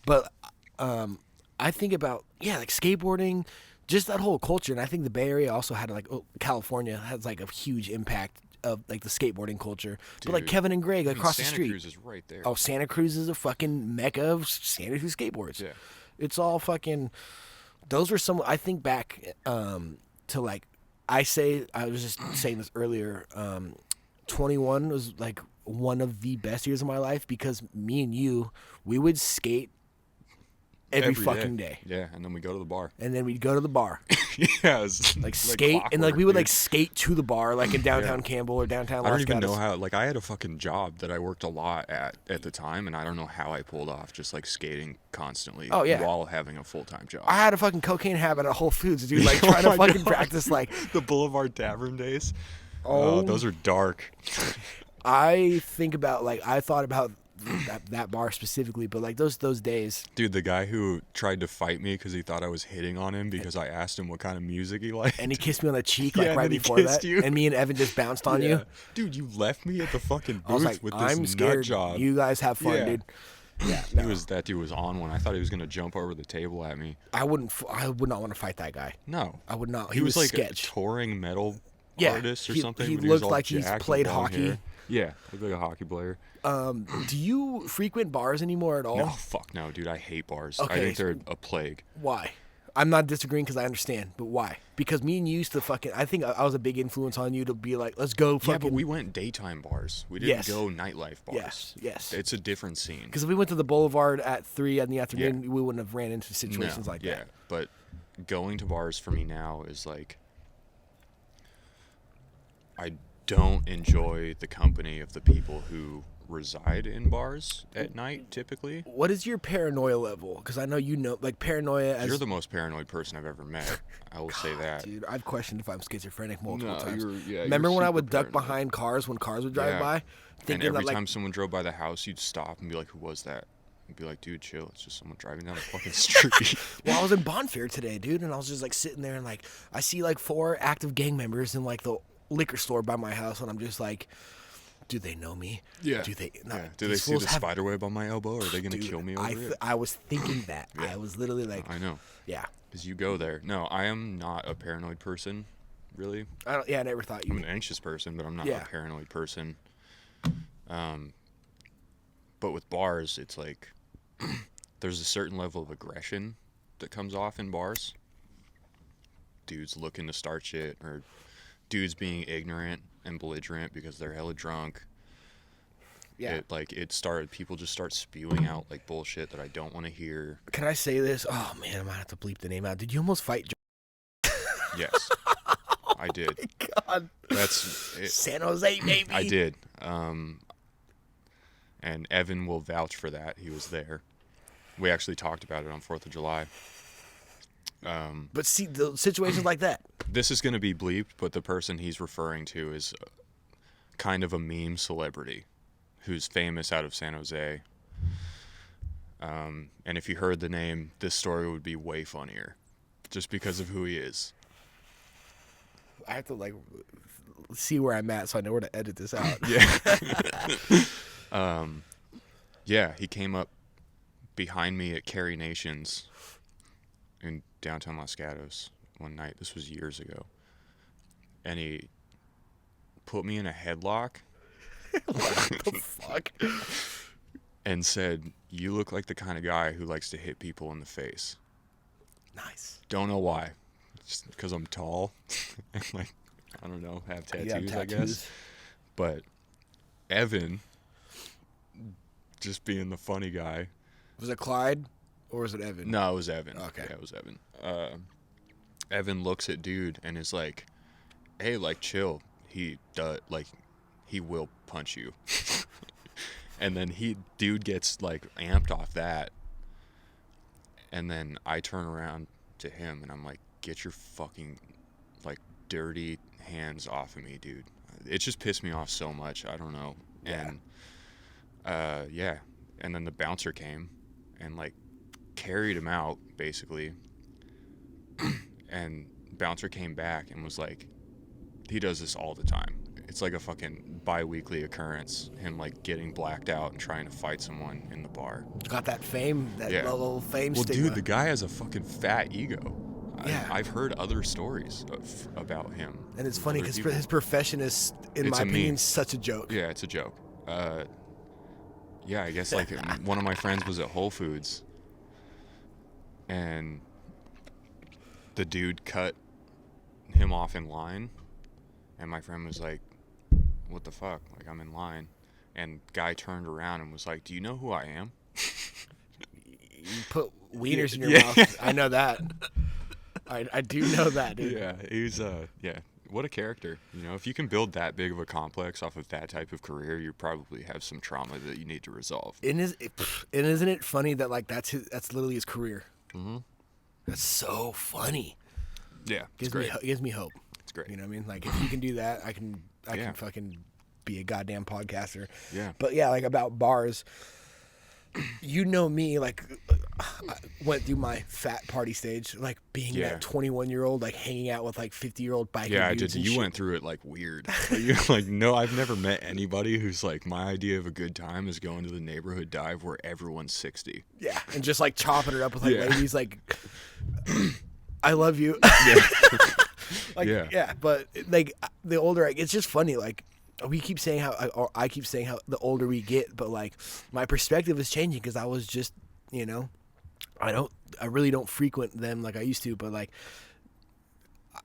But I think about like skateboarding, just that whole culture, and I think the Bay Area also had like California has like a huge impact of like the skateboarding culture. Dude, but like Kevin and Greg across the street. Santa Cruz is right there. Oh, Santa Cruz is a fucking mecca of Santa Cruz skateboards. Yeah. It's all fucking. Those were some. I think back to like. I was just saying this earlier, 21 was like one of the best years of my life because me and you, we would skate every fucking day. Yeah, and then we go to the bar. Yeah, like skate, and like we would like skate to the bar, like in downtown Campbell or downtown Los I don't even Gatos. know how. Like I had a fucking job that I worked a lot at the time, and I don't know how I pulled off just like skating constantly. Oh yeah, while having a full-time job. I had a fucking cocaine habit at Whole Foods, dude. Like trying to fucking practice like the Boulevard Tavern days. Oh, those are dark. I thought about that bar specifically, but like those days. Dude, the guy who tried to fight me because he thought I was hitting on him because I asked him what kind of music he liked. And he kissed me on the cheek like right before that. You. And me and Evan just bounced on you. Dude, you left me at the fucking booth I was like, with this I'm scared. nut job. You guys have fun, dude. Yeah, no. That dude was on one. I thought he was gonna jump over the table at me. I would not want to fight that guy. No, I would not. He was like sketch. a touring metal artist or something. He looked like he's played hockey. Hair. Yeah, looked like a hockey player. Do you frequent bars anymore at all? No, fuck no, dude. I hate bars. Okay. I think they're a plague. Why? I'm not disagreeing because I understand, but why? Because me and you used to fucking. I think I was a big influence on you to be like, let's go. Fucking. Yeah, but we went daytime bars. We didn't go nightlife bars. Yes. It's a different scene. Because if we went to the Boulevard at 3 in the afternoon, we wouldn't have ran into situations like that. Yeah, but going to bars for me now is like, I don't enjoy the company of the people who reside in bars at night, typically. What is your paranoia level? Because I know like paranoia as... You're the most paranoid person I've ever met. I will say that. Dude, I've questioned if I'm schizophrenic multiple times. Remember when I would duck behind cars when cars would drive by? And every time someone drove by the house, you'd stop and be like, who was that? And be like, dude, chill. It's just someone driving down the fucking street. Well, I was in Bonfair today, dude, and I was just like sitting there and like I see like 4 active gang members in like the liquor store by my house, and I'm just like, do they know me? Yeah. Do they see the spider web on my elbow? Or are they going to kill me over it? I was thinking that. I was literally like... I know. Yeah. Because you go there. No, I am not a paranoid person, really. I never thought you... I'm an anxious person, but I'm not a paranoid person. But with bars, it's like there's a certain level of aggression that comes off in bars. Dudes looking to start shit, or dudes being ignorant and belligerent because they're hella drunk. Yeah. People just start spewing out like bullshit that I don't want to hear. Can I say this? Oh man, I might have to bleep the name out. Did you almost fight Yes. I did. Oh my God. That's it. San Jose, baby. I did. And Evan will vouch for that. He was there. We actually talked about it on 4th of July. But see, the situations like that. This is going to be bleeped, but the person he's referring to is kind of a meme celebrity who's famous out of San Jose. And if you heard the name, this story would be way funnier just because of who he is. I have to like see where I'm at so I know where to edit this out. Yeah. He came up behind me at Carrie Nations in downtown Los Gatos one night. This was years ago. And he put me in a headlock. What the fuck? And said, "You look like the kind of guy who likes to hit people in the face." Nice. Don't know why. Just because I'm tall. And like, I don't know, have tattoos, I guess. But Evan, just being the funny guy. Was it Clyde or was it Evan? No, it was Evan. Okay. Yeah, it was Evan. Evan looks at dude and is like, "Hey, like, chill. He will punch you." And then dude gets like amped off that. And then I turn around to him and I'm like, "Get your fucking like dirty hands off of me, dude." It just pissed me off so much. I don't know. And and then the bouncer came and like carried him out basically. And bouncer came back and was like, he does this all the time. It's like a fucking bi-weekly occurrence, him like getting blacked out and trying to fight someone in the bar. Got that fame, little fame stigma. Well, dude, the guy has a fucking fat ego. Yeah. I've heard other stories about him. And it's funny because his profession is, in my opinion, such a joke. Yeah, it's a joke. I guess like one of my friends was at Whole Foods and the dude cut him off in line. And my friend was like, "What the fuck? Like, I'm in line." And guy turned around and was like, "Do you know who I am?" You put wieners in your mouth. I know that. I do know that, dude. Yeah, he's what a character. You know, if you can build that big of a complex off of that type of career, you probably have some trauma that you need to resolve. And isn't it funny that like that's literally his career? Mm-hmm. That's so funny. Yeah, gives me hope. It's great. You know what I mean? Like if you can do that, I can fucking be a goddamn podcaster. Yeah. But yeah, like about bars, you know me, like I went through my fat party stage, like being that 21-year-old, like hanging out with like 50-year-old biker dudes. Yeah, I did. You went through it like weird. You're like, no, I've never met anybody who's like, my idea of a good time is going to the neighborhood dive where everyone's 60. Yeah, and just like chopping it up with like ladies, like, "I love you." Yeah. But like the older it's just funny, like we keep saying I keep saying how the older we get, but like my perspective is changing because I was just, you know, I really don't frequent them like I used to, but like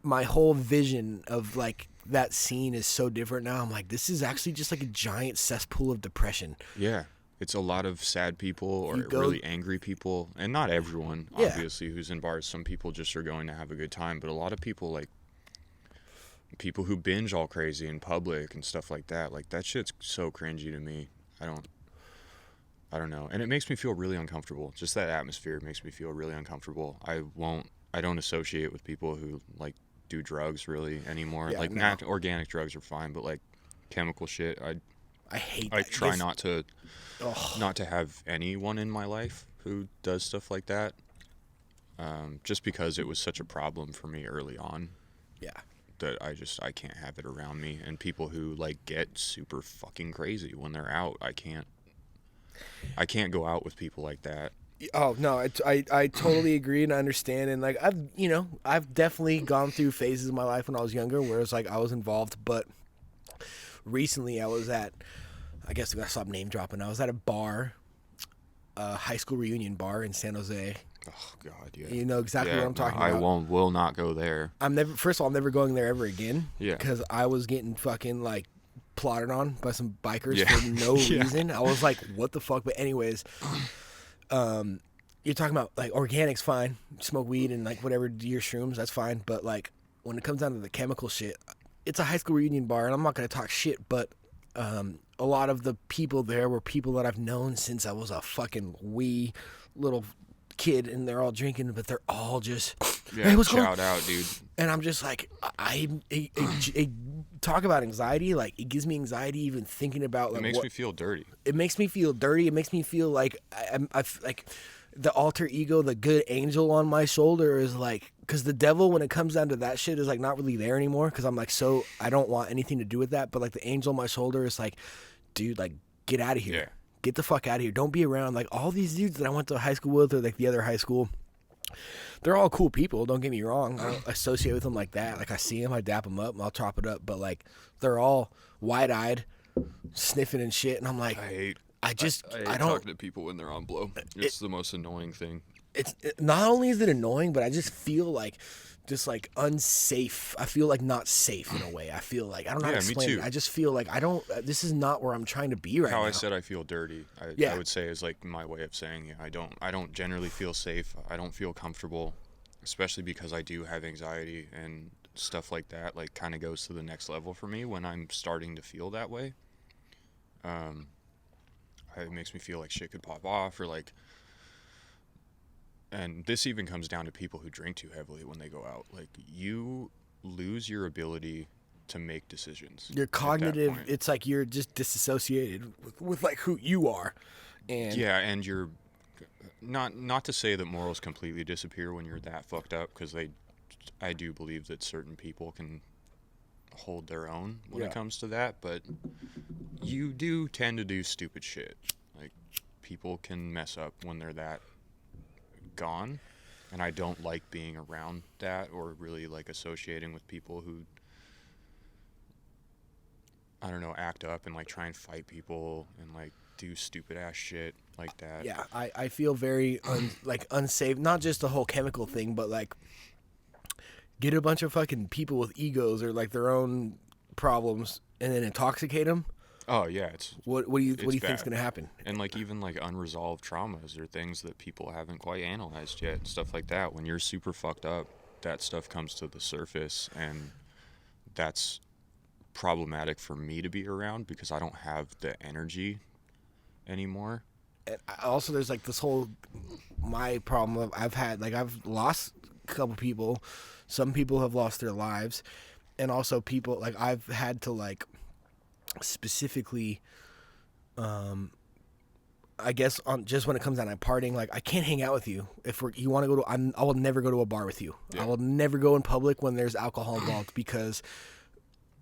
my whole vision of like that scene is so different now. I'm like, this is actually just like a giant cesspool of depression. Yeah. It's a lot of sad people or really angry people, and not everyone, obviously, who's in bars. Some people just are going to have a good time, but a lot of people, like, people who binge all crazy in public and stuff like that shit's so cringy to me. I don't know. And it makes me feel really uncomfortable. Just that atmosphere makes me feel really uncomfortable. I don't associate with people who like do drugs really anymore. Yeah, like not organic drugs are fine, but like chemical shit, I hate I try not to have anyone in my life who does stuff like that. Just because it was such a problem for me early on. Yeah. That I can't have it around me. And people who like get super fucking crazy when they're out, I can't go out with people like that. Oh no, I totally agree and I understand, and like I've definitely gone through phases of my life when I was younger where it's like I was involved, but recently I was at, I guess I gotta stop name dropping. I was at a bar, a high school reunion bar in San Jose. Oh God, yeah. You know exactly what I'm talking about. I will not go there. First of all, I'm never going there ever again. Yeah. Because I was getting fucking like plotted on by some bikers for no reason. I was like, what the fuck? But anyways, you're talking about like organics, fine. Smoke weed and like whatever, do your shrooms, that's fine. But like when it comes down to the chemical shit, it's a high school reunion bar, and I'm not gonna talk shit, but a lot of the people there were people that I've known since I was a fucking wee little kid, and they're all drinking, but they're all just hey, what's shout out, dude. And I'm just like, I talk about anxiety. Like it gives me anxiety even thinking about. Like, it makes me feel dirty. It makes me feel dirty. It makes me feel like I like the alter ego, the good angel on my shoulder is like, because the devil, when it comes down to that shit, is like not really there anymore. Because I'm like, so I don't want anything to do with that. But like the angel on my shoulder is like, dude, like get out of here. Yeah. Get the fuck out of here. Don't be around. Like all these dudes that I went to high school with, or like the other high school, they're all cool people. Don't get me wrong. I don't associate with them like that. Like I see them, I dap them up, and I'll chop it up. But like they're all wide-eyed, sniffing and shit. And I'm like, I hate don't talking to people when they're on blow. It's the most annoying thing. Not only is it annoying, but I just feel like just like unsafe. I feel like not safe in a way. I feel like I don't know how to explain it. I just feel like I don't. This is not where I'm trying to be right now. How I said I feel dirty. I would say is like my way of saying I don't generally feel safe. I don't feel comfortable, especially because I do have anxiety and stuff like that. Like kind of goes to the next level for me when I'm starting to feel that way. It makes me feel like shit could pop off or like. And this even comes down to people who drink too heavily when they go out. Like, you lose your ability to make decisions. Your cognitive, it's like you're just disassociated with like who you are. And yeah, and you're not to say that morals completely disappear when you're that fucked up, because I do believe that certain people can hold their own when it comes to that, but you do tend to do stupid shit. Like, people can mess up when they're that gone, and I don't like being around that or really like associating with people who, I don't know, act up and like try and fight people and like do stupid ass shit like that. Yeah, I feel very unsafe. Not just the whole chemical thing, but like get a bunch of fucking people with egos or like their own problems and then intoxicate them. Oh yeah, what do you think's gonna happen? And like even like unresolved traumas or things that people haven't quite analyzed yet, stuff like that. When you're super fucked up, that stuff comes to the surface, and that's problematic for me to be around because I don't have the energy anymore. And also, there's like this whole my problem. I've lost a couple people. Some people have lost their lives, and also people like I've had to like. Specifically, I guess on just when it comes down to partying, like I can't hang out with you if you want to go to. I will never go to a bar with you. Yeah. I will never go in public when there's alcohol involved because,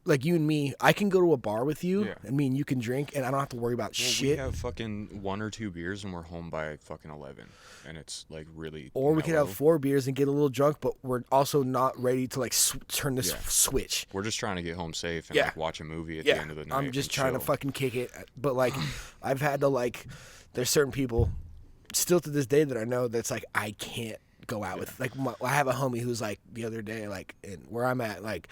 like you and me, I can go to a bar with you, and me and you can drink, and I don't have to worry about shit. We have fucking 1 or 2 beers, and we're home by fucking 11, and it's like really. Or we could have 4 beers and get a little drunk, but we're also not ready to like turn this switch. We're just trying to get home safe and like watch a movie at the end of the night. I'm just trying to fucking kick it, but like I've had to like. There's certain people, still to this day that I know that's like I can't go out with. Like I have a homie who's like the other day, like where I'm at, like.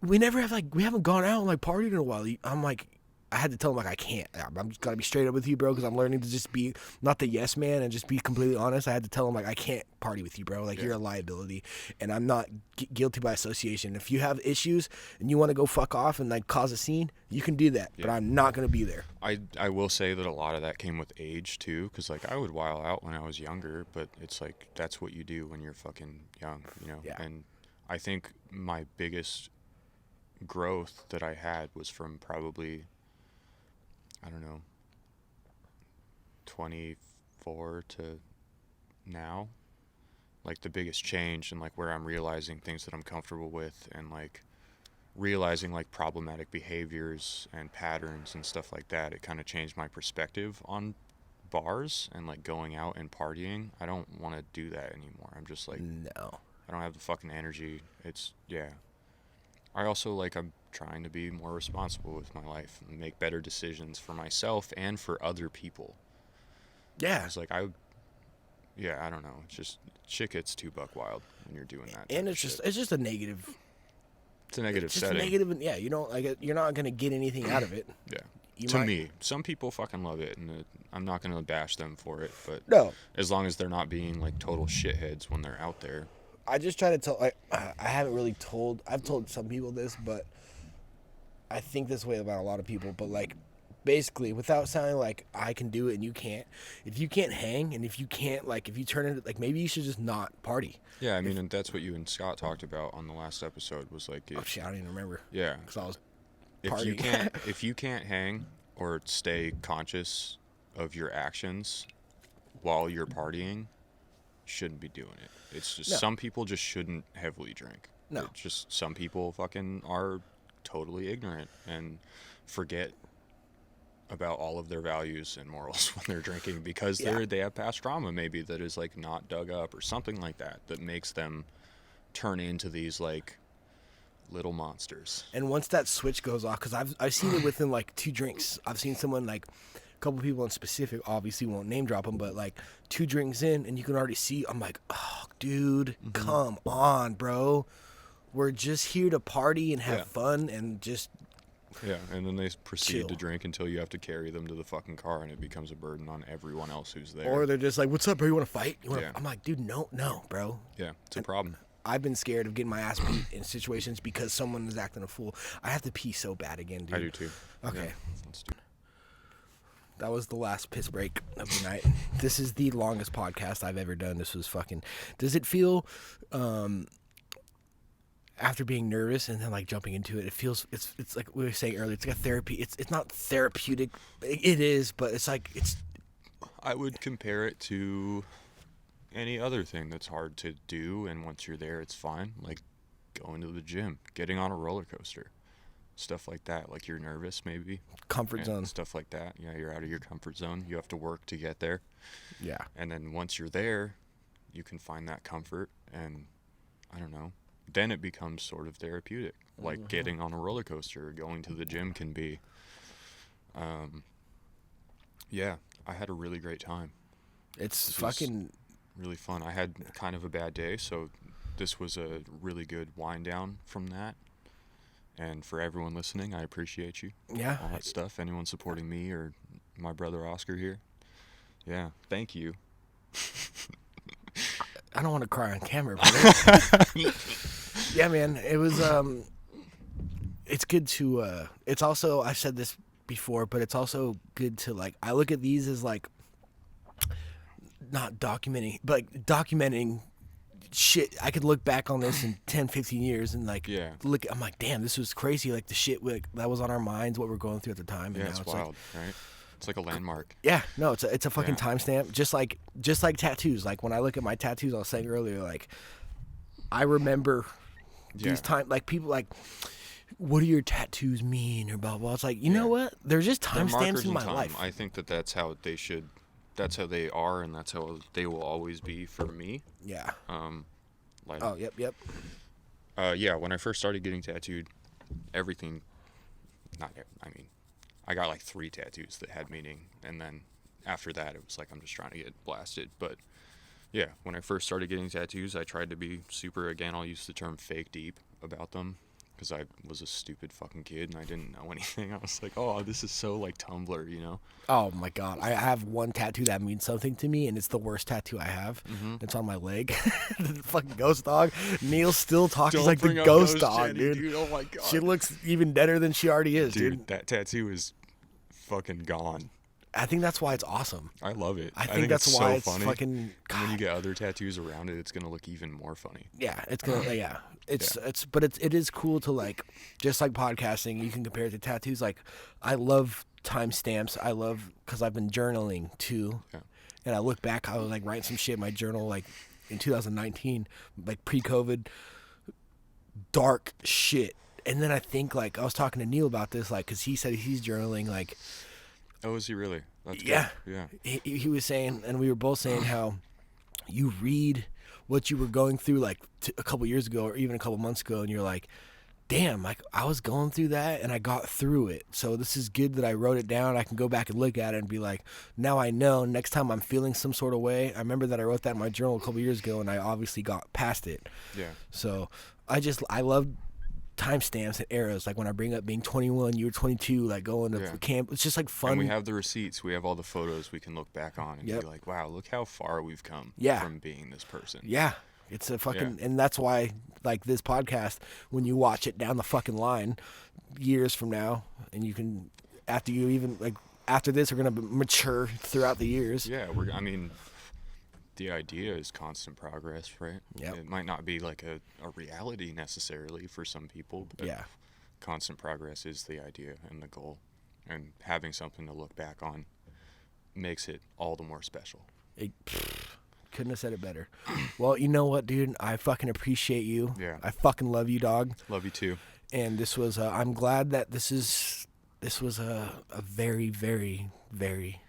We never have like we haven't gone out and like partied in a while. I'm like, I had to tell him, like, I can't. I'm just got to be straight up with you, bro, because I'm learning to just be not the yes man and just be completely honest. I had to tell him, like, I can't party with you, bro. Like, you're a liability, and I'm not guilty by association. If you have issues and you want to go fuck off and, like, cause a scene, you can do that, but I'm not going to be there. I will say that a lot of that came with age, too, because, like, I would wild out when I was younger, but it's, like, that's what you do when you're fucking young, you know? Yeah. And I think my biggest growth that I had was from probably, I don't know, 24 to now. Like, the biggest change and, like, where I'm realizing things that I'm comfortable with and, like, realizing, like, problematic behaviors and patterns and stuff like that. It kind of changed my perspective on bars and, like, going out and partying. I don't want to do that anymore. I'm just like, no. I don't have the fucking energy. It's, I also, like, I'm trying to be more responsible with my life and make better decisions for myself and for other people. Yeah. It's like, I don't know. It's just, shit gets too buck wild when you're doing that. And it's just a negative. It's a negative it's just setting. Negative, yeah. You don't like. You're not gonna get anything out of it. Yeah. To me, some people fucking love it, and I'm not gonna bash them for it. But no, as long as they're not being like total shitheads when they're out there. I just try to tell. Like, I haven't really told. I've told some people this, but I think this way about a lot of people. But like, basically, without sounding like I can do it and you can't. If you can't hang, and if you can't, like, if you turn into, like, maybe you should just not party. Yeah, I mean, and that's what you and Scott talked about on the last episode. Was like, oh shit, I don't even remember. Yeah, because I was partying. If you can't hang or stay conscious of your actions while you're partying, shouldn't be doing it. It's just some people just shouldn't heavily drink. No, it's just some people fucking are totally ignorant and forget about all of their values and morals when they're drinking because they have past trauma maybe that is like not dug up or something like that makes them turn into these like little monsters. And once that switch goes off, because I've seen it within like 2 drinks. I've seen someone, like a couple people in specific, obviously won't name drop them, but like 2 drinks in and you can already see, I'm like, oh dude, come on, bro. We're just here to party and have fun and just and then they proceed chill. to drink until you have to carry them to the fucking car and it becomes a burden on everyone else who's there. Or they're just like, what's up, bro? You want to fight? I'm like, dude, no, bro. Yeah, it's a problem. I've been scared of getting my ass beat in situations because someone is acting a fool. I have to pee so bad again, dude. I do too. Okay. Yeah, let's do it. That was the last piss break of the night. This is the longest podcast I've ever done. This was fucking... Does it feel... after being nervous and then like jumping into it, it feels it's like we were saying earlier, it's like a therapy. It's not therapeutic. It is, but it's like it's. I would compare it to any other thing that's hard to do, and once you're there, it's fine. Like going to the gym, getting on a roller coaster, stuff like that. Like you're nervous, maybe Comfort zone stuff like that. Yeah, you're out of your comfort zone. You have to work to get there. Yeah. And then once you're there, you can find that comfort, and I don't know. Then it becomes sort of therapeutic. Like getting on a roller coaster or going to the gym can be. I had a really great time. It's fucking really fun. I had kind of a bad day, so this was a really good wind down from that. And for everyone listening, I appreciate you. Yeah. All that stuff. Anyone supporting me or my brother Oscar here. Yeah. Thank you. I don't want to cry on camera, but yeah, man, it was it's good to it's also, I've said this before, but it's also good to, like, I look at these as like not documenting, but like documenting shit. I could look back on this in 10, 15 years and like look, I'm like, damn, this was crazy, like the shit that was on our minds, what we're going through at the time. And yeah, now it's wild, like, right? It's like a landmark. Yeah, no, it's a fucking timestamp. Just like tattoos. Like when I look at my tattoos, I was saying earlier, like I remember these times. Like people like, what do your tattoos mean or blah blah. It's like, you know what? They're just timestamps in my life. I think that's how they should. That's how they are, and that's how they will always be for me. Yeah. Like. Oh, yep. Yeah, when I first started getting tattooed, everything. I got like 3 tattoos that had meaning, and then after that, it was like I'm just trying to get blasted. But yeah, when I first started getting tattoos, I tried to be super, again, I'll use the term fake deep about them. because I was a stupid fucking kid and I didn't know anything. I was like, oh, this is so like Tumblr, you know? Oh my God. I have one tattoo that means something to me, and it's the worst tattoo I have. It's on my leg. The fucking ghost dog. Neil still talks like the ghost dog, Jenny, dude. Oh my God. She looks even deader than she already is, dude. That tattoo is fucking gone. I think that's why it's awesome. I love it. I think that's why so it's funny. Fucking. God. When you get other tattoos around it, it's gonna look even more funny. Yeah, it's gonna. Yeah, it is cool to like, just like podcasting. You can compare it to tattoos. Like, I love timestamps. I love because I've been journaling too, and I look back. I was like writing some shit in my journal like in 2019, like pre-COVID, dark shit. And then I think like I was talking to Neil about this, like, because he said he's journaling like. Oh, is he really? That's yeah. Good. Yeah. He was saying, and we were both saying how you read what you were going through like a couple years ago or even a couple months ago, and you're like, damn, like I was going through that and I got through it. So this is good that I wrote it down. I can go back and look at it and be like, now I know next time I'm feeling some sort of way. I remember that I wrote that in my journal a couple years ago and I obviously got past it. Yeah. So I love timestamps and eras, like when I bring up being 21, you were 22, like going to camp. It's just like fun. And we have the receipts. We have all the photos we can look back on and be like, wow, look how far we've come from being this person. Yeah. It's a fucking, and that's why, like this podcast, when you watch it down the fucking line years from now, and you can, after you even, like, after this, we're going to mature throughout the years. Yeah. The idea is constant progress, right? Yeah. It might not be like a reality necessarily for some people, but constant progress is the idea and the goal. And having something to look back on makes it all the more special. Couldn't have said it better. Well, you know what, dude? I fucking appreciate you. Yeah. I fucking love you, dog. Love you too. And this was, I'm glad that this was a very, very, very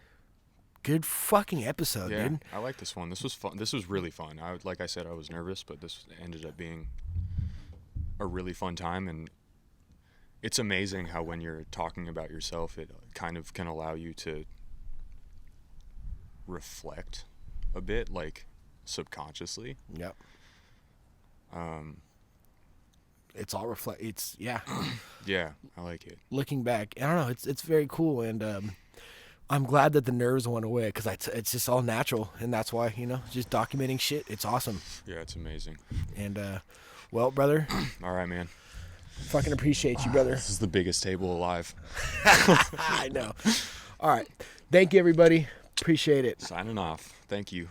good fucking episode, dude. I like this one. This was fun. This was really fun. Like I said, I was nervous, but this ended up being a really fun time. And it's amazing how when you're talking about yourself, it kind of can allow you to reflect a bit, like subconsciously. Yep. It's all yeah, I like it. Looking back, I don't know, it's very cool, and I'm glad that the nerves went away, because it's just all natural, and that's why, just documenting shit, it's awesome. Yeah, it's amazing. And well, brother. All right, man. Fucking appreciate you, brother. This is the biggest table alive. I know. All right, thank you, everybody. Appreciate it. Signing off. Thank you.